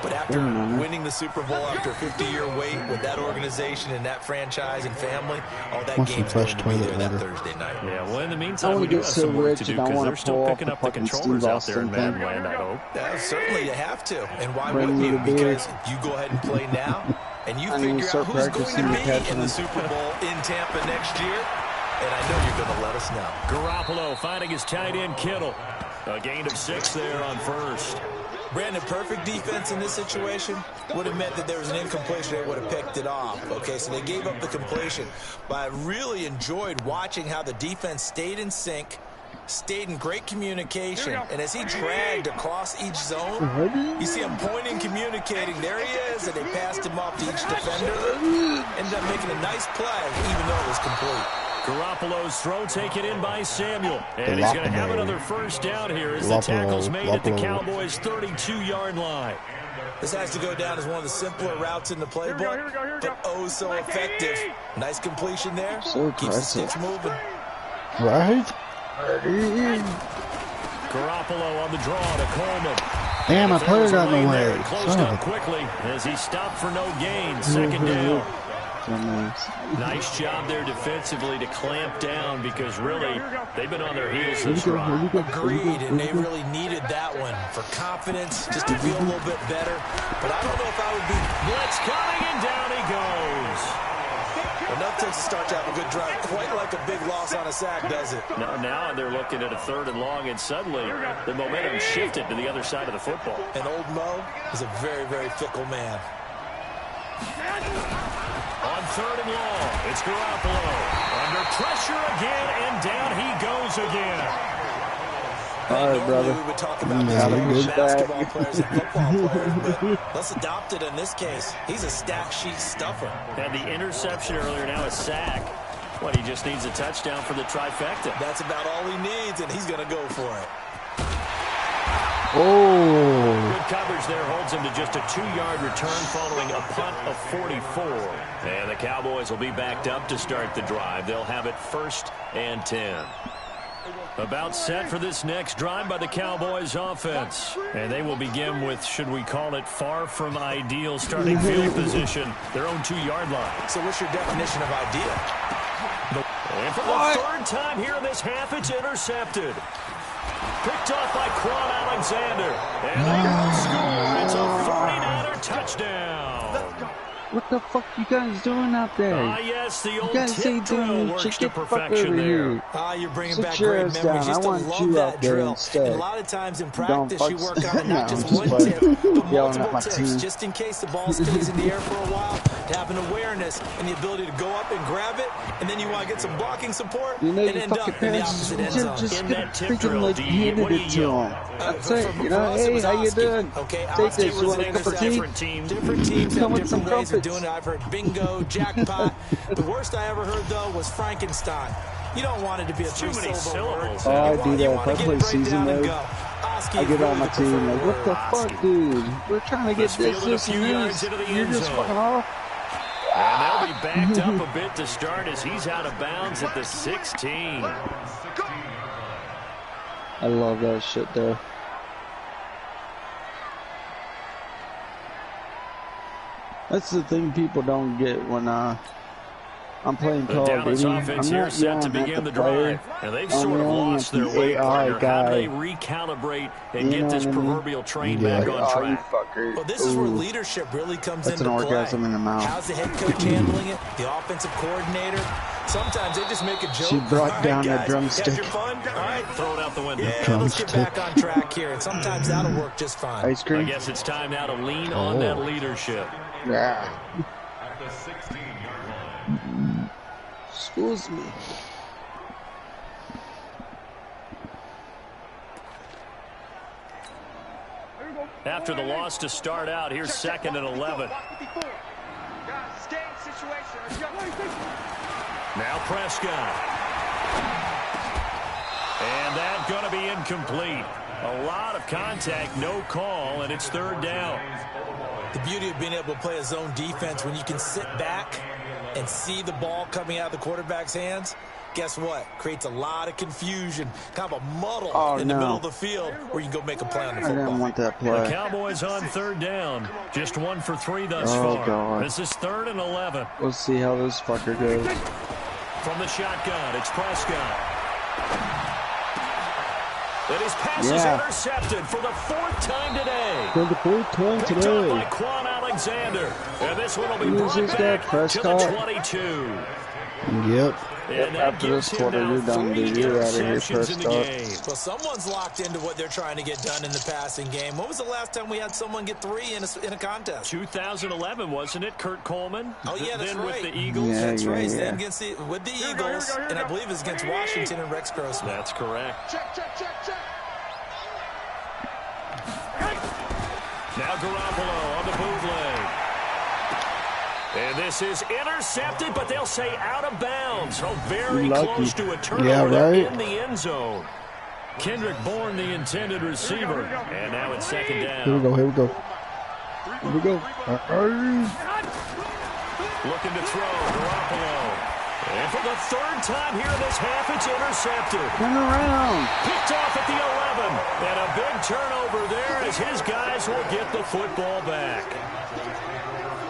Speaker 5: but after winning the Super Bowl after a 50-year wait with that organization and that franchise and family, all that game's going to be there that Thursday night.
Speaker 3: Yeah, well, in the meantime, we do have some work to do because they're still picking up the controllers out there in Madden land, I hope.
Speaker 5: Yeah, certainly you have to. And why wouldn't you? Because you go ahead and play now, and you figure out who's going to be in the Super Bowl in Tampa next year, and I know you're going to let us know.
Speaker 3: Garoppolo finding his tight end Kittle. A gain of 6 there on first.
Speaker 5: Brandon, perfect defense in this situation would have meant that there was an incompletion. They would have picked it off. Okay, so they gave up the completion. But I really enjoyed watching how the defense stayed in sync, stayed in great communication, and as he dragged across each zone, you see him pointing, communicating. There he is, and they passed him off to each defender. Ended up making a nice play, even though it was complete.
Speaker 3: Garoppolo's throw taken in by Samuel. And he's going to have another first down here as the tackle's made at the Cowboys' 32-yard line.
Speaker 5: This has to go down as one of the simpler routes in the playbook, but oh so effective. Nice completion there. Keeps the sticks moving.
Speaker 1: Right?
Speaker 3: Garoppolo on the draw to Coleman.
Speaker 1: Damn, my player got in the way.
Speaker 3: Closed up quickly as he stopped for no gain. Second down. Nice job there defensively to clamp down because really they've been on their heels this run.
Speaker 5: Agreed, and they really needed that one for confidence, just to feel a little bit better. But I don't know if I would be.
Speaker 3: Blitz coming, and down he goes.
Speaker 5: Enough to start to have a good drive. Quite like a big loss on a sack, does it?
Speaker 3: Now they're looking at a 3rd and long, and suddenly the momentum shifted to the other side of the football.
Speaker 5: And old Mo is a very, very fickle man.
Speaker 3: On 3rd and long, it's Garoppolo. Under pressure again, and down he goes again.
Speaker 2: All right, brother.
Speaker 5: We would talk about this basketball players and football players, but let's adopt it in this case. He's a stat sheet stuffer.
Speaker 3: Had the interception earlier, now a sack. What, he just needs a touchdown for the trifecta.
Speaker 5: That's about all he needs, and he's going to go for it.
Speaker 1: Oh.
Speaker 3: Good coverage there holds him to just a 2-yard return following a punt of 44. And the Cowboys will be backed up to start the drive. They'll have it 1st and 10. About set for this next drive by the Cowboys offense. And they will begin with, should we call it, far from ideal starting field position, their own 2-yard line.
Speaker 5: So what's your definition of ideal?
Speaker 3: And for the 3rd time here in this half, it's intercepted. Picked off by Quan Alexander. And they will score. It's a 49er touchdown.
Speaker 2: the fuck you guys doing out there?
Speaker 3: Yes, the old
Speaker 2: you guys
Speaker 3: tip drill works to perfection there.
Speaker 7: You're bringing
Speaker 2: Sit
Speaker 7: back
Speaker 2: your
Speaker 7: great
Speaker 2: ass
Speaker 7: memories.
Speaker 2: down.
Speaker 7: Just
Speaker 2: I want
Speaker 7: love
Speaker 2: you
Speaker 7: that
Speaker 2: out there
Speaker 7: drill.
Speaker 2: instead.
Speaker 7: And a lot of times in practice, you work on it,
Speaker 2: No,
Speaker 7: not just
Speaker 2: I'm
Speaker 7: one
Speaker 2: just
Speaker 7: tip, but
Speaker 2: yelling at
Speaker 7: multiple
Speaker 2: my
Speaker 7: tips,
Speaker 2: team.
Speaker 7: just in case the ball stays in the air for a while. To have an awareness and the ability to go up and grab it, and then you want to get some blocking support,
Speaker 2: You know,
Speaker 7: and
Speaker 2: you
Speaker 7: end up
Speaker 2: fucking
Speaker 7: in the
Speaker 2: parents
Speaker 7: opposite end zone.
Speaker 2: just
Speaker 3: In
Speaker 2: get
Speaker 3: that tip
Speaker 2: freaking
Speaker 3: drill,
Speaker 2: like
Speaker 3: do you-
Speaker 2: handed
Speaker 3: what do
Speaker 2: it
Speaker 3: you
Speaker 2: to
Speaker 3: yell?
Speaker 2: them. That's it. You
Speaker 7: For
Speaker 2: know,
Speaker 7: us, it
Speaker 2: hey,
Speaker 7: was
Speaker 2: how you
Speaker 7: Oski.
Speaker 2: doing?
Speaker 7: Okay,
Speaker 2: Take
Speaker 7: Oski
Speaker 2: this.
Speaker 7: was
Speaker 2: You want
Speaker 7: an
Speaker 2: a cup of tea?
Speaker 3: Different teams.
Speaker 7: Different teams have
Speaker 2: Come with
Speaker 7: different
Speaker 2: some
Speaker 7: ways of
Speaker 2: crumpets.
Speaker 7: doing it. I've heard bingo, jackpot. The worst I ever heard, though, was Frankenstein. You don't want it to be a
Speaker 3: Too many syllables.
Speaker 2: Oh, I do
Speaker 7: You
Speaker 2: that.
Speaker 7: want
Speaker 2: If
Speaker 7: to
Speaker 2: I
Speaker 7: get
Speaker 2: play
Speaker 7: it right
Speaker 2: season
Speaker 7: down and
Speaker 2: mode,
Speaker 7: go. Oski
Speaker 2: I
Speaker 7: is
Speaker 2: get
Speaker 7: really
Speaker 2: on my
Speaker 7: the
Speaker 2: team
Speaker 7: preferred
Speaker 2: like, what the
Speaker 7: word.
Speaker 2: fuck, dude? We're trying to get
Speaker 3: Just fielded a
Speaker 2: this
Speaker 3: few
Speaker 2: and
Speaker 3: yards
Speaker 2: this.
Speaker 3: into the
Speaker 2: You're
Speaker 3: end
Speaker 2: just
Speaker 3: zone.
Speaker 2: fucking off.
Speaker 3: And they'll be backed up a bit to start as he's out of bounds at the 16.
Speaker 2: I love that shit there. That's the thing people don't get when I'm playing
Speaker 3: The
Speaker 2: Call of
Speaker 3: Dallas
Speaker 2: Duty.
Speaker 3: offense
Speaker 2: I'm
Speaker 3: here
Speaker 2: not
Speaker 3: set to
Speaker 2: yelling at
Speaker 3: begin the
Speaker 2: the player.
Speaker 3: drive. And they've
Speaker 2: I'm
Speaker 3: sort of
Speaker 2: yelling
Speaker 3: lost
Speaker 2: at
Speaker 3: their
Speaker 2: the
Speaker 3: way,
Speaker 2: AI
Speaker 3: partner. How do
Speaker 2: guy.
Speaker 3: they recalibrate and
Speaker 2: You
Speaker 3: get
Speaker 2: know
Speaker 3: this
Speaker 2: what I mean?
Speaker 3: proverbial train
Speaker 1: Yeah.
Speaker 3: back on
Speaker 2: Oh, you
Speaker 3: track?
Speaker 2: fucker.
Speaker 7: Well, this is where
Speaker 2: Ooh.
Speaker 7: leadership really comes
Speaker 2: That's
Speaker 7: into
Speaker 2: an
Speaker 7: play.
Speaker 2: orgasm in the mouth.
Speaker 7: How's the head coach handling it? The offensive coordinator? Sometimes they just make a joke.
Speaker 2: She brought
Speaker 7: All right,
Speaker 2: down the
Speaker 7: guys,
Speaker 2: drumstick.
Speaker 7: Had your fun? All right,
Speaker 3: Throw it out the window.
Speaker 7: yeah, let's get back on track here. And sometimes that'll work just fine.
Speaker 2: Ice
Speaker 3: I
Speaker 2: cream?
Speaker 3: guess it's time now to lean on that leadership.
Speaker 2: Yeah. Excuse me.
Speaker 3: After the loss to start out, here's 2nd and 11. Now Prescott. And that's going to be incomplete. A lot of contact, no call, and it's 3rd down.
Speaker 7: The beauty of being able to play a zone defense when you can sit back and see the ball coming out of the quarterback's hands, guess what? Creates a lot of confusion, kind of a muddle in the middle of the field where you can go make a play on the
Speaker 2: I
Speaker 7: football.
Speaker 2: didn't want that
Speaker 3: The
Speaker 2: play.
Speaker 3: Cowboys on 3rd down. Just 1 for 3 thus
Speaker 2: Oh,
Speaker 3: far.
Speaker 2: God.
Speaker 3: This is 3rd and 11.
Speaker 2: Let's see how this fucker goes.
Speaker 3: From the shotgun, it's Prescott. And his pass is intercepted for the 4th time today.
Speaker 2: For the 4th time
Speaker 3: Picked up
Speaker 2: today.
Speaker 3: by Quan Alexander. And this one will be
Speaker 2: Who's
Speaker 3: brought
Speaker 2: this guy,
Speaker 3: back to the
Speaker 2: Prescott?
Speaker 3: 22.
Speaker 1: Yep.
Speaker 3: And that
Speaker 2: After
Speaker 3: gives
Speaker 2: this
Speaker 3: him
Speaker 2: quarter,
Speaker 3: now
Speaker 2: you're done,
Speaker 3: 3
Speaker 2: dude. You're out of here,
Speaker 3: interceptions in the
Speaker 2: Prescott.
Speaker 3: game.
Speaker 7: Well, someone's locked into what they're trying to get done in the passing game. When was the last time we had someone get 3 in a contest?
Speaker 3: 2011, wasn't it, Kurt Coleman?
Speaker 7: Oh, yeah, that's
Speaker 3: then
Speaker 7: right.
Speaker 3: with the Eagles.
Speaker 2: Yeah,
Speaker 7: That's right.
Speaker 2: yeah.
Speaker 7: Then against with the Eagles, and I believe it's against Washington and Rex Grossman.
Speaker 3: That's correct.
Speaker 6: Check.
Speaker 3: Now Garoppolo on the bootleg. And this is intercepted, but they'll say out of bounds. So very
Speaker 2: Lucky.
Speaker 3: close to a turnover
Speaker 1: Yeah, right.
Speaker 3: in the end zone. Kendrick Bourne, the intended receiver. And now it's 2nd down.
Speaker 1: Here we go.
Speaker 2: Here we go.
Speaker 3: Looking to throw, Garoppolo. And for the 3rd time here in this half, it's intercepted.
Speaker 2: Turn around.
Speaker 3: Picked off at the 11. And a big turnover there as his guys will get the football back.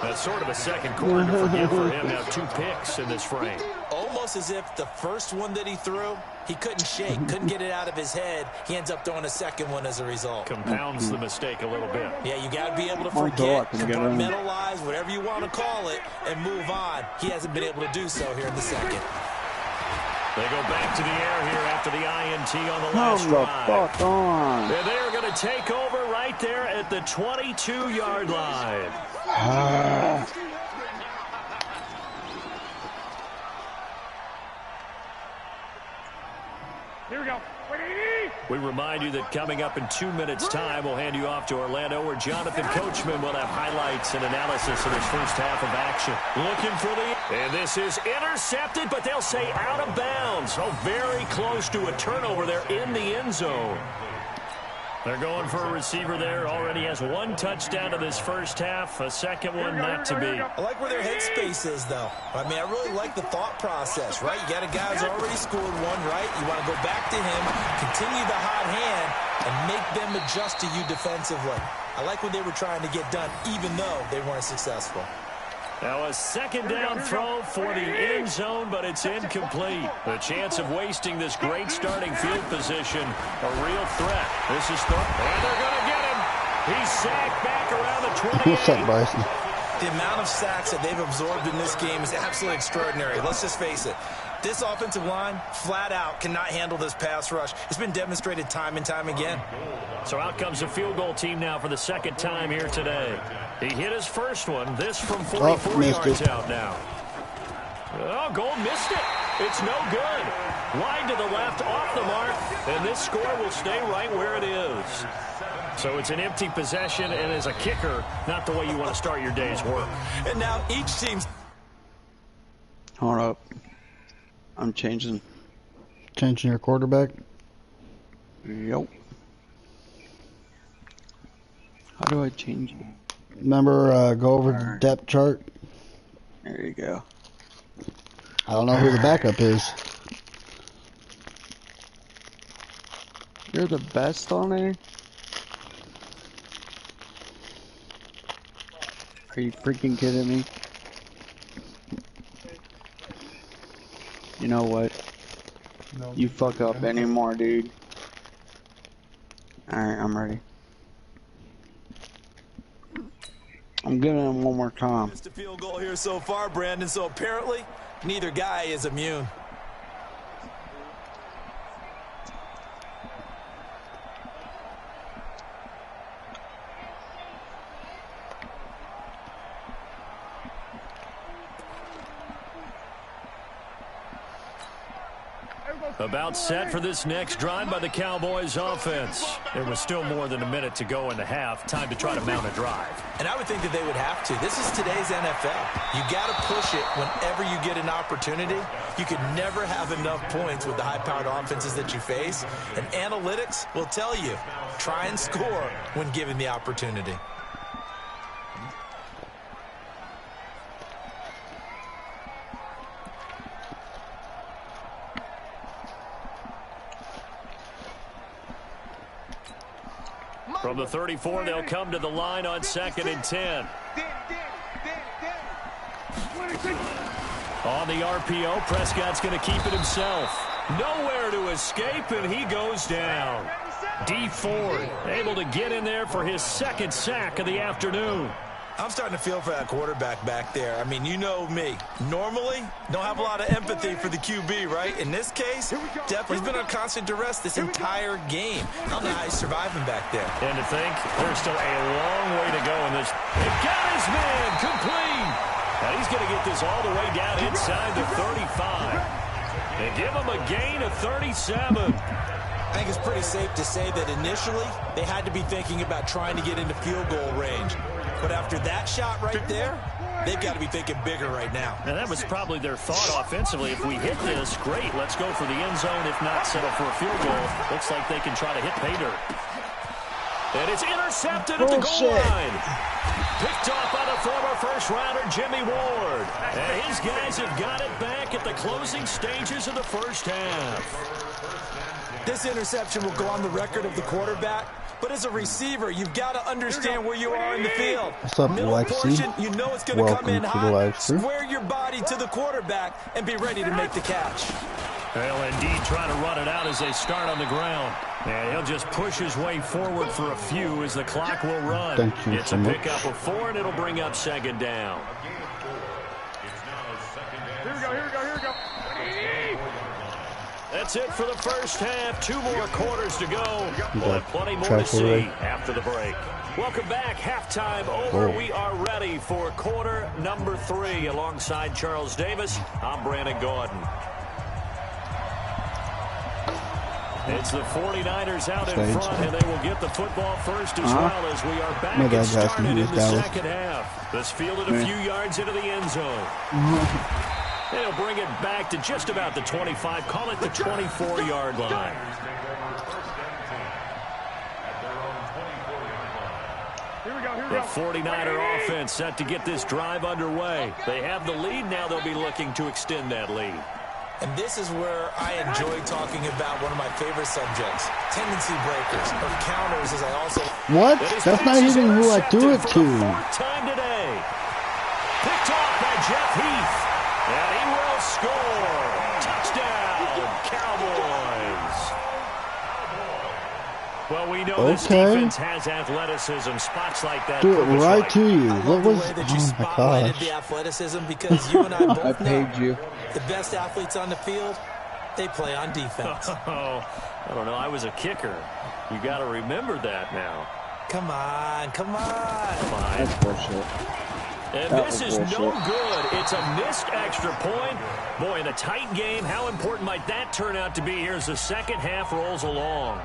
Speaker 3: That's sort of a second quarter to forgive for him. Now 2 picks in this frame.
Speaker 7: Almost as if the first one that he threw, he couldn't shake, couldn't get it out of his head. He ends up throwing a second one as a result.
Speaker 3: Compounds the mistake a little bit.
Speaker 7: Yeah, you got to be able to
Speaker 2: My
Speaker 7: forget,
Speaker 2: God, get on.
Speaker 7: compartmentalize, whatever you want to call it, and move on. He hasn't been able to do so here in the second.
Speaker 3: They go back to the air here after the INT on the last
Speaker 2: Come the
Speaker 3: drive.
Speaker 2: fuck on.
Speaker 3: And they are going to take over right there at the 22-yard line.
Speaker 6: Here we go.
Speaker 3: We remind you that coming up in 2 minutes' time, we'll hand you off to Orlando, where Jonathan Coachman will have highlights and analysis of his first half of action. Looking for the... And this is intercepted, but they'll say out of bounds. So very close to a turnover there in the end zone. They're going for a receiver there. Already has 1 touchdown in this first half. A second one not to be.
Speaker 7: I like where their headspace is, though. I mean, I really like the thought process, right? You got a guy who's already scored 1, right? You want to go back to him, continue the hot hand, and make them adjust to you defensively. I like what they were trying to get done, even though they weren't successful.
Speaker 3: Now a 2nd down throw for the end zone, but it's incomplete. The chance of wasting this great starting field position, a real threat. This is and they're going to get him. He's sacked back around the 28.
Speaker 1: What's up, Bryson?
Speaker 5: The amount of sacks that they've absorbed in this game is absolutely extraordinary. Let's just face it. This offensive line, flat out, cannot handle this pass rush. It's been demonstrated time and time again.
Speaker 3: So out comes the field goal team now for the second time here today. He hit his first one. This from 44 yards out now. Oh, Gold missed it. It's no good. Wide to the left, off the mark, and this score will stay right where it is. So it's an empty possession, and as a kicker, not the way you want to start your day's work.
Speaker 5: And now each team's...
Speaker 2: Hold up. I'm changing.
Speaker 1: Changing your quarterback?
Speaker 2: Yep. How do I change it?
Speaker 1: Remember, go over the depth chart.
Speaker 2: There you go.
Speaker 1: I don't know who the backup is.
Speaker 2: You're the best on there? Are you freaking kidding me? You know what?
Speaker 4: No,
Speaker 2: You fuck up anymore, dude. Alright, I'm ready. I'm giving him one more time.
Speaker 5: Just a field goal here so far, Brandon, so apparently neither guy is immune.
Speaker 3: About set for this next drive by the Cowboys offense. There was still more than a minute to go in the half. Time to try to mount a drive.
Speaker 5: And I would think that they would have to. This is today's NFL. You got to push it whenever you get an opportunity. You could never have enough points with the high-powered offenses that you face. And analytics will tell you, try and score when given the opportunity.
Speaker 3: From the 34, they'll come to the line on 2nd and 10. On the RPO, Prescott's going to keep it himself. Nowhere to escape, and he goes down. D Ford able to get in there for his second sack of the afternoon.
Speaker 5: I'm starting to feel for that quarterback back there. I mean, you know me. Normally, don't have a lot of empathy for the QB, right? In this case, definitely he's been on constant duress this entire game. I don't know how he's surviving back there.
Speaker 3: And to think, there's still a long way to go in this. He got his man complete. Now he's going to get this all the way down inside the 35. And give him a gain of 37.
Speaker 5: I think it's pretty safe to say that initially, they had to be thinking about trying to get into field goal range. But after that shot right there, they've got to be thinking bigger right now.
Speaker 3: And that was probably their thought offensively. If we hit this, great. Let's go for the end zone. If not, settle for a field goal. Looks like they can try to hit pay dirt. And it's intercepted at the goal line. Picked off by the former first-rounder Jimmy Ward. And his guys have got it back at the closing stages of the first half.
Speaker 5: This interception will go on the record of the quarterback. But as a receiver, you've got to understand where you are in the field.
Speaker 1: What's up,
Speaker 5: Middle portion, you know it's going to come in hot.
Speaker 1: Livestream.
Speaker 5: Square your body to the quarterback and be ready to make the catch.
Speaker 3: Well, indeed, trying to run it out as they start on the ground. And he'll just push his way forward for a few as the clock will run.
Speaker 1: Thank you
Speaker 3: it's
Speaker 1: so
Speaker 3: a
Speaker 1: much.
Speaker 3: pickup of 4, and it'll bring up 2nd down.
Speaker 6: Here we go, here we go, here we go.
Speaker 3: That's it for the first half. 2 more quarters to go. We'll have plenty more to
Speaker 1: Track
Speaker 3: see
Speaker 1: away.
Speaker 3: after the break. Welcome back. Halftime over.
Speaker 1: Whoa.
Speaker 3: We are ready for quarter number 3. Alongside Charles Davis, I'm Brandon Gordon. It's the 49ers out in
Speaker 1: Spades.
Speaker 3: front, and they will get the football first as well as we are back
Speaker 1: My
Speaker 3: and
Speaker 1: dad's asking
Speaker 3: started in
Speaker 1: who's
Speaker 3: the
Speaker 1: Dallas.
Speaker 3: second half. This fielded a few yards into the end zone. They'll bring it back to just about the 25, call it the 24-yard line.
Speaker 6: Here we go, here we
Speaker 3: The
Speaker 6: go.
Speaker 3: 49er offense set to get this drive underway. They have the lead now. They'll be looking to extend that lead.
Speaker 5: And this is where I enjoy talking about one of my favorite subjects, tendency breakers, or counters, as I also...
Speaker 1: What? That's not even who I threw it
Speaker 3: For
Speaker 1: to.
Speaker 3: the 4th time today. Picked off by Jeff Heath. And he will score. Touchdown, Cowboys. Well, we know this defense has athleticism. Spots like that.
Speaker 1: Do it right to you.
Speaker 5: What was that you spotlighted the athleticism, because you and I both know the best athletes on the field, they play on defense.
Speaker 3: Oh, I don't know. I was a kicker. You got to remember that now.
Speaker 5: Come on, come on.
Speaker 3: Come on.
Speaker 2: That's bullshit.
Speaker 3: And this is no good. It's a missed extra point. Boy, in a tight game, how important might that turn out to be here as the second half rolls along?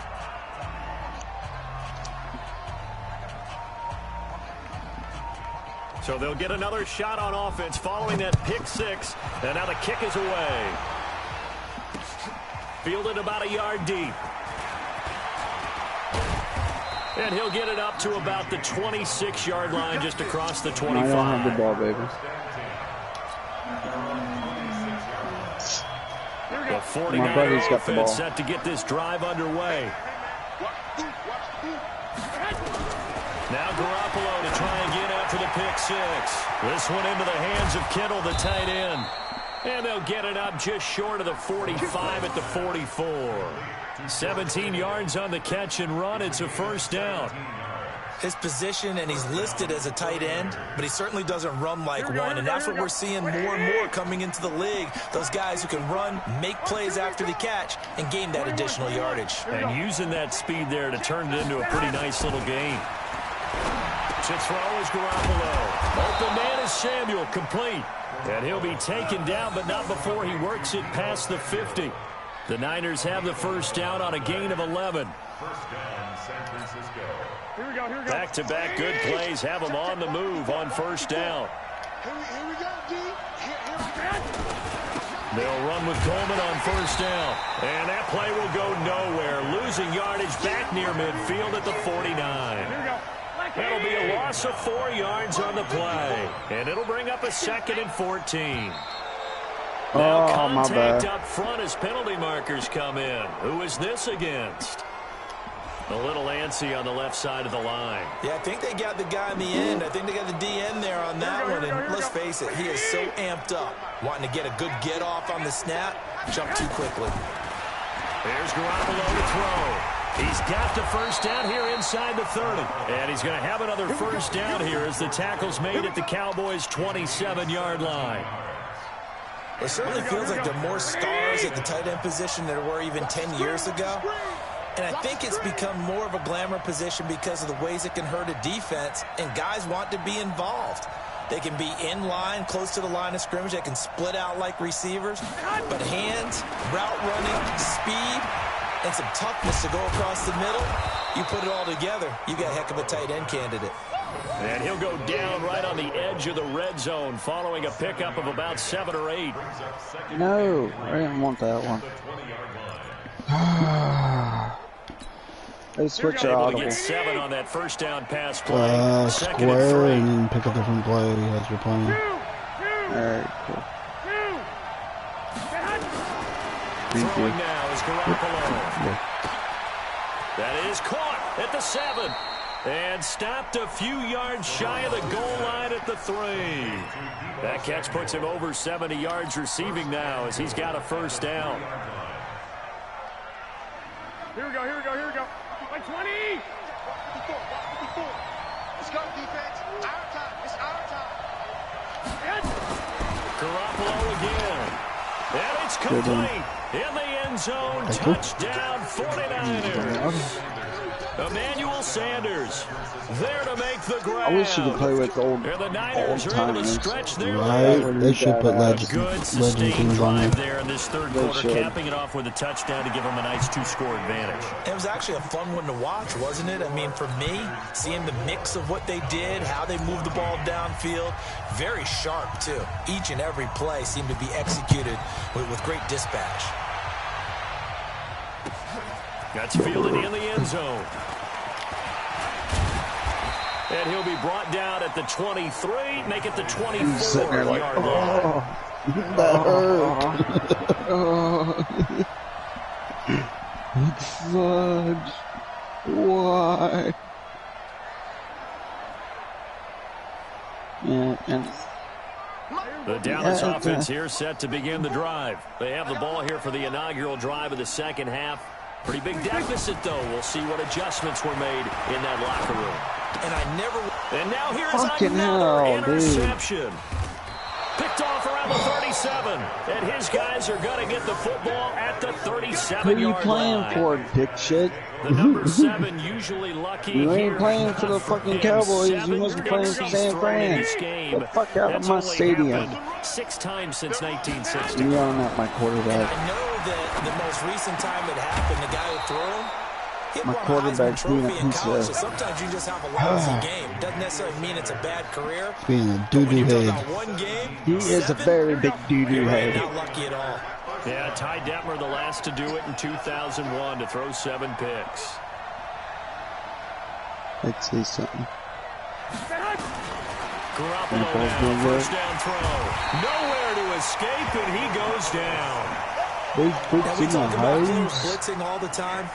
Speaker 3: So they'll get another shot on offense following that pick six. And now the kick is away. Fielded about a yard deep. And he'll get it up to about the 26-yard line, just across the 25.
Speaker 2: I don't have the ball, baby.
Speaker 3: The 49er offense set to get this drive underway. Now Garoppolo to try and get after the pick six. This one into the hands of Kittle, the tight end. And they'll get it up just short of the 45 at the 44. 17 yards on the catch and run. It's a first down.
Speaker 5: His position, and he's listed as a tight end, but he certainly doesn't run like one, and that's what we're seeing more and more coming into the league. Those guys who can run, make plays after the catch, and gain that additional yardage.
Speaker 3: And using that speed there to turn it into a pretty nice little game. To throw is Garoppolo. Open man is Samuel, complete. And he'll be taken down, but not before he works it past the 50. The Niners have the first down on a gain of 11.
Speaker 6: First down, San Francisco. Here we go, here we go.
Speaker 3: Back-to-back good plays have them on the move on first down.
Speaker 6: Here we go, D.
Speaker 3: They'll run with Coleman on first down. And that play will go nowhere. Losing yardage back near midfield at the 49.
Speaker 6: Here we go.
Speaker 3: That'll be a loss of 4 yards on the play. And it'll bring up a 2nd and 14. Now contact up front as penalty markers come in. Who is this against? A little antsy on the left side of the line.
Speaker 5: Yeah, I think they got the guy in the end. I think they got the DN there on that one. And let's face it, he is so amped up, wanting to get a good get off on the snap, jump too quickly.
Speaker 3: There's Garoppolo to throw. He's got the first down here inside the 30. And he's going to have another first down here as the tackle's made at the Cowboys' 27-yard line.
Speaker 5: It certainly feels like there are more stars at the tight end position than there were even 10 years ago. And I think it's become more of a glamour position because of the ways it can hurt a defense, and guys want to be involved. They can be in line, close to the line of scrimmage. They can split out like receivers. But hands, route running, speed, and some toughness to go across the middle, you put it all together, you got a heck of a tight end candidate.
Speaker 3: And he'll go down right on the edge of the red zone following a pickup of about 7 or 8.
Speaker 2: No, I didn't want that one. They switch it
Speaker 3: able to get 7 on that first down pass play.
Speaker 1: Square and pick a different play as you're playing.
Speaker 2: Alright, cool.
Speaker 3: Throwing now is Garoppolo. That is caught at the 7. And stopped a few yards shy of the goal line at the 3. That catch puts him over 70 yards receiving now as he's got a first down.
Speaker 6: Here we go, here we go, here we go. Like 20. Let's go, defense. Our time. It's our time.
Speaker 3: Garoppolo again. And it's complete. In the end zone. Touchdown 49ers. Emmanuel Sanders there to make the grab.
Speaker 2: I wish you could play with old
Speaker 3: the Niners are able to stretch their
Speaker 1: right. They should put legend teams on
Speaker 3: drive there in this third quarter, capping it off with a touchdown to give them a nice 2-score advantage.
Speaker 5: It was actually a fun one to watch, wasn't it? I mean, for me, seeing the mix of what they did, how they moved the ball downfield, very sharp, too. Each and every play seemed to be executed with great dispatch.
Speaker 3: That's fielded in the end zone. And he'll be brought down at the 23, make it the 24-yard line.
Speaker 1: That hurt.
Speaker 2: It's fudge. Why? Yeah, and
Speaker 3: the Dallas offense here set to begin the drive. They have the ball here for the inaugural drive of the second half. Pretty big deficit, though. We'll see what adjustments were made in that locker room. And now here's another interception. Picked off around the 37. And his guys are going to get the football at the 37-yard line.
Speaker 2: Who are you playing for, dick shit?
Speaker 3: The number 7 usually lucky.
Speaker 2: You ain't playing for the fucking Cowboys. You must be playing for San Fran. Get the fuck out of my stadium.
Speaker 3: 6 times since 1960.
Speaker 2: You're not my quarterback.
Speaker 7: I know that the most recent time it happened, the guy who threw him,
Speaker 2: my quarterback's being a piece of...
Speaker 7: So sometimes you just have a lousy game. Doesn't necessarily mean it's a bad career.
Speaker 2: Being a doo-doo head. He is a very big doo-doo head.
Speaker 7: Not lucky at all.
Speaker 3: Yeah, Ty Detmer, the last to do it in 2001, to throw 7 picks.
Speaker 2: Let's see something.
Speaker 3: Garoppolo now, first down throw. Nowhere to escape, and he goes down.
Speaker 2: Big
Speaker 7: we talk about blitzing all the time.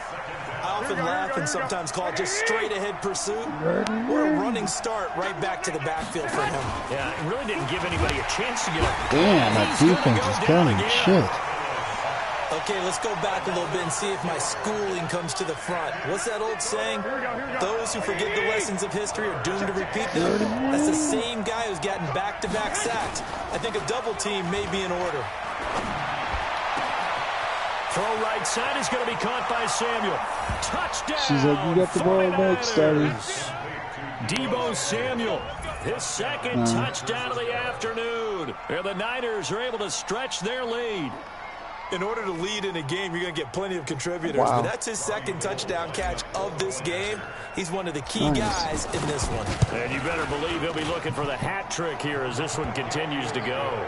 Speaker 7: I often laugh and sometimes call it just straight-ahead pursuit. Or a running start right back to the backfield for him.
Speaker 3: Yeah, it really didn't give anybody a chance to get up.
Speaker 1: Damn, that defense is coming. Shit.
Speaker 7: Okay, let's go back a little bit and see if my schooling comes to the front. What's that old saying? Those who forget the lessons of history are doomed to repeat them. That's the same guy who's gotten back-to-back sacks. I think a double team may be in order.
Speaker 3: Throw right side is going to be caught by Samuel. Touchdown!
Speaker 2: She's like, you got the ball next, Daddy.
Speaker 3: Deebo Samuel, his second touchdown of the afternoon. And the Niners are able to stretch their lead.
Speaker 7: In order to lead in a game, you're going to get plenty of contributors.
Speaker 2: Wow.
Speaker 7: But that's his second touchdown catch of this game. He's one of the key guys in this one.
Speaker 3: And you better believe he'll be looking for the hat trick here as this one continues to go.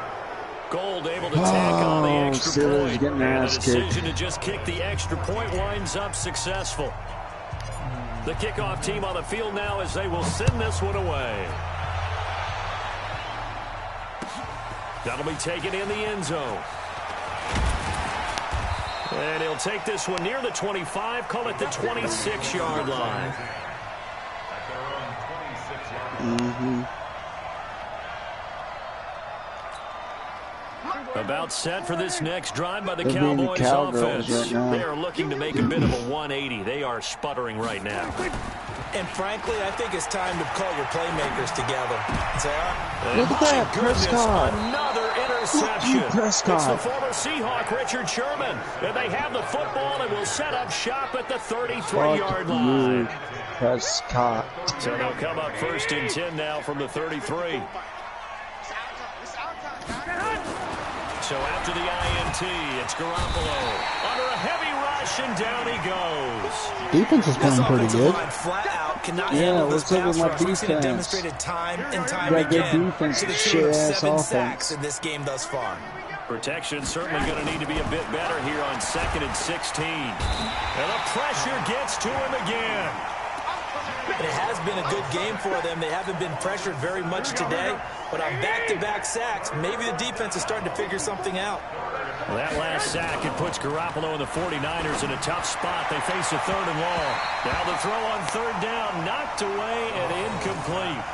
Speaker 3: Gold able to tack on the extra point. And the decision to just kick the extra point winds up successful. The kickoff team on the field now as they will send this one away. That'll be taken in the end zone. And he'll take this one near the 25, call it the 26-yard line. About set for this next drive by the Cowboys offense.
Speaker 2: Right,
Speaker 3: they are looking to make a bit of a 180. They are sputtering right now.
Speaker 7: And frankly, I think it's time to call your playmakers together. Say,
Speaker 2: look at that, Prescott.
Speaker 3: Another interception.
Speaker 2: Prescott.
Speaker 3: It's the former Seahawk, Richard Sherman. And they have the football and will set up shop at the 33-yard line.
Speaker 2: Prescott.
Speaker 3: So they'll come up 1st and 10 now from the 33. So after the INT, it's Garoppolo under a heavy rush, and down he goes.
Speaker 1: Defense is playing pretty good.
Speaker 7: Flat out cannot handle this pass rush. We've seen it demonstrated time and time again.
Speaker 2: Defense,
Speaker 7: to the tune of 7
Speaker 2: offense.
Speaker 7: sacks in this game thus far.
Speaker 3: Protection certainly going to need to be a bit better here on 2nd and 16. And the pressure gets to him again.
Speaker 7: It has been a good game for them. They haven't been pressured very much today. But on back-to-back sacks, maybe the defense is starting to figure something out.
Speaker 3: Well, that last sack, it puts Garoppolo and the 49ers in a tough spot. They face a 3rd and long. Now the throw on 3rd down, knocked away and incomplete.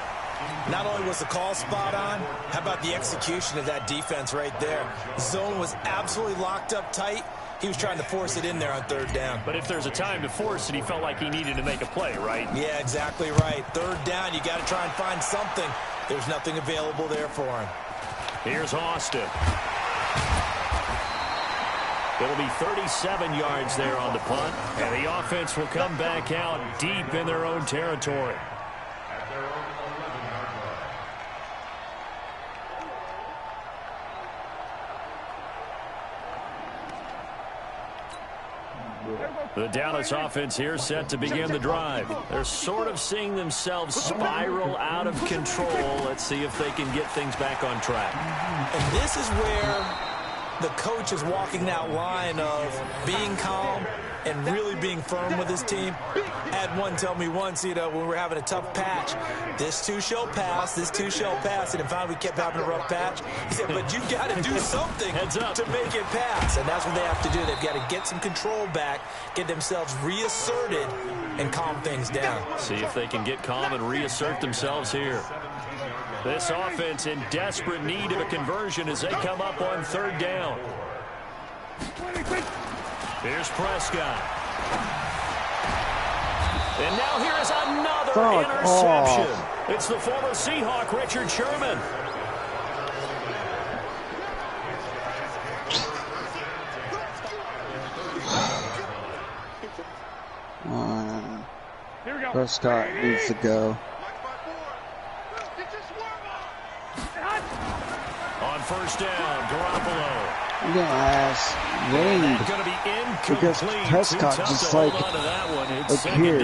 Speaker 7: Not only was the call spot on, how about the execution of that defense right there? Zone was absolutely locked up tight. He was trying to force it in there on 3rd down.
Speaker 3: But if there's a time to force it, he felt like he needed to make a play, right?
Speaker 7: Yeah, exactly right. 3rd down, you got to try and find something. There's nothing available there for him.
Speaker 3: Here's Austin. It'll be 37 yards there on the punt, and the offense will come back out deep in their own territory. The Dallas offense here set to begin the drive. They're sort of seeing themselves spiral out of control. Let's see if they can get things back on track.
Speaker 7: And this is where the coach is walking that line of being calm and really being firm with his team. I had one tell me once, you know, when we were having a tough patch, this too shall pass, this too shall pass. And in fact, we kept having a rough patch. He said, but you got to do something to make it pass. And that's what they have to do. They've got to get some control back, get themselves reasserted, and calm things down.
Speaker 3: See if they can get calm and reassert themselves here. This offense in desperate need of a conversion as they come up on 3rd down. Here's Prescott. And now here is another interception. It's the former Seahawk, Richard Sherman.
Speaker 2: Prescott needs to go.
Speaker 3: On first down, Garoppolo.
Speaker 2: I'm gonna ask Wayne because Prescott just like here,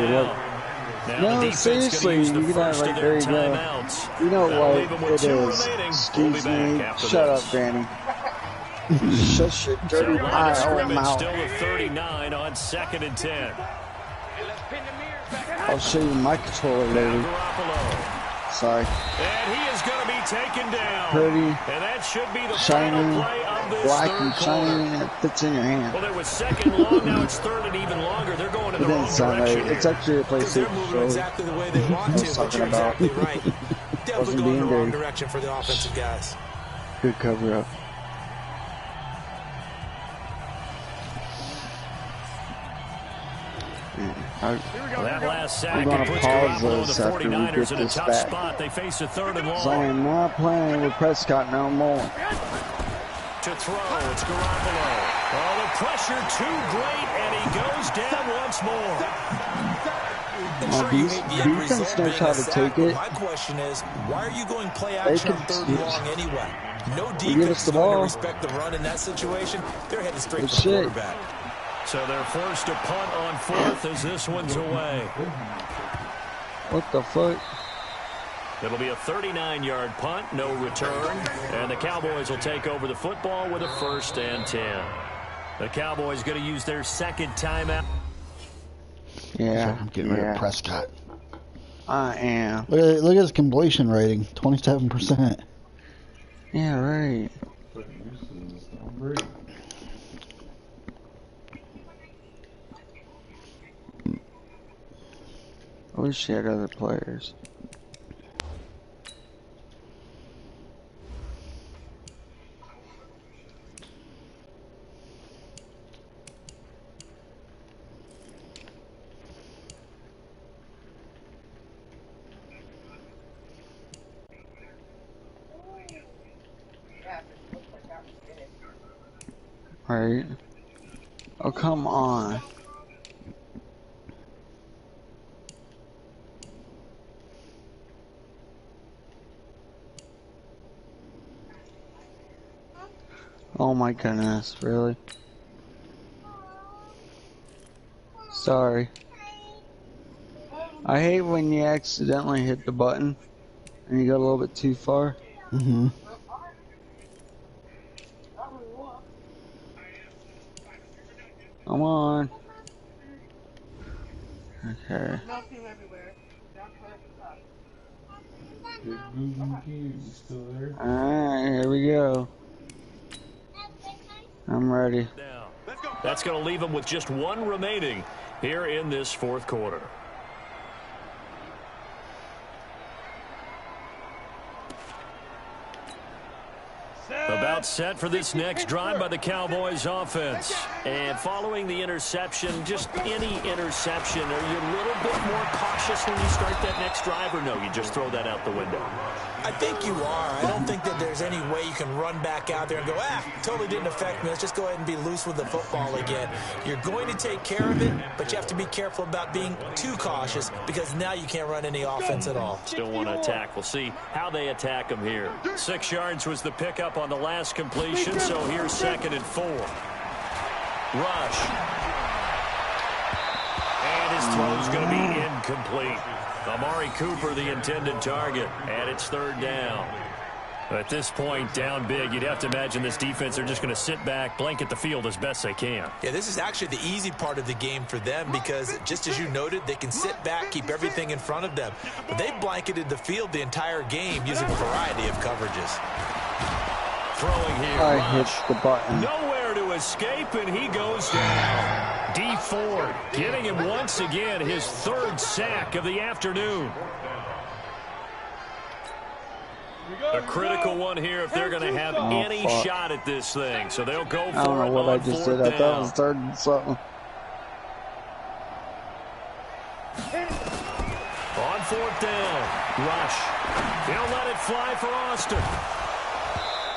Speaker 2: like, no, seriously, you can have like, there you go. You know what it is. Excuse me. Shut up, Danny. Shut your dirty pie mouth.
Speaker 3: Still with 39 on 2nd and 10.
Speaker 2: I'll show you my controller later. Sorry.
Speaker 3: And he is going to be taken down.
Speaker 2: Pretty,
Speaker 3: and that should be the
Speaker 2: shiny,
Speaker 3: play of this
Speaker 2: black and shiny, and it fits in your hand.
Speaker 3: Well, there was 2nd long, now it's 3rd and even longer. They're going in the wrong direction.
Speaker 2: Right. It's actually a PlayStation.
Speaker 7: They're moving exactly the way they want to, but you're exactly right. Definitely going in the wrong direction for the offensive guys.
Speaker 2: Good cover up.
Speaker 3: That last sack puts Garoppolo and the 49ers in a tough spot. They face a 3rd and long.
Speaker 2: So I'm not playing with Prescott no more.
Speaker 3: To throw, it's Garoppolo. Oh, the pressure too great, and he goes down once more.
Speaker 2: Defense knows how to take it.
Speaker 7: My question is, why are you going play action on 3rd and long anyway? No defense is going to respect the run in that situation. They're headed straight for the quarterback.
Speaker 3: So they're forced to punt on 4th as this one's away.
Speaker 2: What the fuck?
Speaker 3: It'll be a 39-yard punt, no return. And the Cowboys will take over the football with a 1st and 10. The Cowboys going to use their 2nd timeout.
Speaker 2: Yeah,
Speaker 1: I'm getting rid of Prescott.
Speaker 2: I am.
Speaker 1: Look at his completion rating, 27%.
Speaker 2: Yeah, right. I wish she had other players. Right. Oh, come on. Oh my goodness, really? Sorry. I hate when you accidentally hit the button and you go a little bit too far.
Speaker 1: Mm-hmm.
Speaker 2: Come on. Okay. Alright, here we go. I'm ready.
Speaker 3: That's going to leave them with just 1 remaining here in this 4th quarter. About set for this next drive by the Cowboys offense. And following the interception, just any interception, are you a little bit more cautious when you start that next drive, or no, you just throw that out the window?
Speaker 7: I think you are. I don't think that there's any way you can run back out there and go, totally didn't affect me. Let's just go ahead and be loose with the football again. You're going to take care of it, but you have to be careful about being too cautious because now you can't run any offense at all.
Speaker 3: Still want to attack. We'll see how they attack them here. 6 yards was the pickup on the last completion, so here's 2nd and 4. Rush. And his throw's going to be incomplete. Amari Cooper, the intended target, and it's 3rd down. At this point, down big, you'd have to imagine this defense are just going to sit back, blanket the field as best they can.
Speaker 7: Yeah, this is actually the easy part of the game for them because, just as you noted, they can sit back, keep everything in front of them. But they've blanketed the field the entire game using a variety of coverages.
Speaker 3: Throwing here,
Speaker 2: I hit the button.
Speaker 3: Nowhere to escape, and he goes down. D Ford getting him once again, his 3rd sack of the afternoon. A critical one here if they're going to have any shot at this thing. So they'll go for it.
Speaker 2: I don't know what I just did. I thought it was 3rd and something.
Speaker 3: Rush. He'll let it fly for Austin.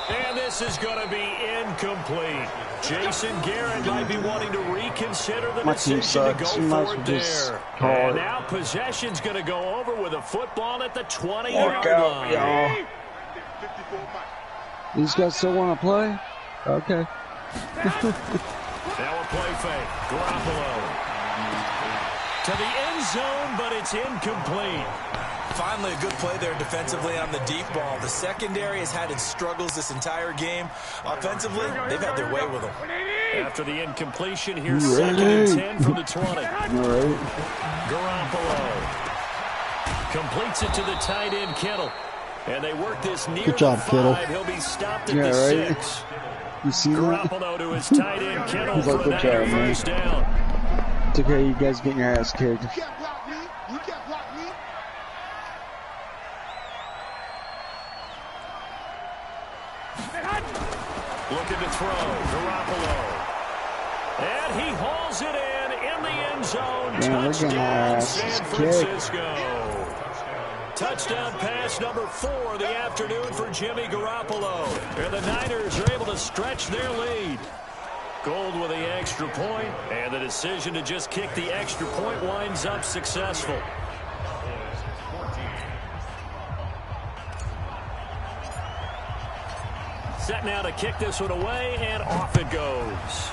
Speaker 3: And this is going to be incomplete. Jason Garrett might be wanting to reconsider the decision to go for it there. And now possession's going to go over with a football at the 20-yard line.
Speaker 2: Y'all. These guys still want to play? Okay.
Speaker 3: Now a play fake. Garoppolo. To the end zone, but it's incomplete.
Speaker 7: Finally, a good play there defensively on the deep ball. The secondary has had its struggles this entire game. Offensively, they've had their way with them.
Speaker 3: After the incompletion, here's 2nd and 10 from the 20. Garoppolo completes it to the tight end, Kittle. And they work this near
Speaker 1: Good job,
Speaker 3: 5.
Speaker 1: Kittle.
Speaker 3: He'll be stopped at the 6.
Speaker 2: You see
Speaker 3: Garoppolo to his tight end, Kittle for the first down.
Speaker 2: It's okay, you guys getting your ass kicked.
Speaker 3: Looking to throw, Garoppolo. And he hauls it in the end zone. Touchdown, San Francisco. Touchdown pass number 4 of the afternoon for Jimmy Garoppolo. And the Niners are able to stretch their lead. Gold with the extra point, and the decision to just kick the extra point winds up successful. Set now to kick this one away, and off it goes.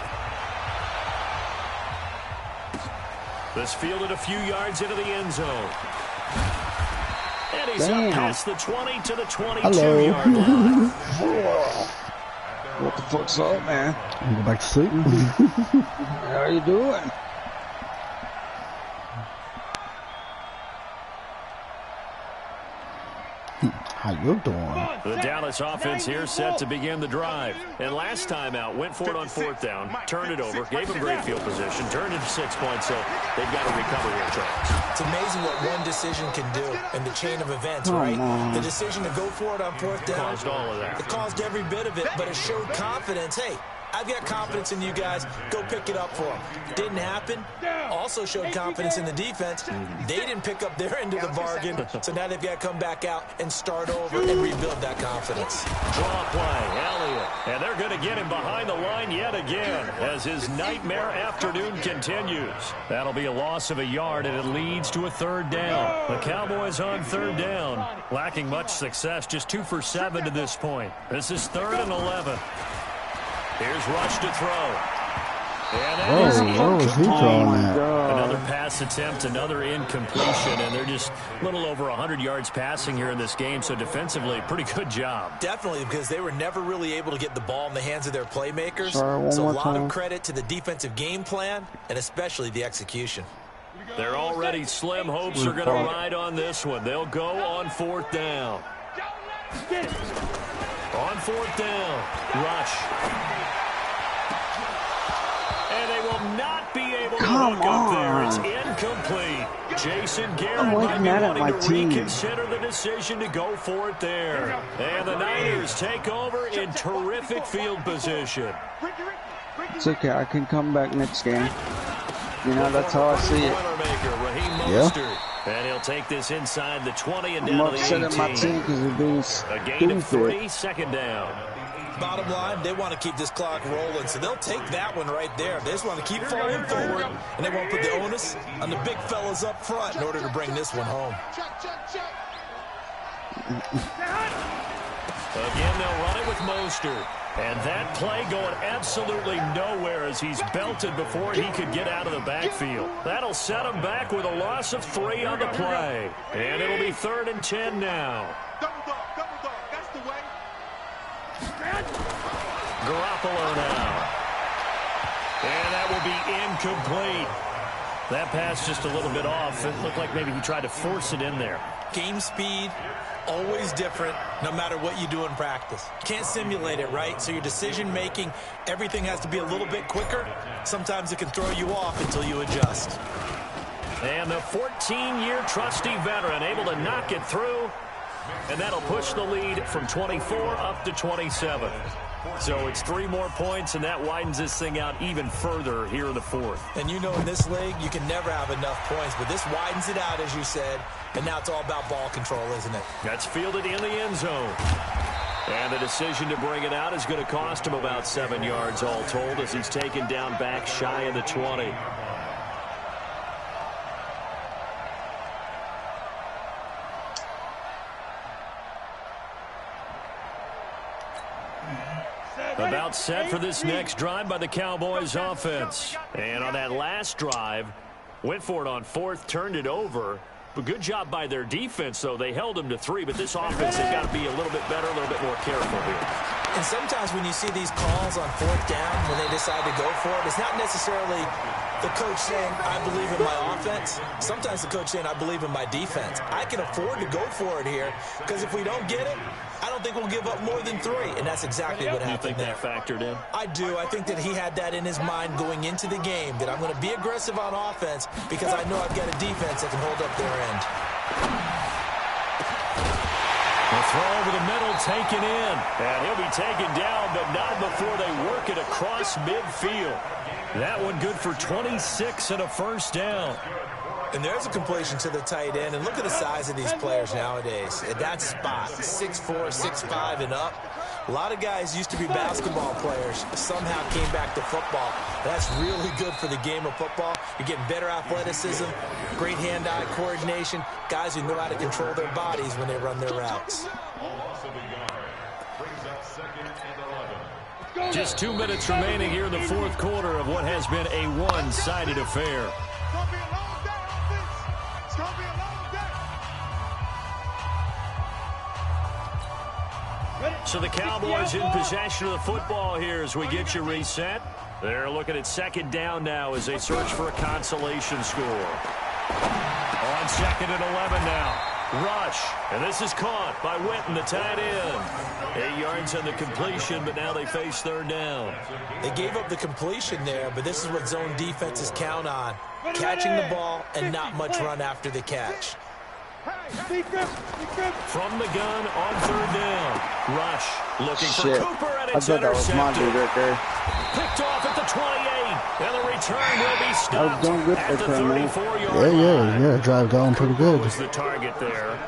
Speaker 3: This fielded a few yards into the end zone. And he's up past the 20 to the 22-yard line.
Speaker 2: What the fuck's up, man?
Speaker 1: Go back to sleep.
Speaker 2: How are you doing?
Speaker 1: How you doing?
Speaker 3: The Dallas offense here set to begin the drive. And last time out, went for it on 4th down, turned it over, gave them great field position, turned it to 6 points, so they've got to recover here, Charles.
Speaker 7: It's amazing what one decision can do in the chain of events, right? The decision to go for it on 4th down.
Speaker 3: Caused all of that.
Speaker 7: It caused every bit of it, but it showed confidence. Hey, I've got confidence in you guys. Go pick it up for them. Didn't happen. Also showed confidence in the defense. They didn't pick up their end of the bargain, so now they've got to come back out and start over and rebuild that confidence.
Speaker 3: Draw play, Elliott. And they're going to get him behind the line yet again as his nightmare afternoon continues. That'll be a loss of a yard, and it leads to a 3rd down. The Cowboys on 3rd down, lacking much success, just 2 for 7 to this point. This is 3rd and 11. Here's Rush to throw. And that is incomplete. Another pass attempt, another incompletion, and they're just a little over 100 yards passing here in this game, so defensively, pretty good job.
Speaker 7: Definitely, because they were never really able to get the ball in the hands of their playmakers. So a lot of credit to the defensive game plan, and especially the execution.
Speaker 3: Their already slim hopes are going to ride on this one. They'll go on 4th down. On 4th down, Rush. And they will not be able to hook up there. It's incomplete. Jason Garrett might be wanting to reconsider the decision to go for it there. And the Niners take over in terrific field position.
Speaker 2: It's okay, I can come back next game. You know, that's how I see it.
Speaker 3: Yeah. And he'll take this inside the 20 and down to the 18.
Speaker 2: My team because they're being
Speaker 3: a gain of 3, 2nd down.
Speaker 7: Bottom line, they want to keep this clock rolling, so they'll take that one right there. They just want to keep falling forward, and they won't put the onus on the big fellas up front in order to bring this one home.
Speaker 3: Again, they'll run it with Mostert. And that play going absolutely nowhere as he's belted before he could get out of the backfield. That'll set him back with a loss of 3 on the play. And it'll be 3rd and 10 now.
Speaker 6: That's the way.
Speaker 3: Garoppolo now. And that will be incomplete. That pass just a little bit off. It looked like maybe he tried to force it in there.
Speaker 7: Game speed, always different, no matter what you do in practice. You can't simulate it, right? So your decision-making, everything has to be a little bit quicker. Sometimes it can throw you off until you adjust.
Speaker 3: And the 14-year trusty veteran able to knock it through. And that'll push the lead from 24 up to 27. So it's 3 more points, and that widens this thing out even further here in the fourth.
Speaker 5: And you know in this league, you can never have enough points, but this widens it out, as you said, and now it's all about ball control, isn't it?
Speaker 3: That's fielded in the end zone. And the decision to bring it out is going to cost him about 7 yards all told as he's taken down back shy of the 20. About set for this next drive by the Cowboys offense. And on that last drive, went for it on 4th, turned it over. But good job by their defense, though. They held them to 3, but this offense has got to be a little bit better, a little bit more careful here.
Speaker 5: And sometimes when you see these calls on 4th down, when they decide to go for it, it's not necessarily the coach saying, I believe in my offense. Sometimes the coach saying, I believe in my defense. I can afford to go for it here, because if we don't get it, I don't think we'll give up more than 3. And that's exactly what happened there.
Speaker 3: You think that factored in?
Speaker 5: I do. I think that he had that in his mind going into the game, that I'm going to be aggressive on offense because I know I've got a defense that can hold up their end.
Speaker 3: The throw over the middle taken in. And he'll be taken down, but not before they work it across midfield. That one good for 26 and a first down.
Speaker 5: And there's a completion to the tight end. And look at the size of these players nowadays. At that spot, 6'4", 6'5", and up. A lot of guys used to be basketball players, somehow came back to football. That's really good for the game of football. You're getting better athleticism, great hand-eye coordination, guys who know how to control their bodies when they run their routes.
Speaker 3: Just 2 minutes remaining here in the fourth quarter of what has been a one-sided affair. So the Cowboys in possession of the football here as we get you reset. They're looking at 2nd down now as they search for a consolation score. On 2nd and 11 now. Rush, and this is caught by Witten, the tight end. 8 yards on the completion, but now they face 3rd down.
Speaker 5: They gave up the completion there, but this is what zone defenses count on. Catching the ball and not much run after the catch.
Speaker 3: From the gun on 3rd down. Rush looking for Cooper, and it's intercepted. Picked off at the 28, and the return will be stopped at the 34-yard line.
Speaker 1: Yeah, drive going pretty good.
Speaker 3: Was the target there.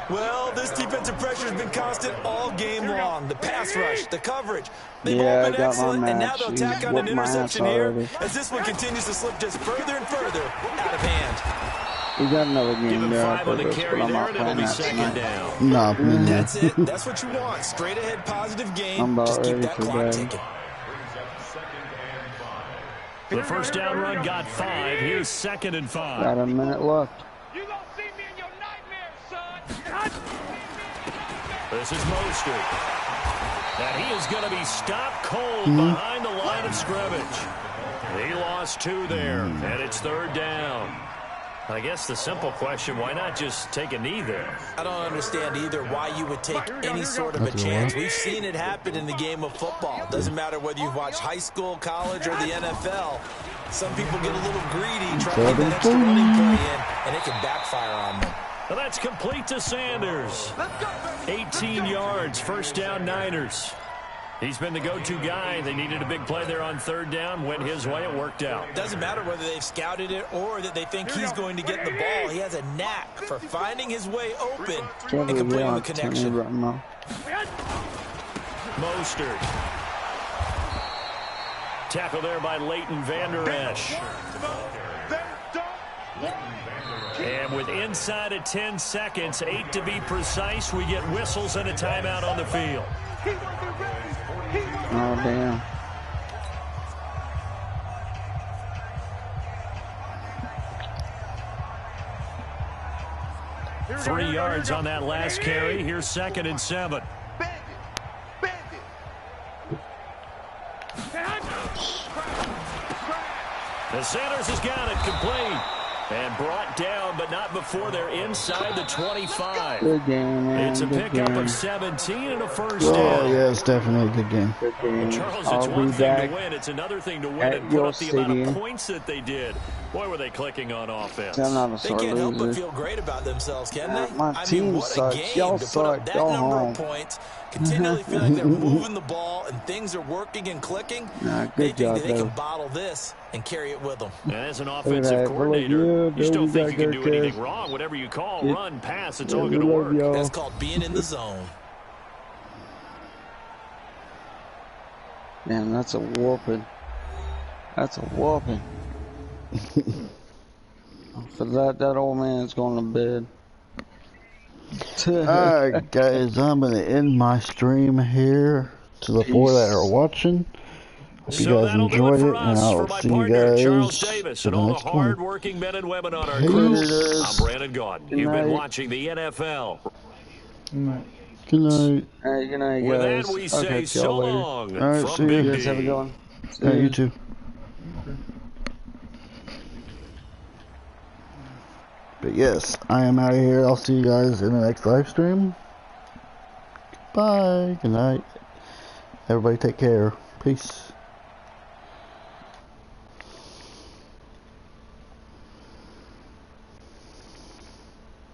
Speaker 5: Well, this defensive pressure has been constant all game long. The pass rush, the coverage, they've all been excellent, and now they'll tack on an interception here as this one continues to slip just further and further out of hand.
Speaker 2: We got another game there.
Speaker 3: 5 on the carry there, and it'll be 2nd down.
Speaker 1: No,
Speaker 5: that's it. That's what you want. Straight ahead, positive game. Just keep that clock ticking.
Speaker 3: The first down run got 5. Here's 2nd and 5.
Speaker 2: Got a minute left.
Speaker 6: You gonna see me in your nightmares, son.
Speaker 3: This is Mostert. And he is going to be stopped cold behind the line of scrimmage. He lost 2 there, and it's 3rd down. I guess the simple question, why not just take a knee there?
Speaker 5: I don't understand either why you would take any sort of a chance. We've seen it happen in the game of football. It doesn't matter whether you've watched high school, college, or the NFL. Some people get a little greedy trying to get that extra running play in, and it can backfire on them.
Speaker 3: Well, that's complete to Sanders. 18 yards, first down Niners. He's been the go-to guy. They needed a big play there on 3rd down. Went his way. It worked out.
Speaker 5: Doesn't matter whether they've scouted it or that they think he's going to get the ball. He has a knack for finding his way open and completing the connection.
Speaker 3: Mostert. Tackle there by Leighton Vander Esch. And with inside of 10 seconds, 8 to be precise, we get whistles and a timeout on the field.
Speaker 2: Oh, damn.
Speaker 3: Three yards on that last carry. Here's 2nd and 7. The Sanders has got it complete. And brought down, but not before they're inside the 25.
Speaker 2: Good game, man.
Speaker 3: It's a
Speaker 2: good
Speaker 3: pickup
Speaker 2: game.
Speaker 3: of 17 and a first
Speaker 1: Oh,
Speaker 3: down.
Speaker 1: yeah, it's definitely a good game.
Speaker 2: Good game.
Speaker 3: Charles, it's
Speaker 2: I'll
Speaker 3: one
Speaker 2: be
Speaker 3: thing
Speaker 2: back
Speaker 3: to win. It's another thing to win
Speaker 2: at
Speaker 3: and put
Speaker 2: your
Speaker 3: up the amount of
Speaker 2: stadium.
Speaker 3: points that they did. Boy, were they clicking on offense.
Speaker 2: I'm not a
Speaker 7: They
Speaker 2: sore
Speaker 7: can't help but
Speaker 2: loser.
Speaker 7: feel great about themselves, can they?
Speaker 2: My
Speaker 7: I
Speaker 2: team
Speaker 7: mean, what
Speaker 2: sucks.
Speaker 7: a game
Speaker 2: Y'all
Speaker 7: to put up
Speaker 2: suck.
Speaker 7: that
Speaker 2: Go
Speaker 7: number
Speaker 2: home.
Speaker 7: of points, continually feel like they're moving the ball and things are working and clicking.
Speaker 2: Nah,
Speaker 7: They
Speaker 2: good
Speaker 7: think
Speaker 2: job,
Speaker 7: that they
Speaker 2: though.
Speaker 7: can bottle this and carry it with them.
Speaker 3: And as an
Speaker 2: that.
Speaker 3: offensive
Speaker 2: We're
Speaker 3: coordinator,
Speaker 2: like,
Speaker 3: you
Speaker 2: yeah,
Speaker 3: still
Speaker 2: we
Speaker 3: think
Speaker 2: got
Speaker 3: you can
Speaker 2: good
Speaker 3: do anything
Speaker 2: kids.
Speaker 3: wrong. Whatever you call,
Speaker 2: Yeah.
Speaker 3: run, pass, it's
Speaker 2: Yeah,
Speaker 3: all
Speaker 2: we
Speaker 3: going to
Speaker 2: love
Speaker 3: work.
Speaker 2: y'all.
Speaker 7: That's called being in the zone.
Speaker 2: Man, that's a whooping. That's a whooping. For that old man's going to bed.
Speaker 1: Alright, guys, I'm going to end my stream here to the four that are watching. Hope you
Speaker 3: So
Speaker 1: guys
Speaker 3: that'll do
Speaker 1: enjoyed
Speaker 3: for
Speaker 1: it, and
Speaker 3: us.
Speaker 1: I'll
Speaker 3: For my
Speaker 1: see you
Speaker 3: partner, Charles
Speaker 1: guys
Speaker 3: Davis,
Speaker 1: in
Speaker 3: and
Speaker 1: the
Speaker 3: all the
Speaker 1: next one.
Speaker 3: hard-working men and women on our crew,
Speaker 1: Peace.
Speaker 3: I'm Brandon Gaudin.
Speaker 2: Good
Speaker 3: You've been
Speaker 2: night.
Speaker 3: watching the NFL.
Speaker 1: Good night.
Speaker 2: Alright, good night,
Speaker 3: With
Speaker 2: guys.
Speaker 3: that, we
Speaker 2: I'll
Speaker 3: say
Speaker 2: catch y'all
Speaker 3: so
Speaker 2: later.
Speaker 3: long
Speaker 1: All right,
Speaker 3: from
Speaker 1: see you.
Speaker 3: Big
Speaker 2: You guys have a
Speaker 3: D.
Speaker 2: good one. See
Speaker 1: Yeah,
Speaker 2: ya.
Speaker 1: you too. But yes, I am out of here. I'll see you guys in the next live stream. Bye. Good night. Everybody take care. Peace.